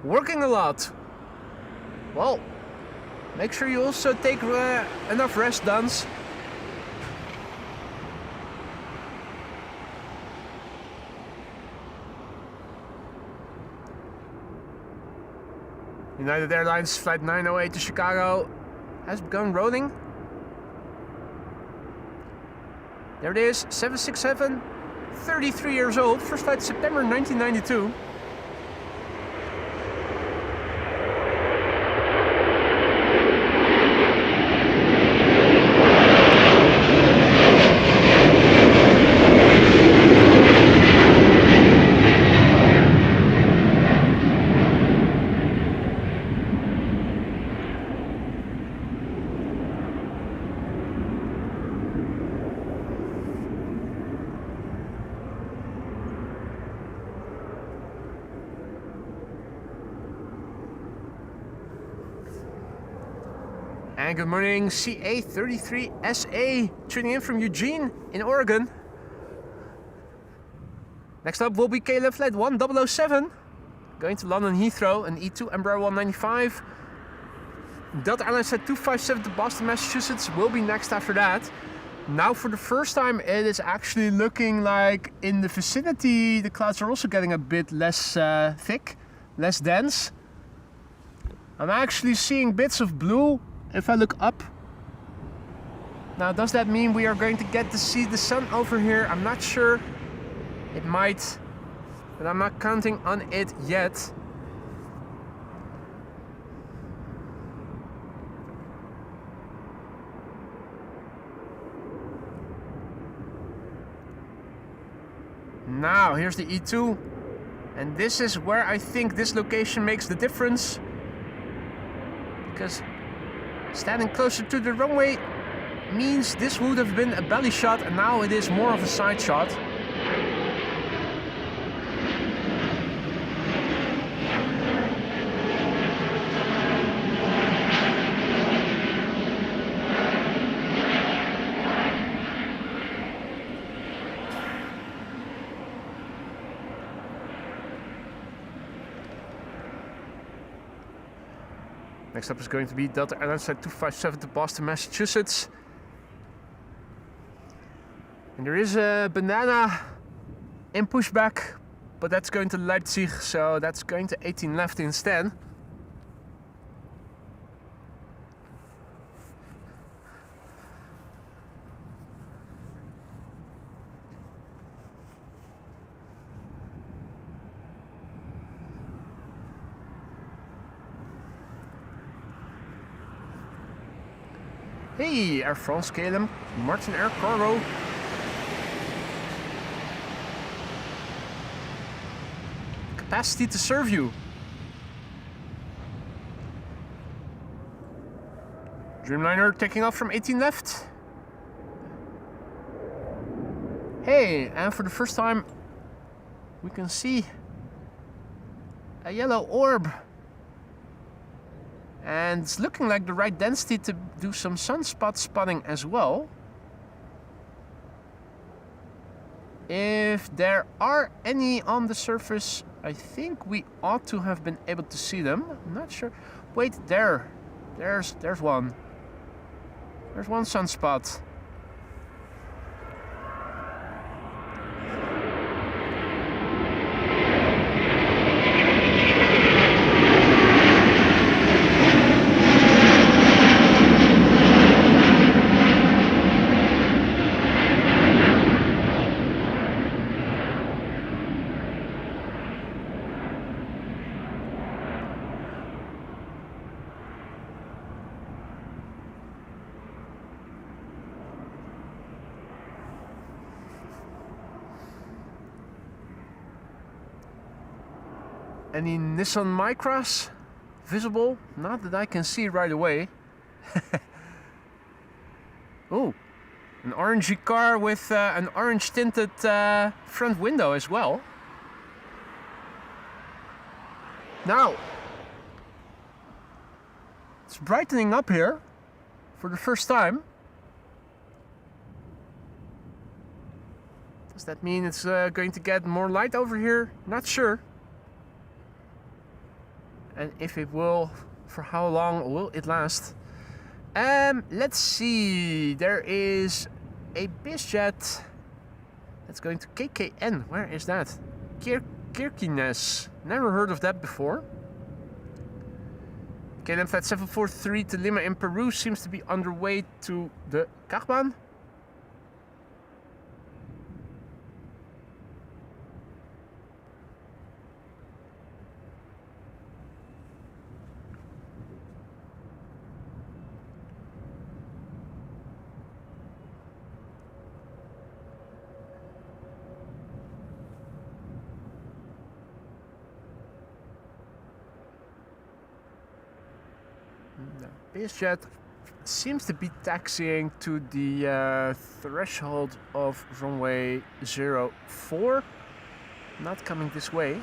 Working a lot. Well, make sure you also take enough rest, Duns. United Airlines Flight 908 to Chicago has begun rolling. There it is, 767, 33 years old, first flight September 1992. And good morning, CA33SA, tuning in from Eugene in Oregon. Next up will be KLM Flight 1007, going to London Heathrow, an E2 Embraer 195. Delta Airlines Flight 257 to Boston, Massachusetts will be next after that. Now for the first time it is actually looking like in the vicinity the clouds are also getting a bit less thick, less dense. I'm actually seeing bits of blue if I look up. Now, does that mean we are going to get to see the sun over here? I'm not sure. It might, but I'm not counting on it yet. Now, here's the E2. And this is where I think this location makes the difference. Because standing closer to the runway means this would have been a belly shot, and now it is more of a side shot. Next up is going to be Delta Airlines Flight 257 to Boston, Massachusetts. And there is a banana in pushback, but that's going to Leipzig, so that's going to 18 left instead. Hey, Air France KLM, Martin Air Cargo. Capacity to serve you. Dreamliner taking off from 18 left. Hey, and for the first time we can see a yellow orb. And it's looking like the right density to do some sunspot spotting as well. If there are any on the surface, I think we ought to have been able to see them. I'm not sure. Wait, there's one. There's one sunspot. Any Nissan Micras visible? Not that I can see right away. Oh, An orangey car with an orange tinted front window as well. Now, it's brightening up here for the first time. Does that mean it's going to get more light over here? Not sure. And if it will, for how long will it last? Let's see. There is a bizjet that's going to KKN. Where is that? Kirkenes. Never heard of that before. KLM Flight 743 to Lima in Peru seems to be underway to the Kaagbaan. The bizjet seems to be taxiing to the threshold of runway 04. Not coming this way.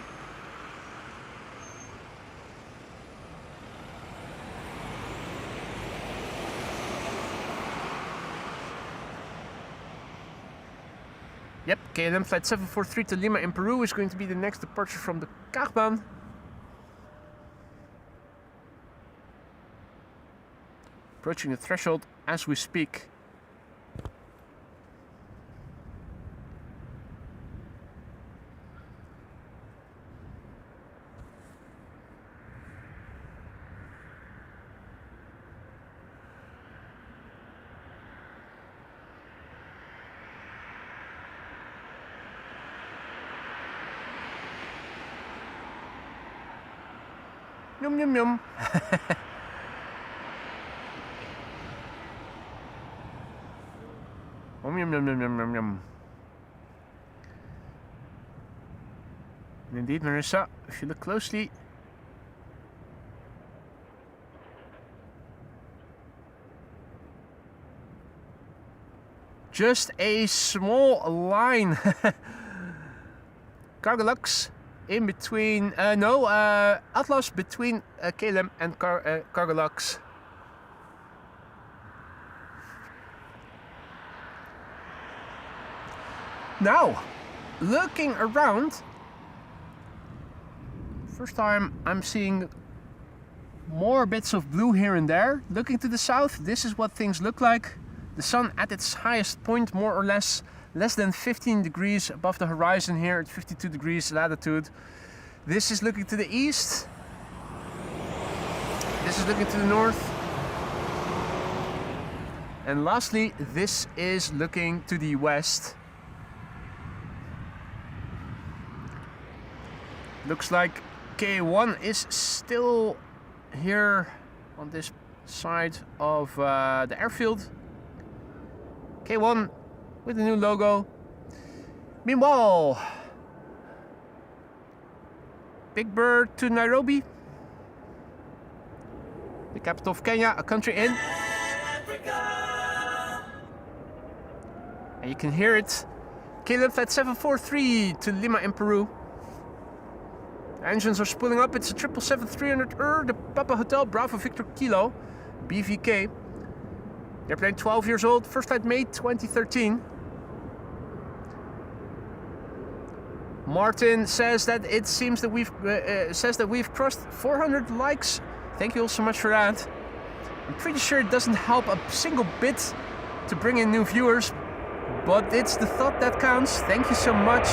Yep, KLM Flight 743 to Lima in Peru is going to be the next departure from the Kaagbaan. Approaching the threshold as we speak. Yum yum yum. Yum, yum, yum, yum, yum, yum. And indeed, Marissa, if you look closely, just a small line. Cargolux in between, Atlas between KLM and Cargolux. Now, looking around, first time I'm seeing more bits of blue here and there. Looking to the south, this is what things look like. The sun at its highest point, more or less than 15 degrees above the horizon here at 52 degrees latitude. This is looking to the east. This is looking to the north. And lastly, this is looking to the west. Looks like K1 is still here on this side of the airfield. K1 with the new logo. Meanwhile, Big Bird to Nairobi, the capital of Kenya, a country in. And you can hear it. KLM Flight 743 to Lima in Peru. Engines are spooling up. It's a 777-300 the Papa Hotel Bravo Victor Kilo, BVK. Airplane 12 years old, first flight May 2013. Martin says that it seems that we've crossed 400 likes. Thank you all so much for that. I'm pretty sure it doesn't help a single bit to bring in new viewers, but it's the thought that counts. Thank you so much.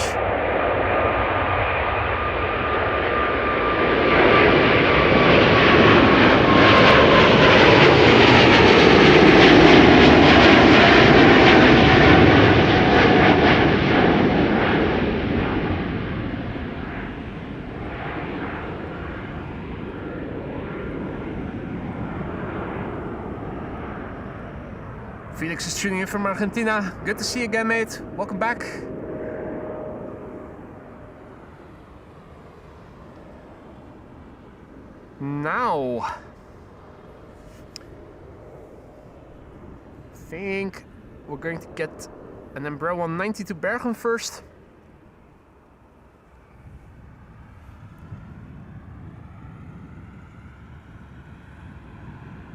Felix is tuning in from Argentina. Good to see you again, mate. Welcome back. Now, I think we're going to get an Embraer 190 to Bergen first.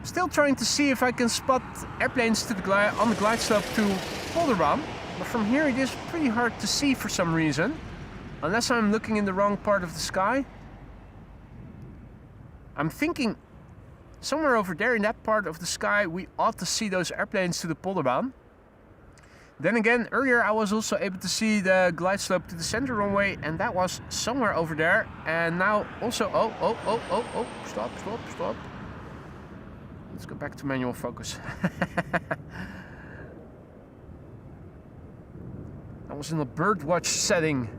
Still trying to see if I can spot airplanes to the on the glide slope to Polderban, but from here it is pretty hard to see for some reason, unless I'm looking in the wrong part of the sky. I'm thinking somewhere over there in that part of the sky we ought to see those airplanes to the Polderban. Then again, earlier I was also able to see the glide slope to the center runway, and that was somewhere over there. And now also, stop. Let's go back to manual focus. I was in a bird watch setting.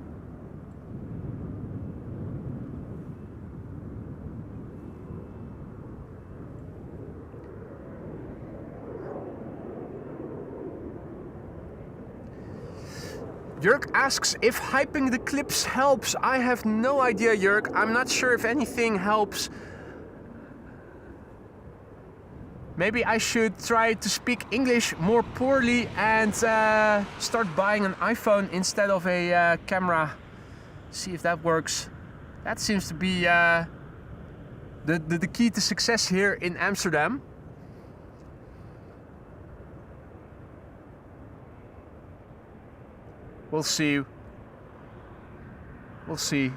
Jörg asks if hyping the clips helps. I have no idea, Jörg. I'm not sure if anything helps. Maybe I should try to speak English more poorly and start buying an iPhone instead of a camera. See if that works. That seems to be the key to success here in Amsterdam. We'll see. We'll see.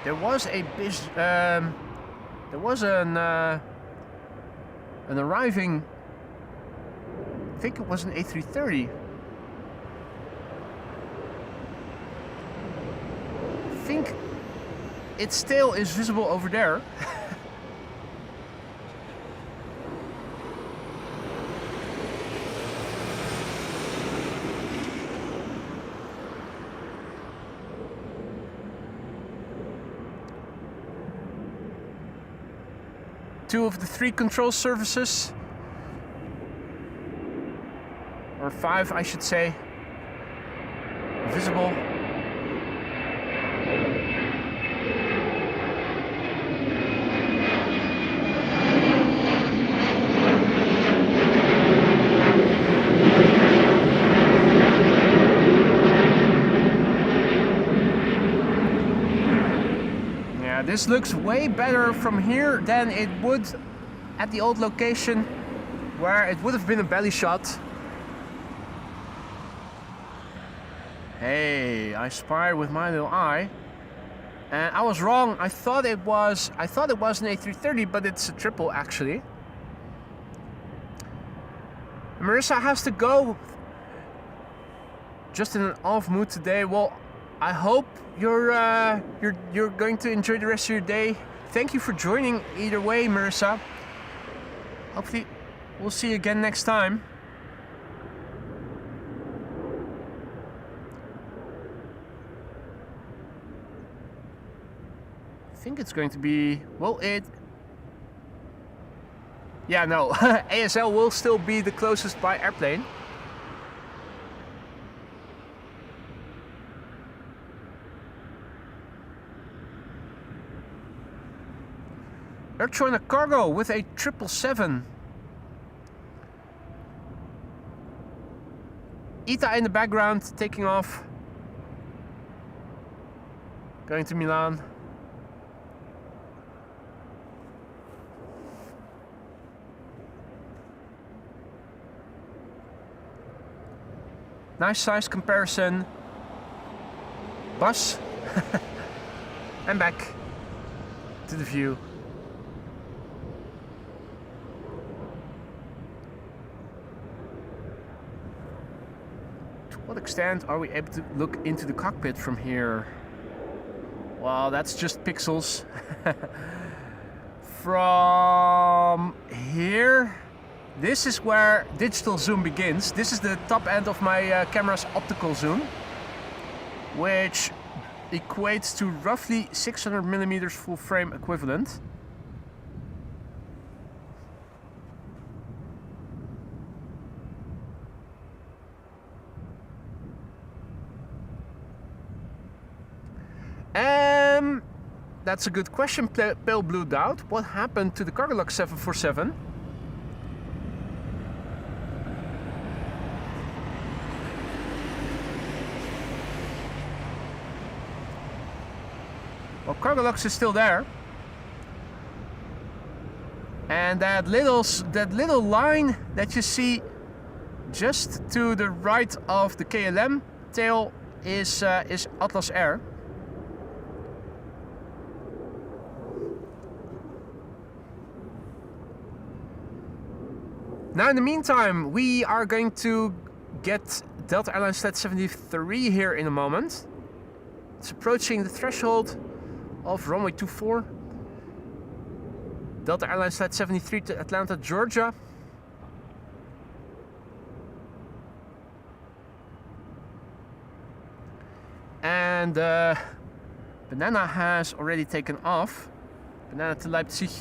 There was an arriving, I think it was an A330. I think it still is visible over there. Two of the three control surfaces, or five I should say, visible. This looks way better from here than it would at the old location, where it would have been a belly shot. Hey, I spy with my little eye, and I was wrong. I thought it was an A330, but it's a triple actually. Marissa has to go. Just in an off mood today. Well, I hope you're going to enjoy the rest of your day. Thank you for joining either way, Marissa. Hopefully we'll see you again next time. I think it's going to be, well, yeah, no, ASL will still be the closest by airplane. They're trying a cargo with a 777. Ita in the background, taking off. Going to Milan. Nice size comparison. Bus. And back to the view. To what extent are we able to look into the cockpit from here? Well, that's just pixels. From here, this is where digital zoom begins. This is the top end of my camera's optical zoom, which equates to roughly 600 millimeters full frame equivalent. that's a good question, Pale Blue Doubt. What happened to the Cargolux 747? Well, Cargolux is still there. And that little line that you see just to the right of the KLM tail is Atlas Air. Now in the meantime, we are going to get Delta Airlines Flight 73 here in a moment. It's approaching the threshold of runway 24. Delta Airlines Flight 73 to Atlanta, Georgia. And Banana has already taken off. Banana to Leipzig.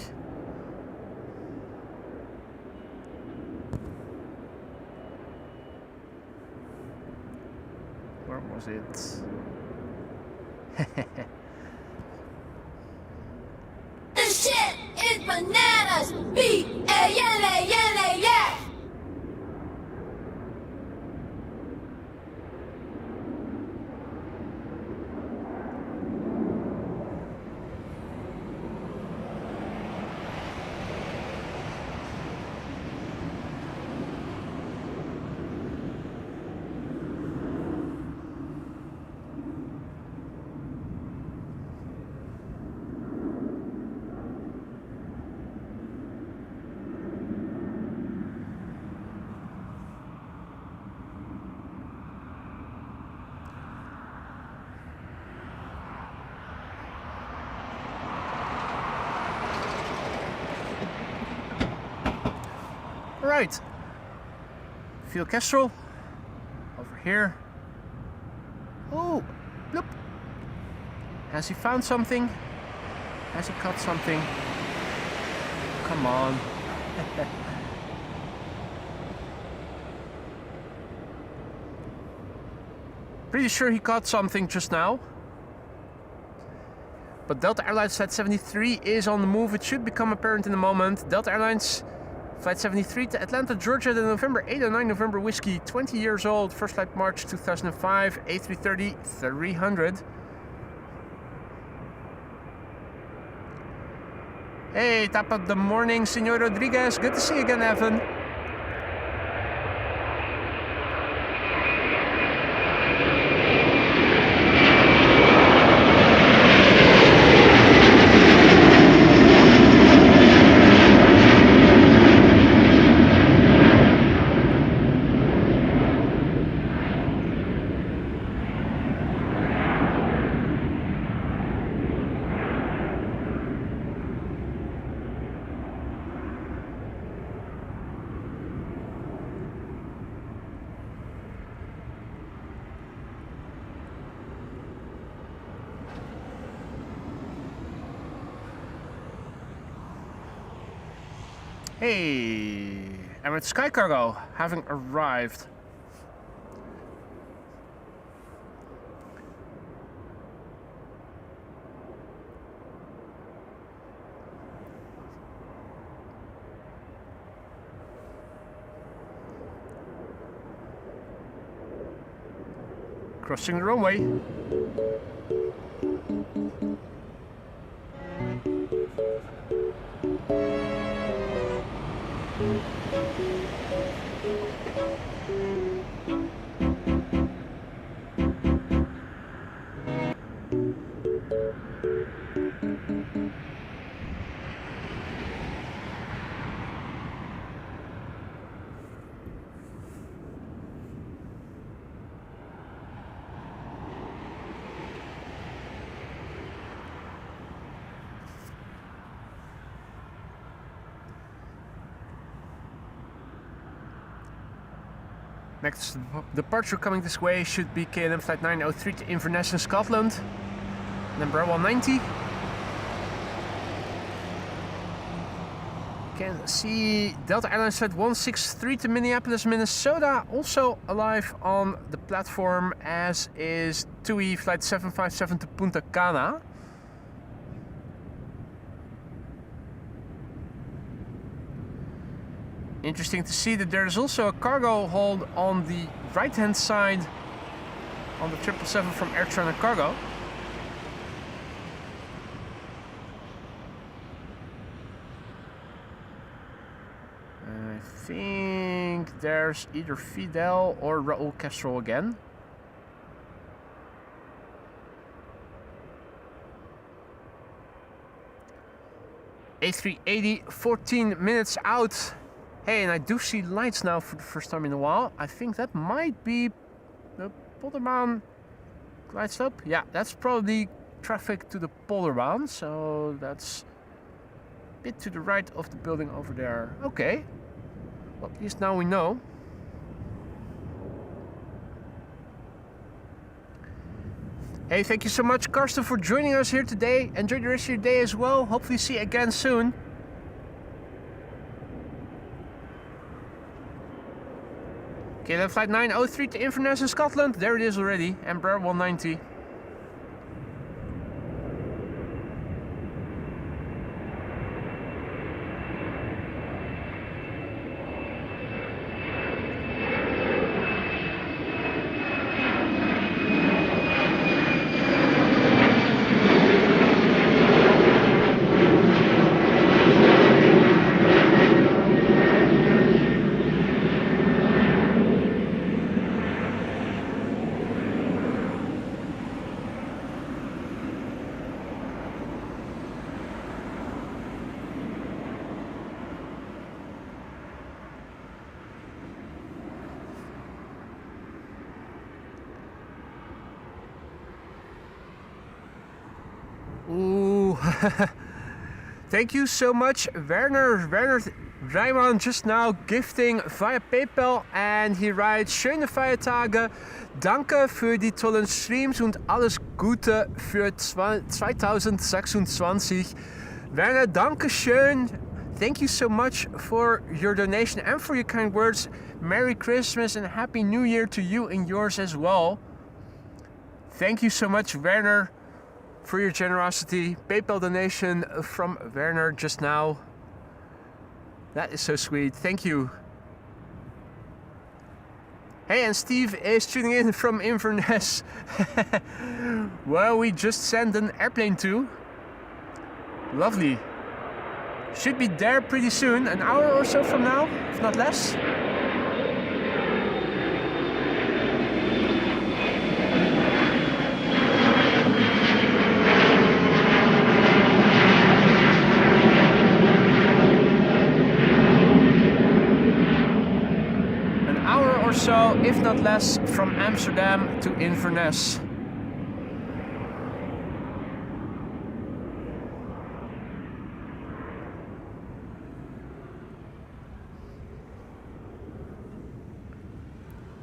Where was it? This shit is bananas. B-A-N-A-N-A-S. Right, Fuel Kestrel over here. Oh, look. Has he found something? Has he caught something? Come on. Pretty sure he caught something just now. But Delta Airlines Flight 73 is on the move. It should become apparent in a moment. Delta Airlines Flight 73 to Atlanta, Georgia, the November 809 November Whiskey, 20 years old, first flight March 2005, A330-300. Hey, top of the morning, Senor Rodriguez. Good to see you again, Evan. Hey, Emirates Sky Cargo having arrived. Crossing the runway. Next departure coming this way should be KLM Flight 903 to Inverness in Scotland. Number 190. Can see Delta Airlines Flight 163 to Minneapolis, Minnesota. Also alive on the platform, as is TUI Flight 757 to Punta Cana. Interesting to see that there's also a cargo hold on the right hand side on the 777 from Air China Cargo. I think there's either Fidel or Raul Castro again. A380, 14 minutes out. Hey, and I do see lights now for the first time in a while. I think that might be the Polderbaan glide slope. Yeah, that's probably traffic to the Polderbaan. So that's a bit to the right of the building over there. Okay. Well, at least now we know. Hey, thank you so much, Karsten, for joining us here today. Enjoy the rest of your day as well. Hopefully see you again soon. Okay, then flight 903 to Inverness in Scotland. There it is already, Embraer 190. Ooh, thank you so much, Werner. Werner Rijman just now gifting via PayPal, and he writes: Schöne Feiertage, danke für die tollen Streams und alles Gute für 2026. Werner, danke schön. Thank you so much for your donation and for your kind words. Merry Christmas and Happy New Year to you and yours as well. Thank you so much, Werner, for your generosity. PayPal donation from Werner just now. That is so sweet. Thank you. Hey, and Steve is tuning in from Inverness. Well, we just sent an airplane to. Lovely. Should be there pretty soon, an hour or so from now, if not less. So, if not less, from Amsterdam to Inverness.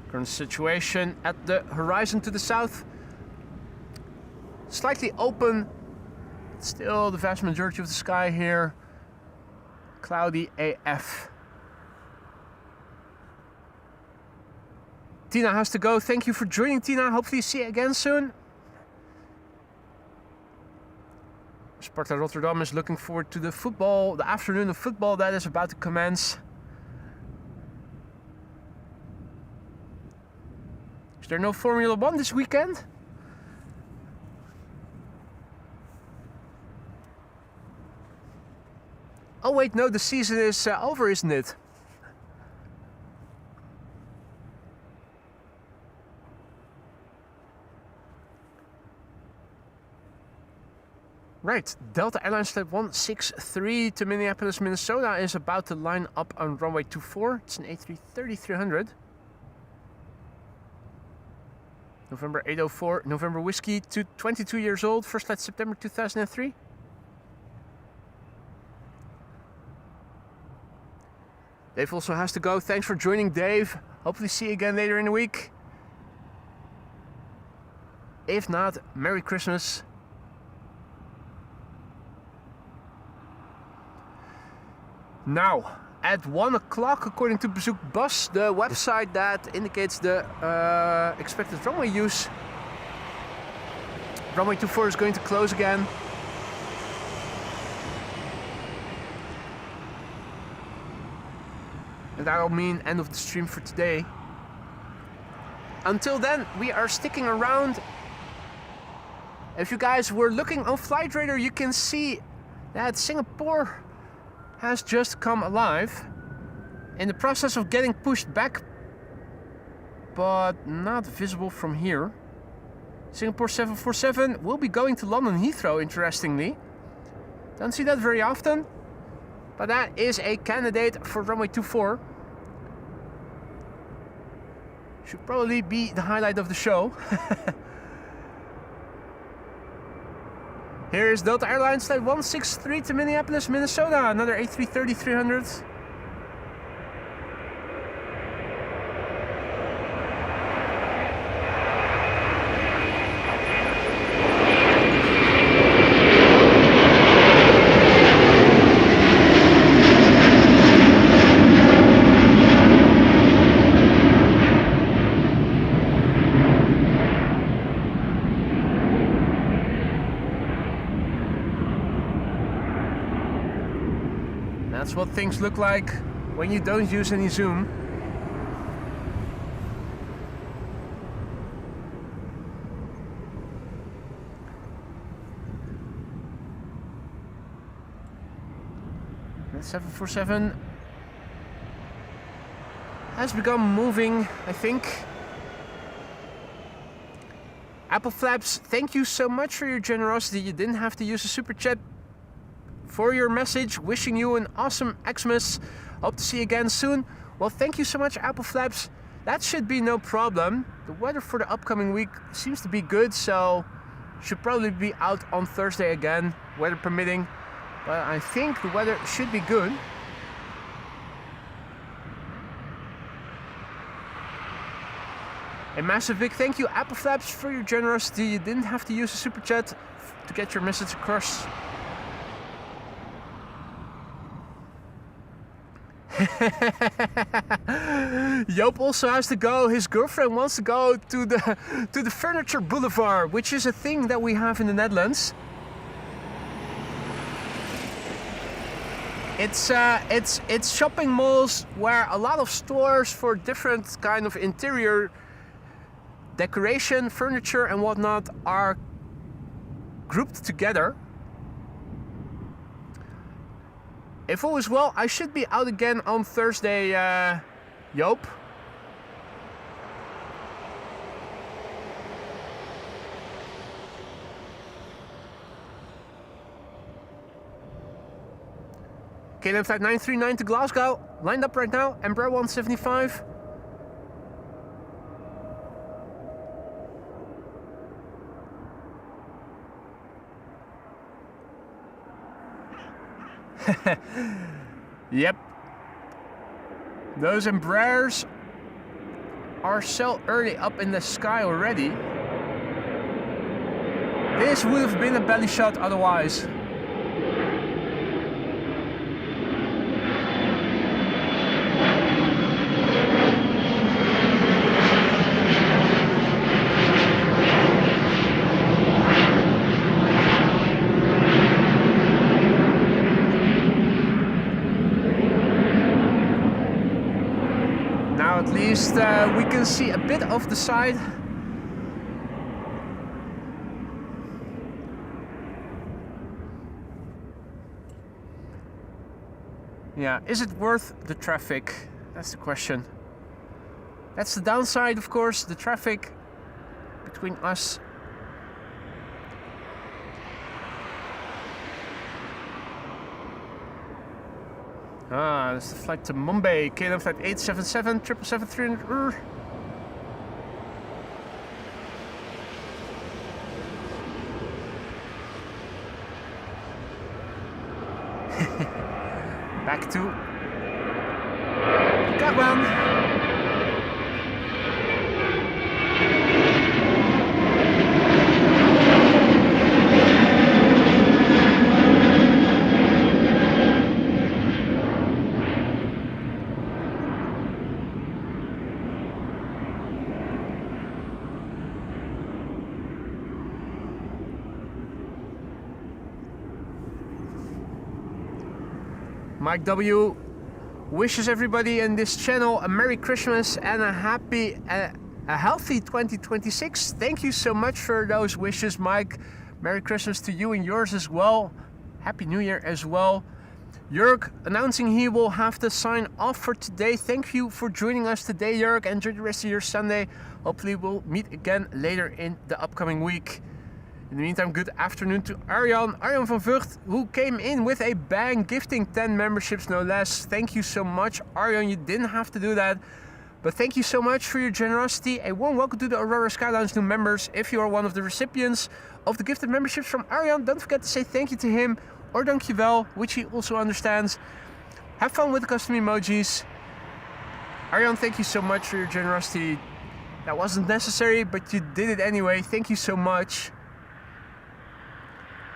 Current situation at the horizon to the south. Slightly open, still the vast majority of the sky here. Cloudy AF. Tina has to go. Thank you for joining, Tina. Hopefully see you again soon. Sparta Rotterdam is looking forward to the football, the afternoon of football that is about to commence. Is there no Formula 1 this weekend? Oh wait, no, the season is over, isn't it? Right, Delta Airlines Flight 163 to Minneapolis, Minnesota is about to line up on runway 24. It's an A330-300. November 804, November Whiskey, 22 years old, first flight September 2003. Dave also has to go. Thanks for joining, Dave. Hopefully see you again later in the week. If not, Merry Christmas. Now, at 1 o'clock, according to Bezoek Bus, the website that indicates the expected runway use, runway 24 is going to close again. And that'll mean end of the stream for today. Until then, we are sticking around. If you guys were looking on Flight Radar, you can see that Singapore has just come alive. In the process of getting pushed back, but not visible from here. Singapore 747 will be going to London Heathrow, interestingly. Don't see that very often, but that is a candidate for runway 24. Should probably be the highlight of the show. Here is Delta Airlines flight 163 to Minneapolis, Minnesota. Another A330-300. That's what things look like when you don't use any zoom. That 747 has begun moving, I think. Apple Flaps, thank you so much for your generosity. You didn't have to use a super chat for your message. Wishing you an awesome Xmas. Hope to see you again soon. Well, thank you so much, Apple Flaps. That should be no problem. The weather for the upcoming week seems to be good, so should probably be out on Thursday again, weather permitting. But I think the weather should be good. A massive big thank you, Apple Flaps, for your generosity. You didn't have to use a super chat to get your message across. Joop also has to go. His girlfriend wants to go to the Furniture Boulevard, which is a thing that we have in the Netherlands. It's shopping malls where a lot of stores for different kind of interior decoration, furniture and whatnot are grouped together. If all is well, I should be out again on Thursday, Joop. KLM flight 939 to Glasgow, lined up right now, Embraer 175. Yep. Those Embraers are so early up in the sky already. This would have been a belly shot otherwise. At least we can see a bit of the side. Yeah, is it worth the traffic? That's the question. That's the downside, of course, the traffic between us. Ah, that's the flight to Mumbai, KLM flight 877, 777-300. Back to Kaagbaan. Mike W, wishes everybody in this channel a Merry Christmas and a happy, a healthy 2026. Thank you so much for those wishes, Mike. Merry Christmas to you and yours as well. Happy New Year as well. Jörg announcing he will have to sign off for today. Thank you for joining us today, Jörg. Enjoy the rest of your Sunday. Hopefully we'll meet again later in the upcoming week. In the meantime, good afternoon to Arjan van Vught, who came in with a bang, gifting 10 memberships no less. Thank you so much, Arjan. You didn't have to do that, but thank you so much for your generosity. A warm welcome to the Aurora Sky Lounge new members. If you are one of the recipients of the gifted memberships from Arjan, don't forget to say thank you to him, or dankjewel, which he also understands. Have fun with the custom emojis. Arjan, thank you so much for your generosity. That wasn't necessary, but you did it anyway. Thank you so much.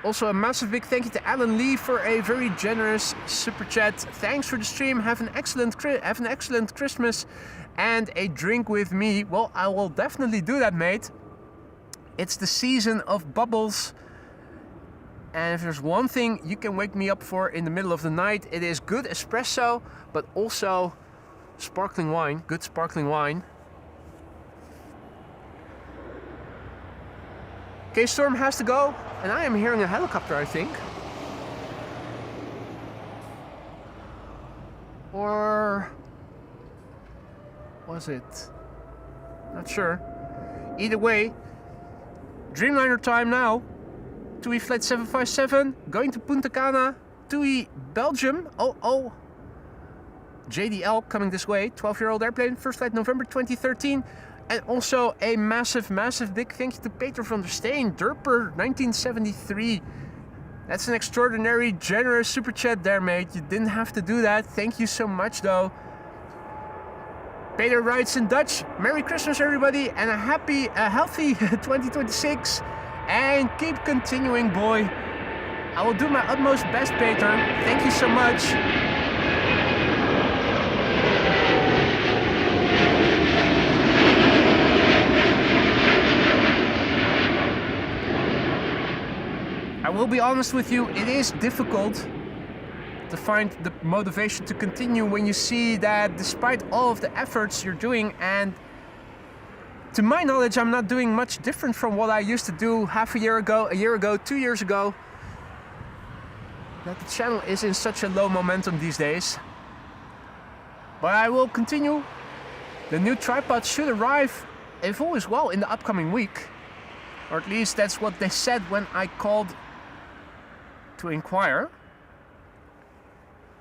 Also a massive big thank you to Alan Lee for a very generous super chat. Thanks for the stream. Have an excellent Christmas and a drink with me. Well, I will definitely do that, mate. It's the season of bubbles. And if there's one thing you can wake me up for in the middle of the night, it is good espresso, but also sparkling wine, good sparkling wine. Okay, Storm has to go, and I am hearing a helicopter, I think. Or was it? Not sure. Either way, Dreamliner time now. TUI flight 757, going to Punta Cana, TUI Belgium, JDL coming this way, 12-year-old airplane, first flight November 2013. And also a massive big thank you to Peter van der Steen, Durper 1973. That's an extraordinary, generous super chat there, mate. You didn't have to do that. Thank you so much, though. Peter writes in Dutch, Merry Christmas, everybody, and a healthy 2026. And keep continuing, boy. I will do my utmost best, Peter. Thank you so much. I will be honest with you, it is difficult to find the motivation to continue when you see that despite all of the efforts you're doing, and to my knowledge, I'm not doing much different from what I used to do half a year ago, 2 years ago, that the channel is in such a low momentum these days. But I will continue. The new tripod should arrive, if all is well, in the upcoming week. Or at least that's what they said when I called to inquire.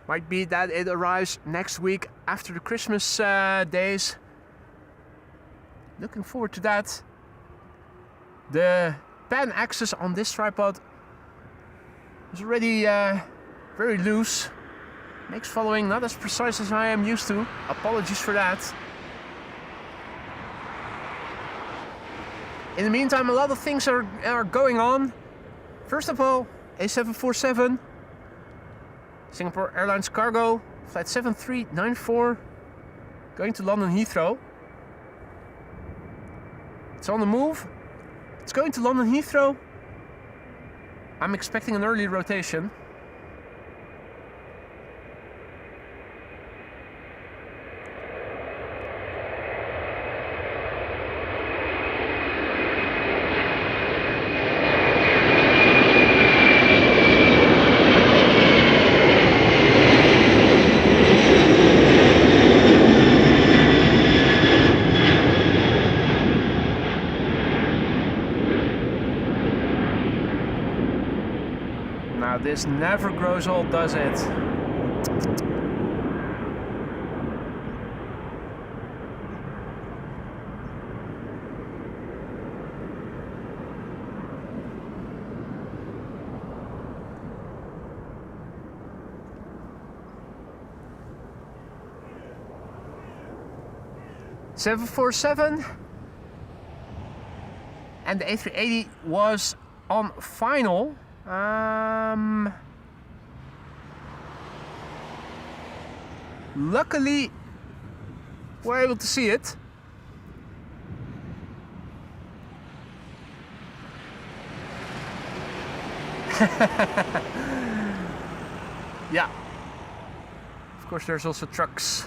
Might be that it arrives next week after the Christmas days. Looking forward to that. The pan axis on this tripod is already very loose. Makes following not as precise as I am used to. Apologies for that. In the meantime, a lot of things are going on. First of all, A747, Singapore Airlines Cargo, flight 7394, going to London Heathrow. It's on the move. It's going to London Heathrow. I'm expecting an early rotation. This never grows old, does it? (747) and the A380 was on final. Luckily, we're able to see it. Yeah. Of course, there's also trucks.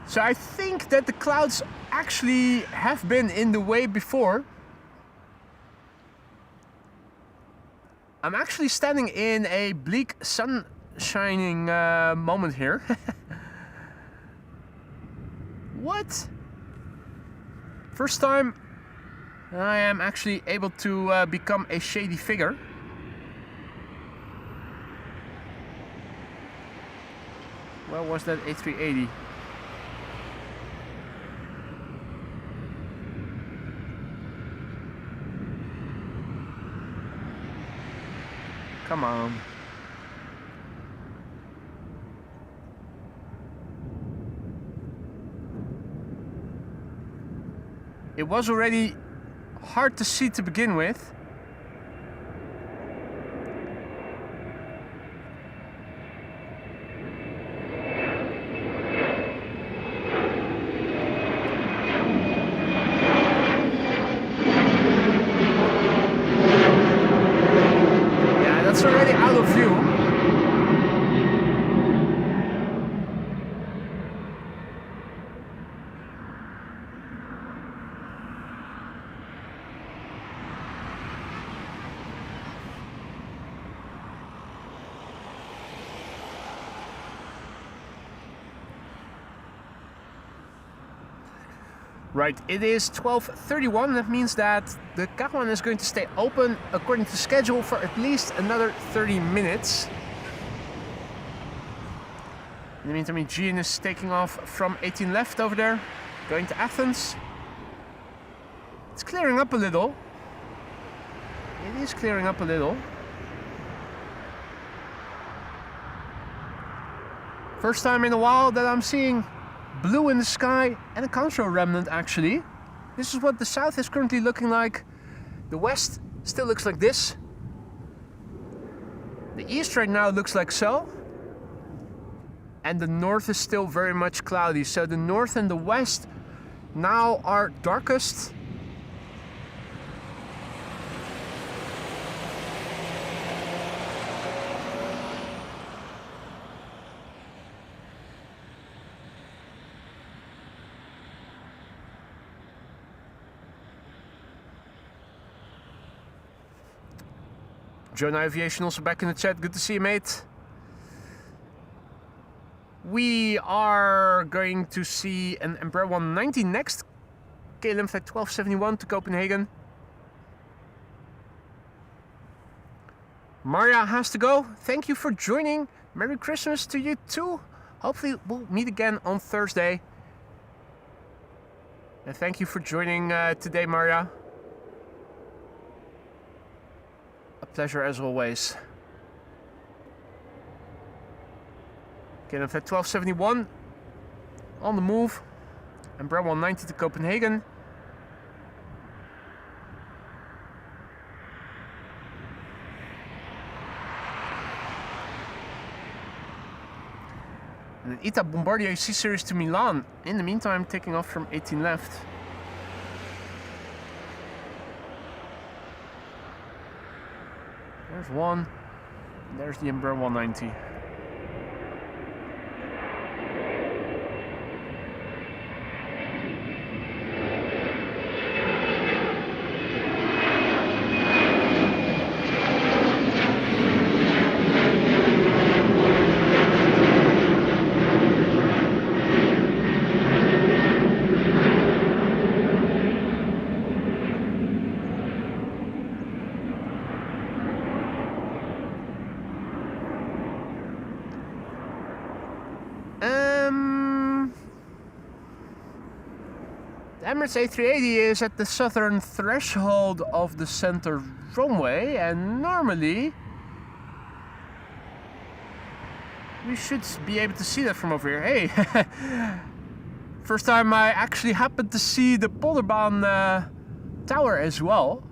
So I think that the clouds actually have been in the way before. I'm actually standing in a bleak sun shining moment here. What? First time I am actually able to become a shady figure. Where was that A380? Come on. It was already hard to see to begin with. Yeah, that's already out of view. Right, it is 12:31. That means that the Kaagbaan is going to stay open according to schedule for at least another 30 minutes. In the meantime, Eugene is taking off from 18 left over there, going to Athens. It's clearing up a little. It is clearing up a little. First time in a while that I'm seeing blue in the sky and a contrail remnant actually. This is what the south is currently looking like. The west still looks like this. The east right now looks like so. And the north is still very much cloudy. So the north and the west now are darkest. Jonah Aviation also back in the chat. Good to see you, mate. We are going to see an Embraer 190 next. KLM flight 1271 to Copenhagen. Maria has to go. Thank you for joining. Merry Christmas to you too. Hopefully we'll meet again on Thursday. And thank you for joining today, Maria. A pleasure as always. KLM flight 1271 on the move. Embraer 190 to Copenhagen. And an ITA Bombardier C-Series to Milan. In the meantime, taking off from 18 left. There's one. There's the Embraer 190. Emirates A380 is at the southern threshold of the center runway, and normally we should be able to see that from over here. Hey, first time I actually happened to see the Polderbaan tower as well.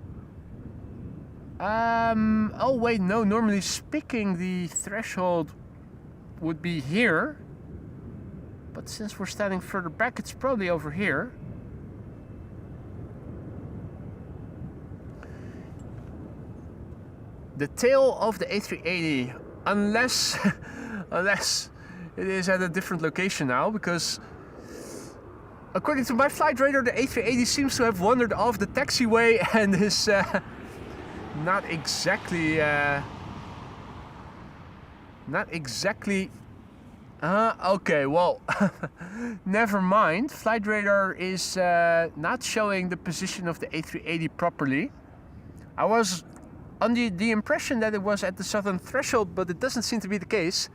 Oh wait, no, normally speaking the threshold would be here, but since we're standing further back, it's probably over here. the tail of the A380, unless unless it is at a different location now, because according to my flight radar, the A380 seems to have wandered off the taxiway and is not exactly okay, well, never mind. Flight radar is not showing the position of the A380 properly. I was under the impression that it was at the southern threshold, but it doesn't seem to be the case.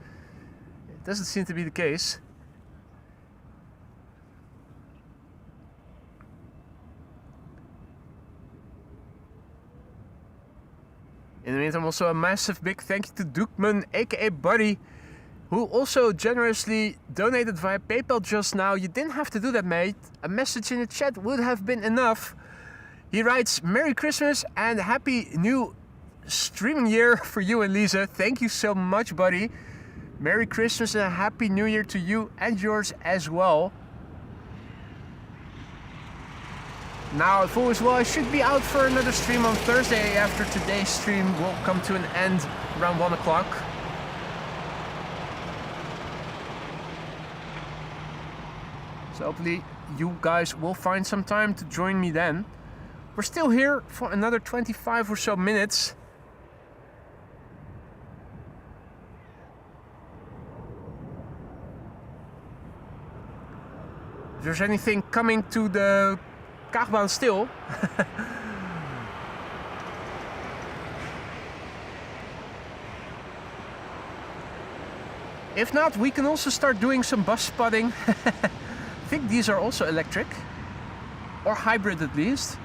It doesn't seem to be the case. In the meantime, also a massive big thank you to Dukman, aka Buddy, who also generously donated via PayPal just now. You didn't have to do that, mate. A message in the chat would have been enough. He writes, Merry Christmas and Happy New Streaming Year for you and Lisa. Thank you so much, buddy. Merry Christmas and a Happy New Year to you and yours as well. Now, if all is well, I should be out for another stream on Thursday after today's stream will come to an end around 1 o'clock. So hopefully you guys will find some time to join me then. We're still here for another 25 or so minutes. If there's anything coming to the Kaagbaan still. If not, we can also start doing some bus spotting. I think these are also electric, or hybrid at least.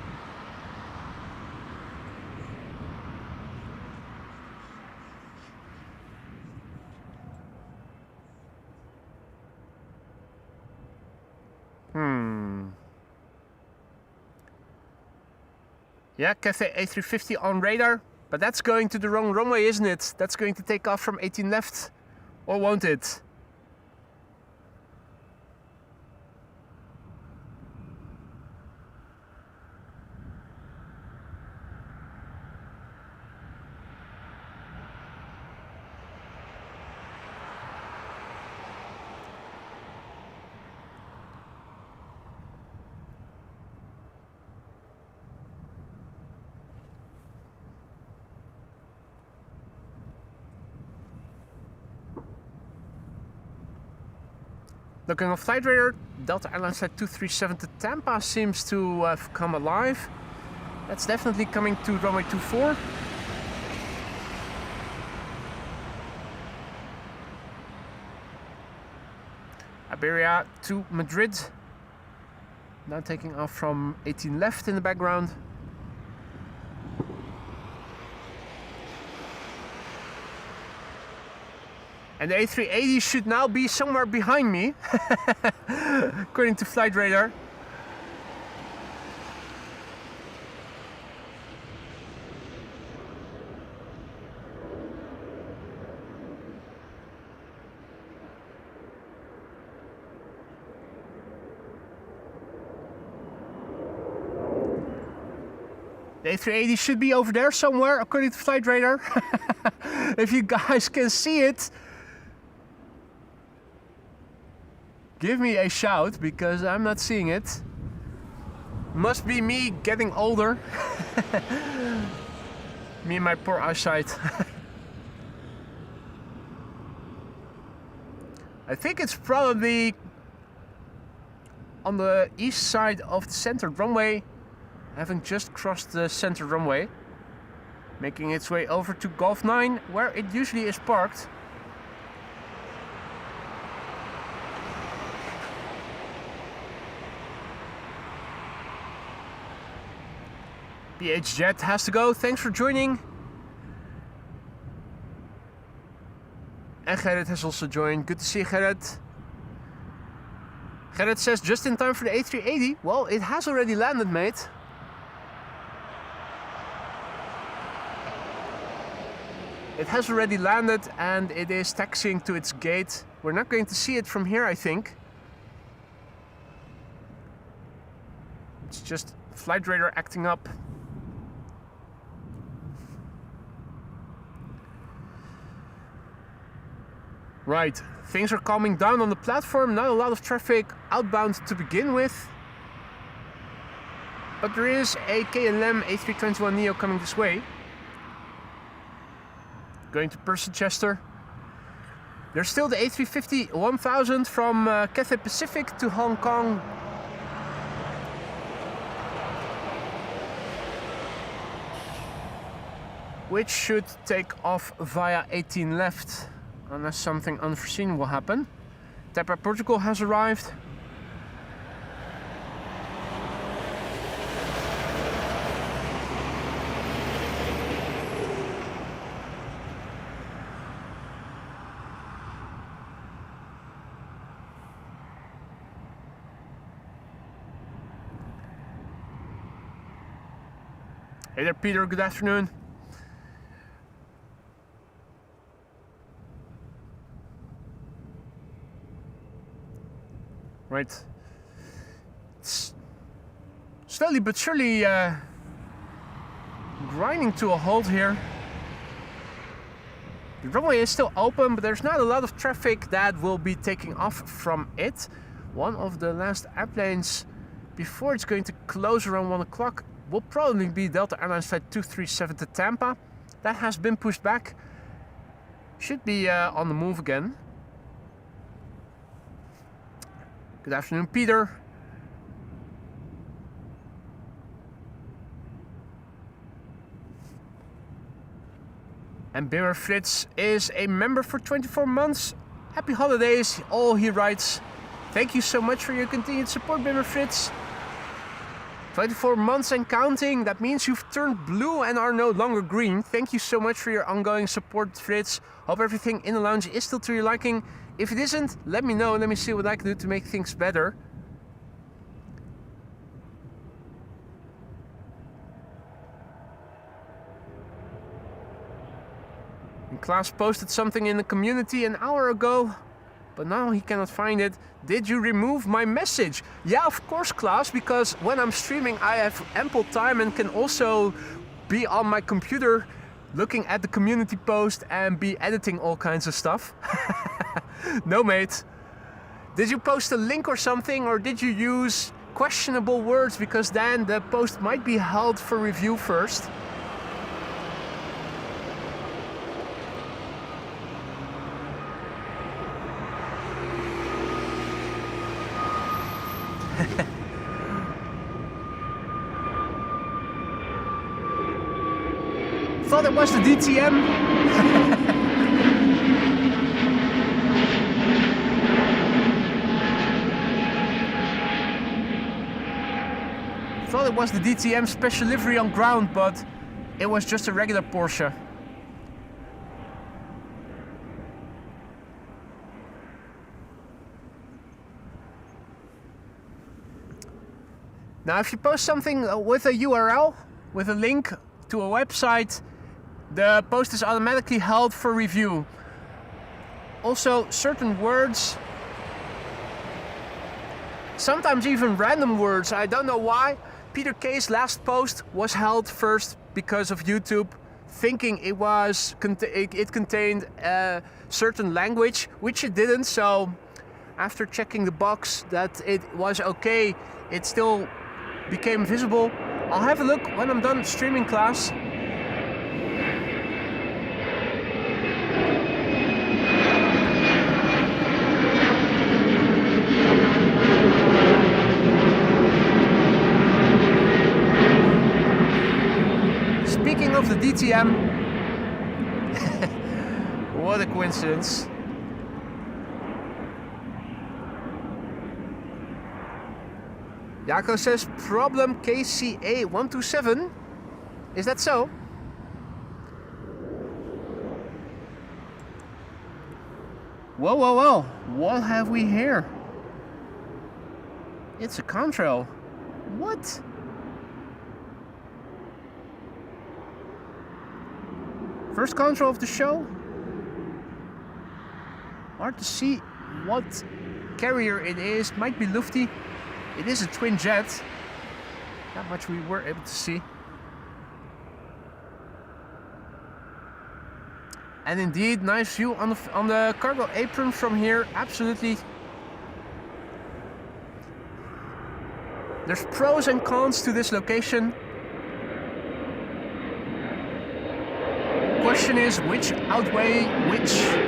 Yeah, Cafe A350 on radar, but that's going to the wrong runway, isn't it? That's going to take off from 18 left, or won't it? Looking on flight radar, Delta Airlines Flight 237 to Tampa seems to have come alive. That's definitely coming to runway 24. Iberia to Madrid. Now taking off from 18 left in the background. And the A380 should now be somewhere behind me, according to flight radar. The A380 should be over there somewhere, according to flight radar. If you guys can see it, give me a shout, because I'm not seeing it. Must be me getting older. Me and my poor eyesight. I think it's probably on the east side of the center runway, having just crossed the center runway, making its way over to Golf 9, where it usually is parked. PH Jet has to go, thanks for joining. And Gerrit has also joined, good to see you, Gerrit. Gerrit says, just in time for the A380. Well, it has already landed, mate. It has already landed and it is taxiing to its gate. We're not going to see it from here, I think. It's just flight radar acting up. Right, things are calming down on the platform, not a lot of traffic outbound to begin with. But there is a KLM A321neo coming this way. Going to Percy-Chester. There's still the A350-1000 from Cathay Pacific to Hong Kong. Which should take off via 18 left, unless something unforeseen will happen. Tapper Portugal has arrived. Hey there, Peter, good afternoon. Right. It's slowly but surely grinding to a halt here. The runway is still open, but there's not a lot of traffic that will be taking off from it. One of the last airplanes before it's going to close around 1 o'clock will probably be Delta Airlines Flight 237 to Tampa. That has been pushed back. Should be on the move again. Good afternoon, Peter. And Bimmer Fritz is a member for 24 months. Happy holidays, all he writes. Thank you so much for your continued support, Bimmer Fritz. 24 months and counting, that means you've turned blue and are no longer green. Thank you so much for your ongoing support, Fritz. Hope everything in the lounge is still to your liking. If it isn't, let me know. Let me see what I can do to make things better. And Klaas posted something in the community an hour ago, but now he cannot find it. Did you remove my message? Yeah, of course, Klaas, because when I'm streaming, I have ample time and can also be on my computer looking at the community post and be editing all kinds of stuff. No, mate. Did you post a link or something, or did you use questionable words? Because then the post might be held for review first. Thought it was the DTM. Thought it was the DTM special livery on ground, but it was just a regular Porsche. Now, if you post something with a URL, with a link to a website, the post is automatically held for review. Also, certain words, sometimes even random words, I don't know why. Peter K's last post was held first because of YouTube, thinking it contained a certain language, which it didn't. So, after checking the box that it was okay, it still became visible. I'll have a look when I'm done streaming, class. Speaking of the DTM, what a coincidence. Jaco says problem KCA 127. Is that so? Whoa, whoa, whoa. What have we here? It's a contrail. What? First contrail of the show? Hard to see what carrier it is. Might be Lufty. It is a twin jet. Not much we were able to see. And indeed, nice view on the cargo apron from here. Absolutely. There's pros and cons to this location. Question is, which outweigh which?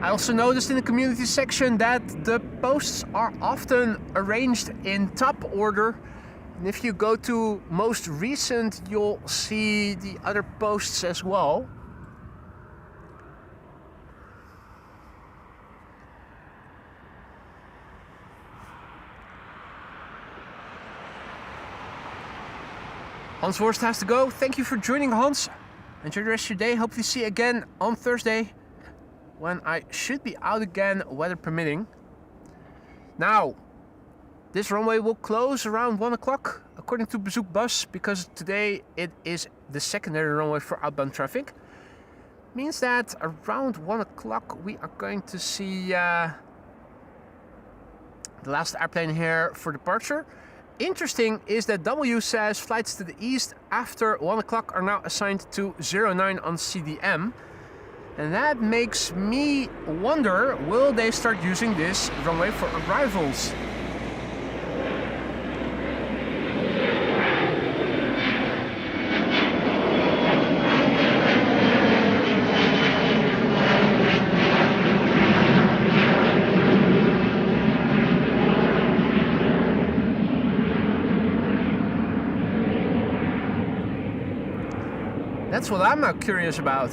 I also noticed in the community section that the posts are often arranged in top order. And if you go to most recent, you'll see the other posts as well. Hans Worst has to go. Thank you for joining, Hans. Enjoy the rest of your day. Hopefully see you again on Thursday, when I should be out again, weather permitting. Now, this runway will close around 1 o'clock, according to Bezoek Bus, because today it is the secondary runway for outbound traffic. Means that around 1 o'clock we are going to see the last airplane here for departure. Interesting is that W says flights to the east after 1 o'clock are now assigned to 09 on CDM. And that makes me wonder, will they start using this runway for arrivals? That's what I'm now curious about.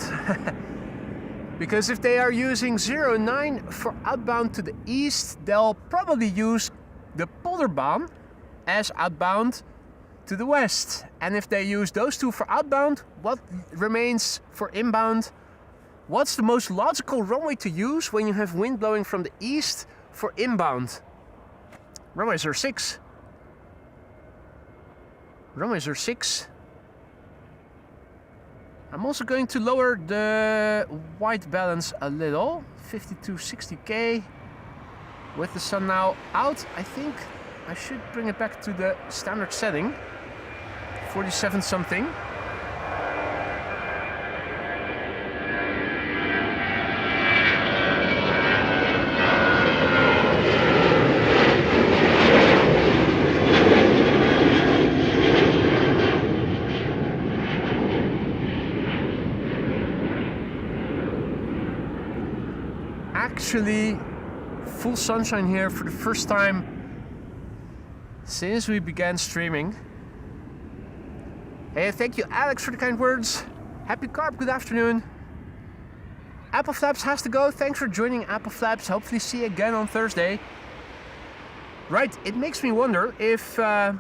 Because if they are using 09 for outbound to the east, they'll probably use the Polderbaan as outbound to the west. And if they use those two for outbound, what remains for inbound? What's the most logical runway to use when you have wind blowing from the east for inbound? Runway 06. Runway 06. I'm also going to lower the white balance a little, 5260K. With the sun now out, I think I should bring it back to the standard setting, 47 something. Actually, full sunshine here for the first time since we began streaming. Hey, thank you Alex for the kind words. Happy Carp, good afternoon. Apple Flaps has to go. Thanks for joining Apple Flaps. Hopefully see you again on Thursday. Right, it makes me wonder if 09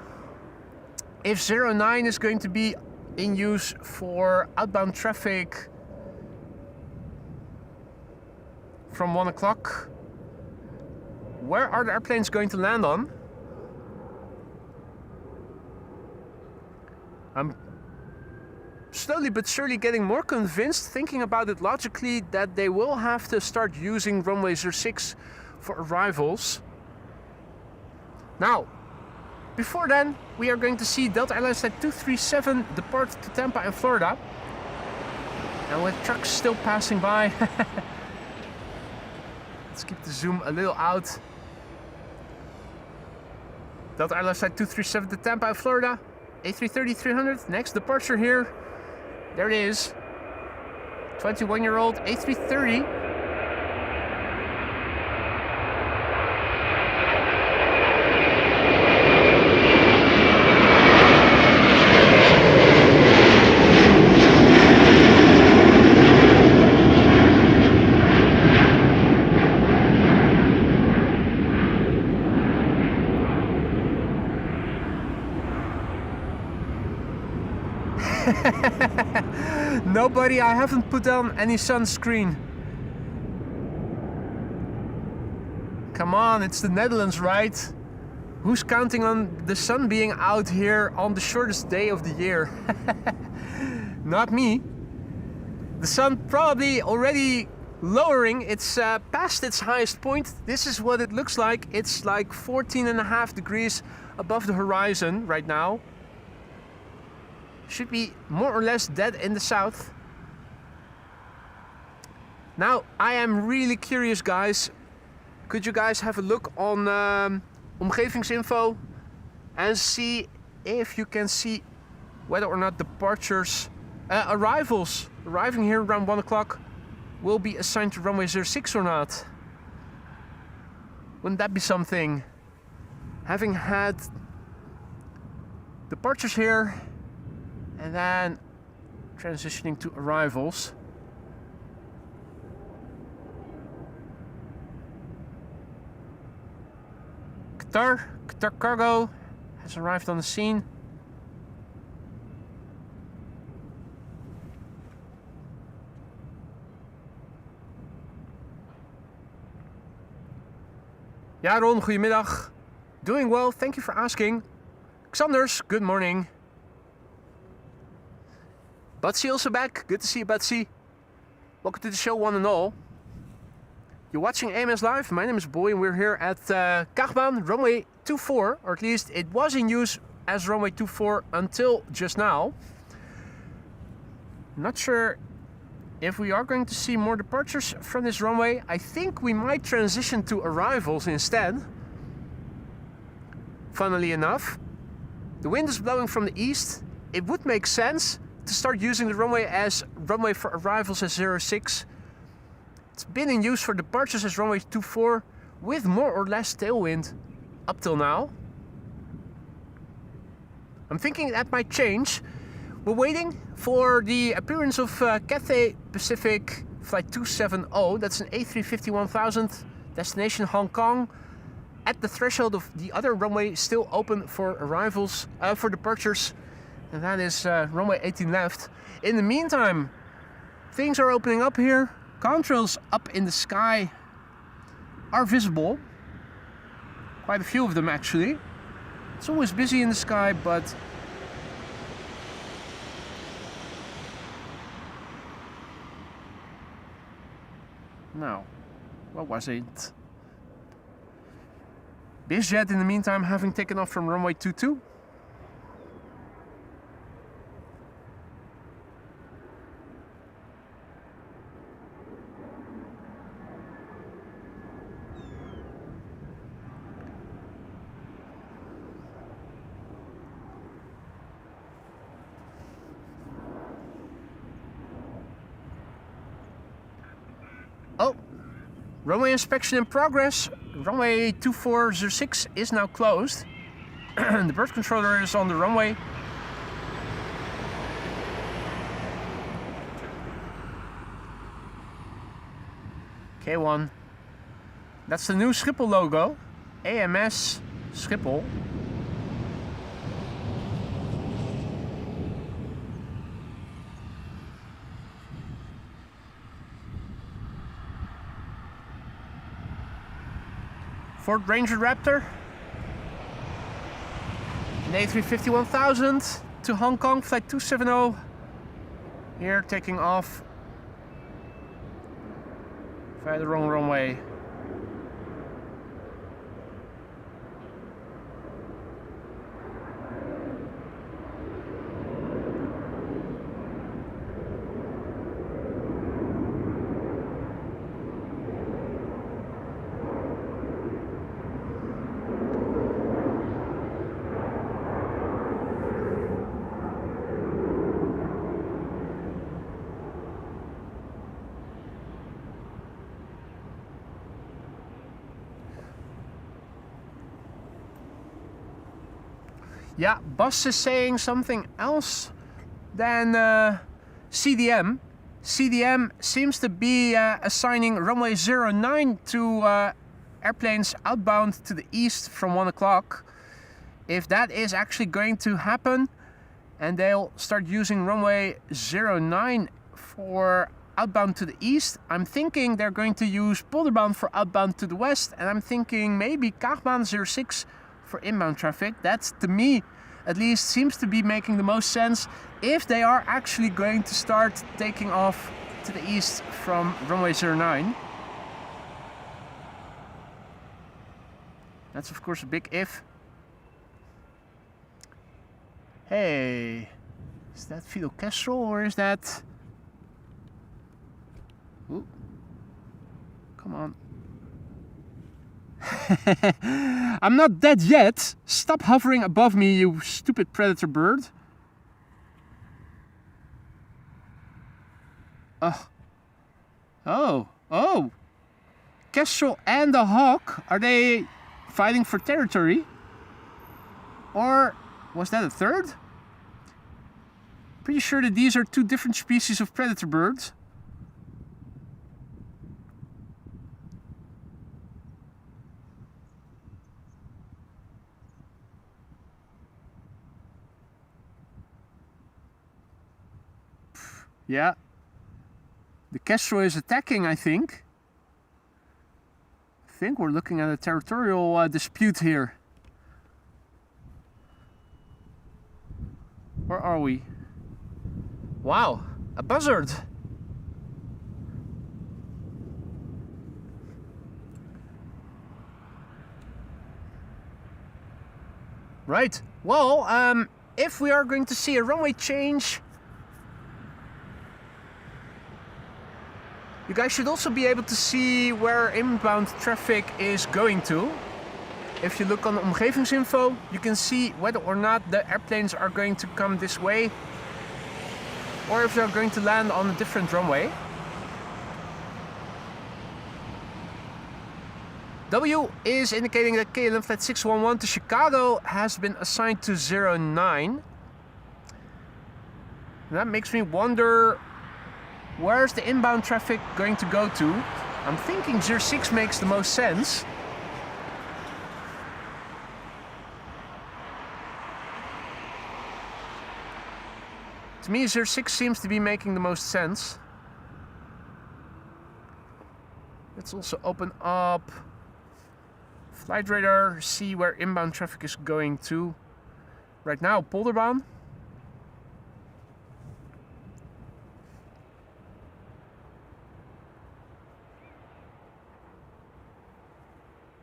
is going to be in use for outbound traffic from 1 o'clock. Where are the airplanes going to land on? I'm slowly but surely getting more convinced, thinking about it logically, that they will have to start using runway 06 for arrivals. Now, before then, we are going to see Delta Airlines Flight 237 depart to Tampa in Florida. And with trucks still passing by, let's keep the zoom a little out. Delta Airlines Flight 237 to Tampa in Florida. A330-300, next departure here. There it is. 21-year-old A330. Nobody, I haven't put on any sunscreen. Come on, it's the Netherlands, right? Who's counting on the sun being out here on the shortest day of the year? Not me. The sun probably already lowering. It's past its highest point. This is what it looks like. It's like 14.5 degrees above the horizon right now. Should be more or less dead in the south. Now, I am really curious, guys. Could you guys have a look on omgevingsinfo and see if you can see whether or not departures, arrivals arriving here around 1 o'clock will be assigned to runway 06 or not? Wouldn't that be something? Having had departures here and then transitioning to arrivals. Qatar Cargo has arrived on the scene. Ja, Ron, goedemiddag. Doing well, thank you for asking. Xanders, good morning. Batsy also back. Good to see you, Batsy. Welcome to the show, one and all. You're watching AMS Live. My name is Boy, and we're here at Kaagbaan, runway 24, or at least it was in use as runway 24 until just now. Not sure if we are going to see more departures from this runway. I think we might transition to arrivals instead. Funnily enough, the wind is blowing from the east. It would make sense to start using the runway as runway for arrivals as 06. It's been in use for departures as runway 24 with more or less tailwind up till now. I'm thinking that might change. We're waiting for the appearance of Cathay Pacific Flight 270. That's an A350-1000, destination Hong Kong. At the threshold of the other runway, still open for arrivals, for departures. And that is runway 18 left. In the meantime, things are opening up here. Contrails up in the sky are visible. Quite a few of them actually. It's always busy in the sky, but no, what was it? BizJet in the meantime having taken off from runway 22. Oh, runway inspection in progress. Runway 2406 is now closed. The bird controller is on the runway. K1. That's the new Schiphol logo. AMS Schiphol. Ford Ranger Raptor, an A350-1000 to Hong Kong, flight 270. Here taking off via the wrong runway. Yeah, Bus is saying something else than CDM. CDM seems to be assigning runway 09 to airplanes outbound to the east from 1 o'clock. If that is actually going to happen, and they'll start using runway 09 for outbound to the east, I'm thinking they're going to use Polderbound for outbound to the west, and I'm thinking maybe Kaagbaan 06 for inbound traffic. That, to me, at least, seems to be making the most sense if they are actually going to start taking off to the east from runway 09. That's of course a big if. Hey, is that Fidel Castro or is that... Ooh. Come on. I'm not dead yet. Stop hovering above me, you stupid predator bird. Oh. Kestrel and the hawk, are they fighting for territory? Or was that a third? Pretty sure that these are two different species of predator birds. Yeah. The Kestrel is attacking, I think. I think we're looking at a territorial dispute here. Where are we? Wow, a buzzard. Right. Well, if we are going to see a runway change, you guys should also be able to see where inbound traffic is going to. If you look on the omgevingsinfo, you can see whether or not the airplanes are going to come this way or if they're going to land on a different runway. W is indicating that KLM Flight 611 to Chicago has been assigned to 09. That makes me wonder, where's the inbound traffic going to go to? I'm thinking 06 makes the most sense. To me, 06 seems to be making the most sense. Let's also open up Flight Radar, see where inbound traffic is going to. Right now, Polderbaan.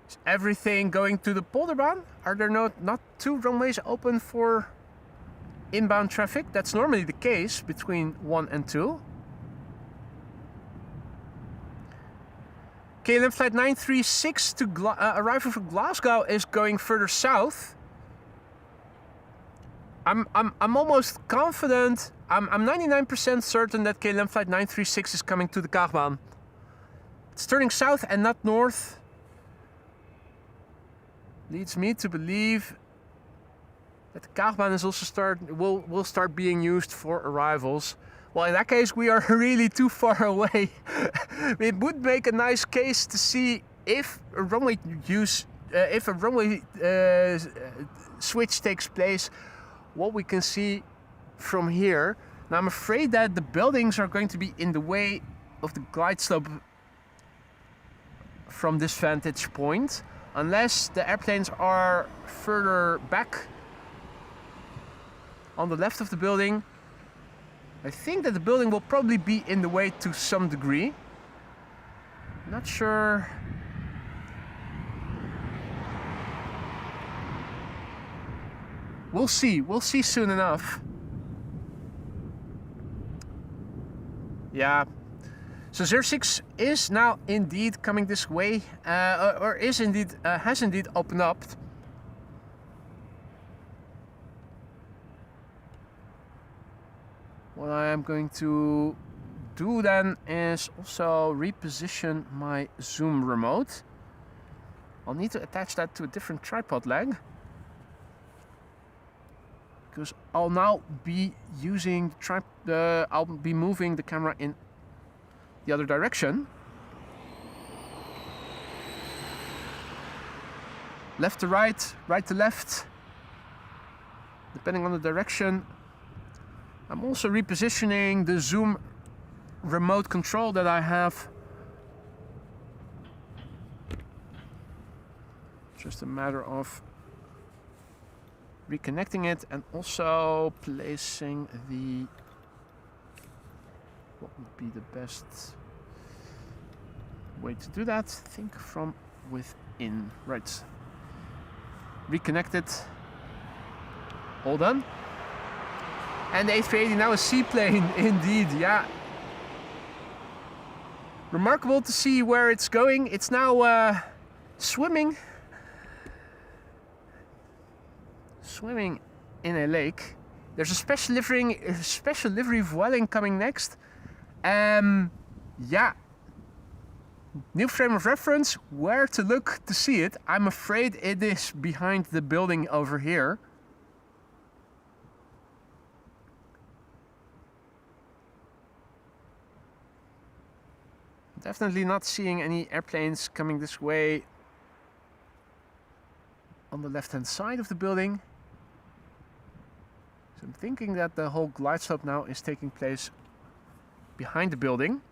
Is everything going to the Polderbaan? Are there not two runways open for inbound traffic? That's normally the case between 1 and 2. KLM Flight 936 to arrival for Glasgow is going further south. I'm almost confident, I'm 99% certain that KLM Flight 936 is coming to the Kaagbaan. It's turning south and not north. Leads me to believe that the Kaagbaan is also will start being used for arrivals. Well, in that case, we are really too far away. It would make a nice case to see if a runway switch takes place, what we can see from here. Now, I'm afraid that the buildings are going to be in the way of the glide slope from this vantage point, unless the airplanes are further back on the left of the building. I think that the building will probably be in the way to some degree. Not sure. We'll see. We'll see soon enough. Yeah. So 06 is now indeed coming this way, or is indeed has indeed opened up. What I am going to do then is also reposition my zoom remote. I'll need to attach that to a different tripod leg, because I'll now be using I'll be moving the camera in the other direction. Left to right, right to left, depending on the direction. I'm also repositioning the zoom remote control that I have. Just a matter of reconnecting it and also placing the, what would be the best way to do that? Think from within. Right. Reconnected. All done. And the A380 now a seaplane indeed, yeah. Remarkable to see where it's going. It's now swimming in a lake. There's a special livery Vueling coming next. Yeah. New frame of reference, where to look to see it. I'm afraid it is behind the building over here. Definitely not seeing any airplanes coming this way on the left-hand side of the building. So I'm thinking that the whole glide slope now is taking place behind the building.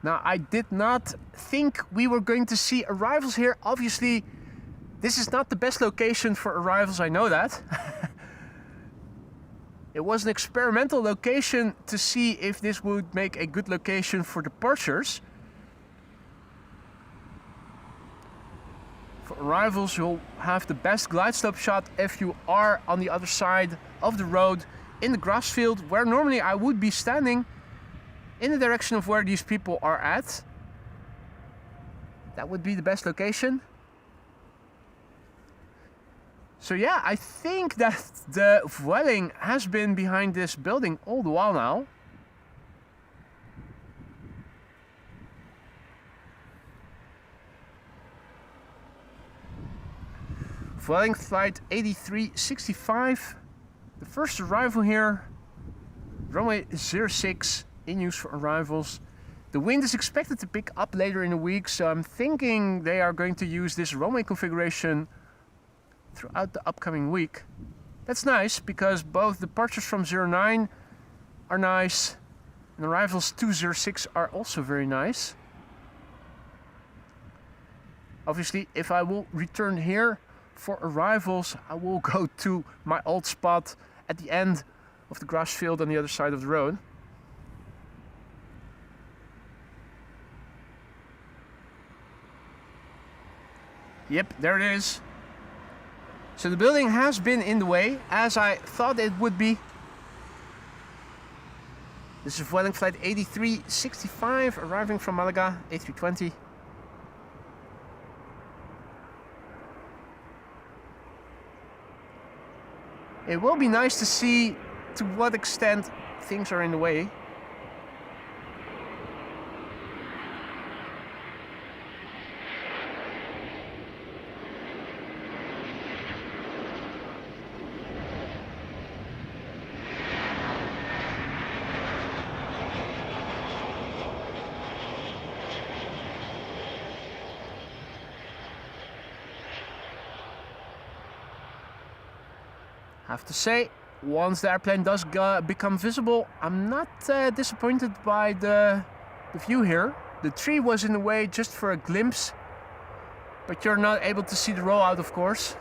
Now, I did not think we were going to see arrivals here. Obviously, this is not the best location for arrivals, I know that. It was an experimental location to see if this would make a good location for departures. For arrivals, you'll have the best glide slope shot if you are on the other side of the road in the grass field, where normally I would be standing in the direction of where these people are at. That would be the best location. So yeah, I think that the Vueling has been behind this building all the while now. Vueling flight 8365. The first arrival here. Runway 06 in use for arrivals. The wind is expected to pick up later in the week, so I'm thinking they are going to use this runway configuration throughout the upcoming week. That's nice because both departures from 09 are nice and arrivals 206 are also very nice. Obviously, if I will return here for arrivals, I will go to my old spot at the end of the grass field on the other side of the road. Yep, there it is. So the building has been in the way, as I thought it would be. This is Vueling flight 8365, arriving from Malaga, A320. It will be nice to see to what extent things are in the way. Have to say, once the airplane does become visible, I'm not disappointed by the view here. The tree was in the way just for a glimpse, but you're not able to see the rollout, of course.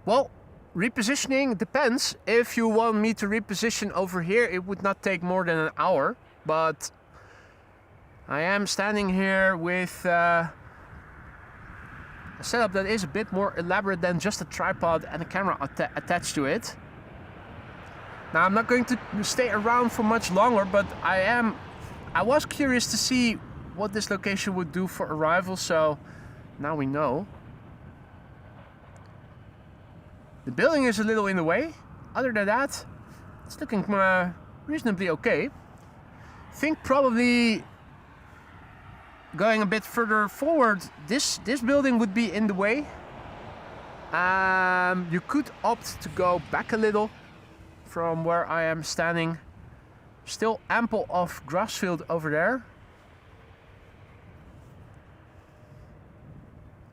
Well, repositioning depends. If you want me to reposition over here, it would not take more than an hour. But I am standing here with a setup that is a bit more elaborate than just a tripod and a camera attached to it. Now, I'm not going to stay around for much longer, but I was curious to see what this location would do for arrival, so now we know. The building is a little in the way. Other than that, it's looking reasonably okay. Think probably going a bit further forward, this building would be in the way. You could opt to go back a little from where I am standing. Still ample of grass field over there.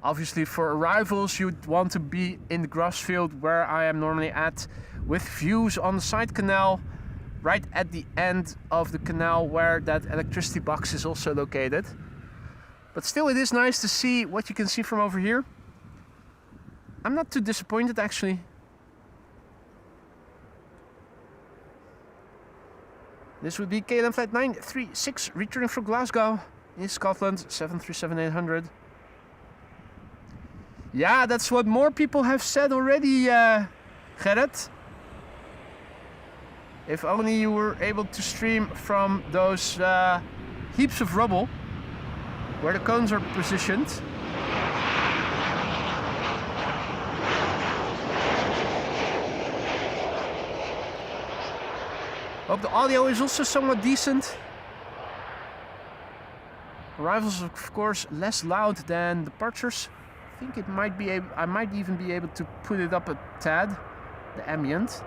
Obviously for arrivals you'd want to be in the grass field where I am normally at, with views on the side canal, right at the end of the canal where that electricity box is also located. But still, it is nice to see what you can see from over here. I'm not too disappointed actually. This would be KLM flight 936 returning from Glasgow in Scotland, 737-800. Yeah, that's what more people have said already, Gerrit. If only you were able to stream from those heaps of rubble where the cones are positioned. Hope the audio is also somewhat decent. Arrivals, of course, less loud than departures. I think it might be able, I might even be able to put it up a tad, the ambient.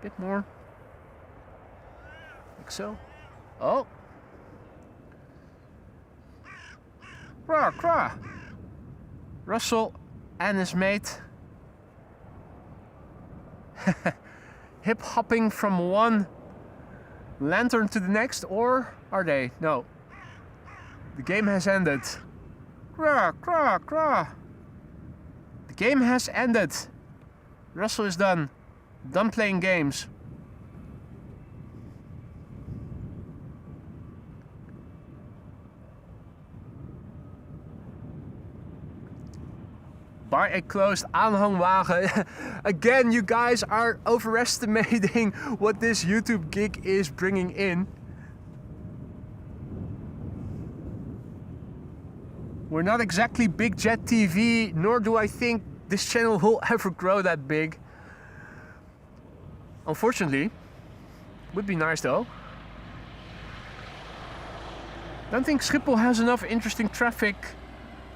Bit more. Like so. Oh. Craw, craw. Russell and his mate hip hopping from one lantern to the next, or are they? No. The game has ended. Craw, craw, craw. The game has ended. Russell is done. Done playing games. By a closed aanhangwagen. Again, you guys are overestimating what this YouTube gig is bringing in. We're not exactly Big Jet TV, nor do I think this channel will ever grow that big. Unfortunately, would be nice though. Don't think Schiphol has enough interesting traffic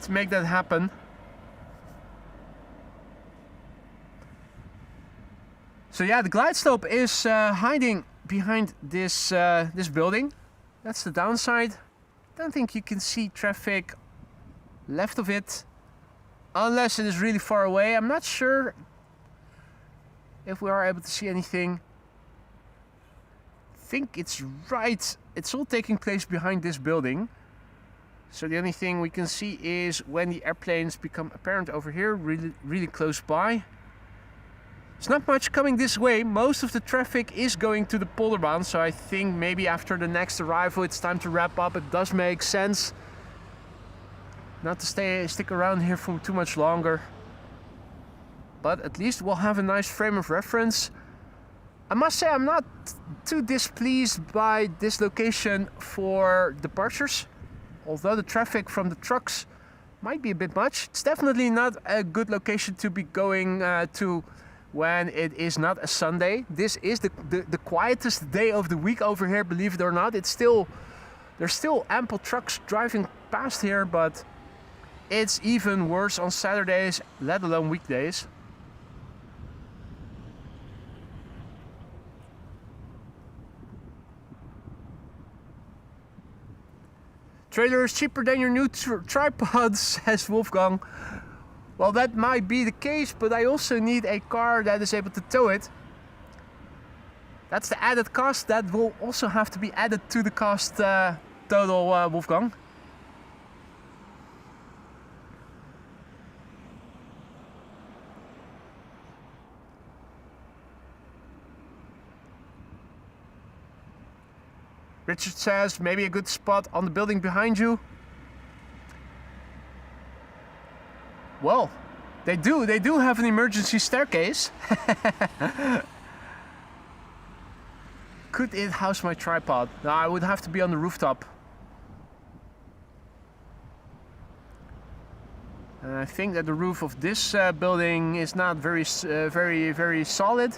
to make that happen. So yeah, the glide slope is hiding behind this this building. That's the downside. Don't think you can see traffic left of it, unless it is really far away. I'm not sure if we are able to see anything. I think it's right. It's all taking place behind this building. So the only thing we can see is when the airplanes become apparent over here, really close by. There's not much coming this way. Most of the traffic is going to the Polderbaan, so I think maybe after the next arrival it's time to wrap up. It does make sense not to stick around here for too much longer. But at least we'll have a nice frame of reference. I must say I'm not too displeased by this location for departures. Although the traffic from the trucks might be a bit much. It's definitely not a good location to be going to when it is not a Sunday. This is the quietest day of the week over here, believe it or not. There's still ample trucks driving past here, but it's even worse on Saturdays, let alone weekdays. Trailer is cheaper than your new tripod, says Wolfgang. Well, that might be the case, but I also need a car that is able to tow it. That's the added cost that will also have to be added to the cost total, Wolfgang. Richard says maybe a good spot on the building behind you. Well, they do have an emergency staircase. Could it house my tripod? No, I would have to be on the rooftop. And I think that the roof of this building is not very solid.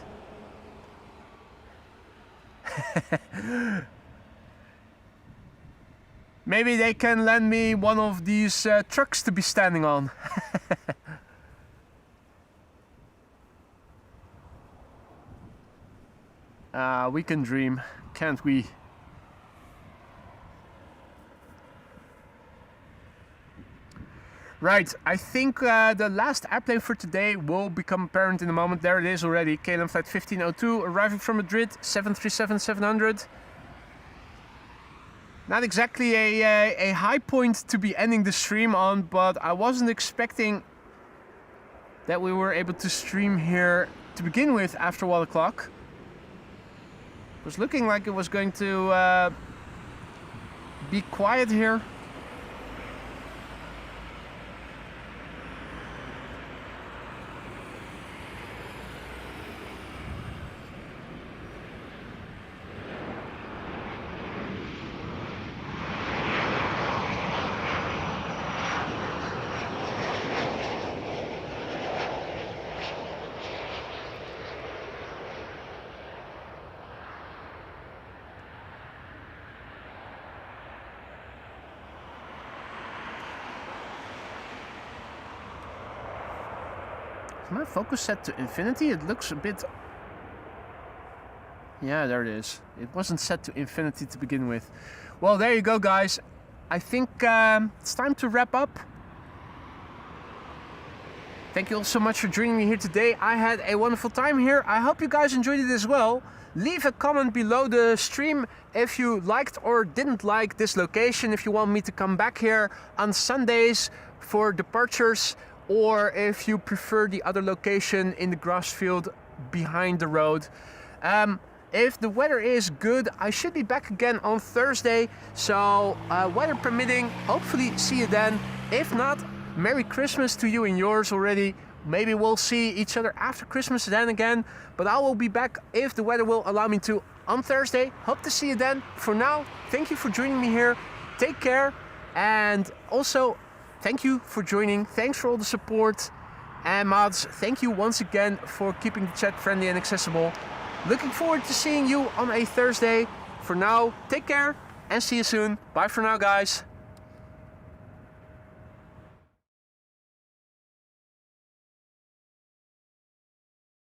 Maybe they can lend me one of these trucks to be standing on. We can dream, can't we? Right, I think the last airplane for today will become apparent in a moment. There it is already, KLM flight 1502, arriving from Madrid, 737-700. Not exactly a high point to be ending the stream on, but I wasn't expecting that we were able to stream here to begin with after 1 o'clock. It was looking like it was going to be quiet here. Is my focus set to infinity? It looks a bit... Yeah, there it is. It wasn't set to infinity to begin with. Well, there you go, guys. I think it's time to wrap up. Thank you all so much for joining me here today. I had a wonderful time here. I hope you guys enjoyed it as well. Leave a comment below the stream if you liked or didn't like this location. If you want me to come back here on Sundays for departures, or if you prefer the other location in the grass field behind the road. If the weather is good, I should be back again on Thursday. So weather permitting, hopefully see you then. If not, Merry Christmas to you and yours already. Maybe we'll see each other after Christmas then again. But I will be back if the weather will allow me to on Thursday. Hope to see you then. For now, thank you for joining me here. Take care. And also, thank you for joining. Thanks for all the support. And mods, thank you once again for keeping the chat friendly and accessible. Looking forward to seeing you on a Thursday. For now, take care and see you soon. Bye for now, guys.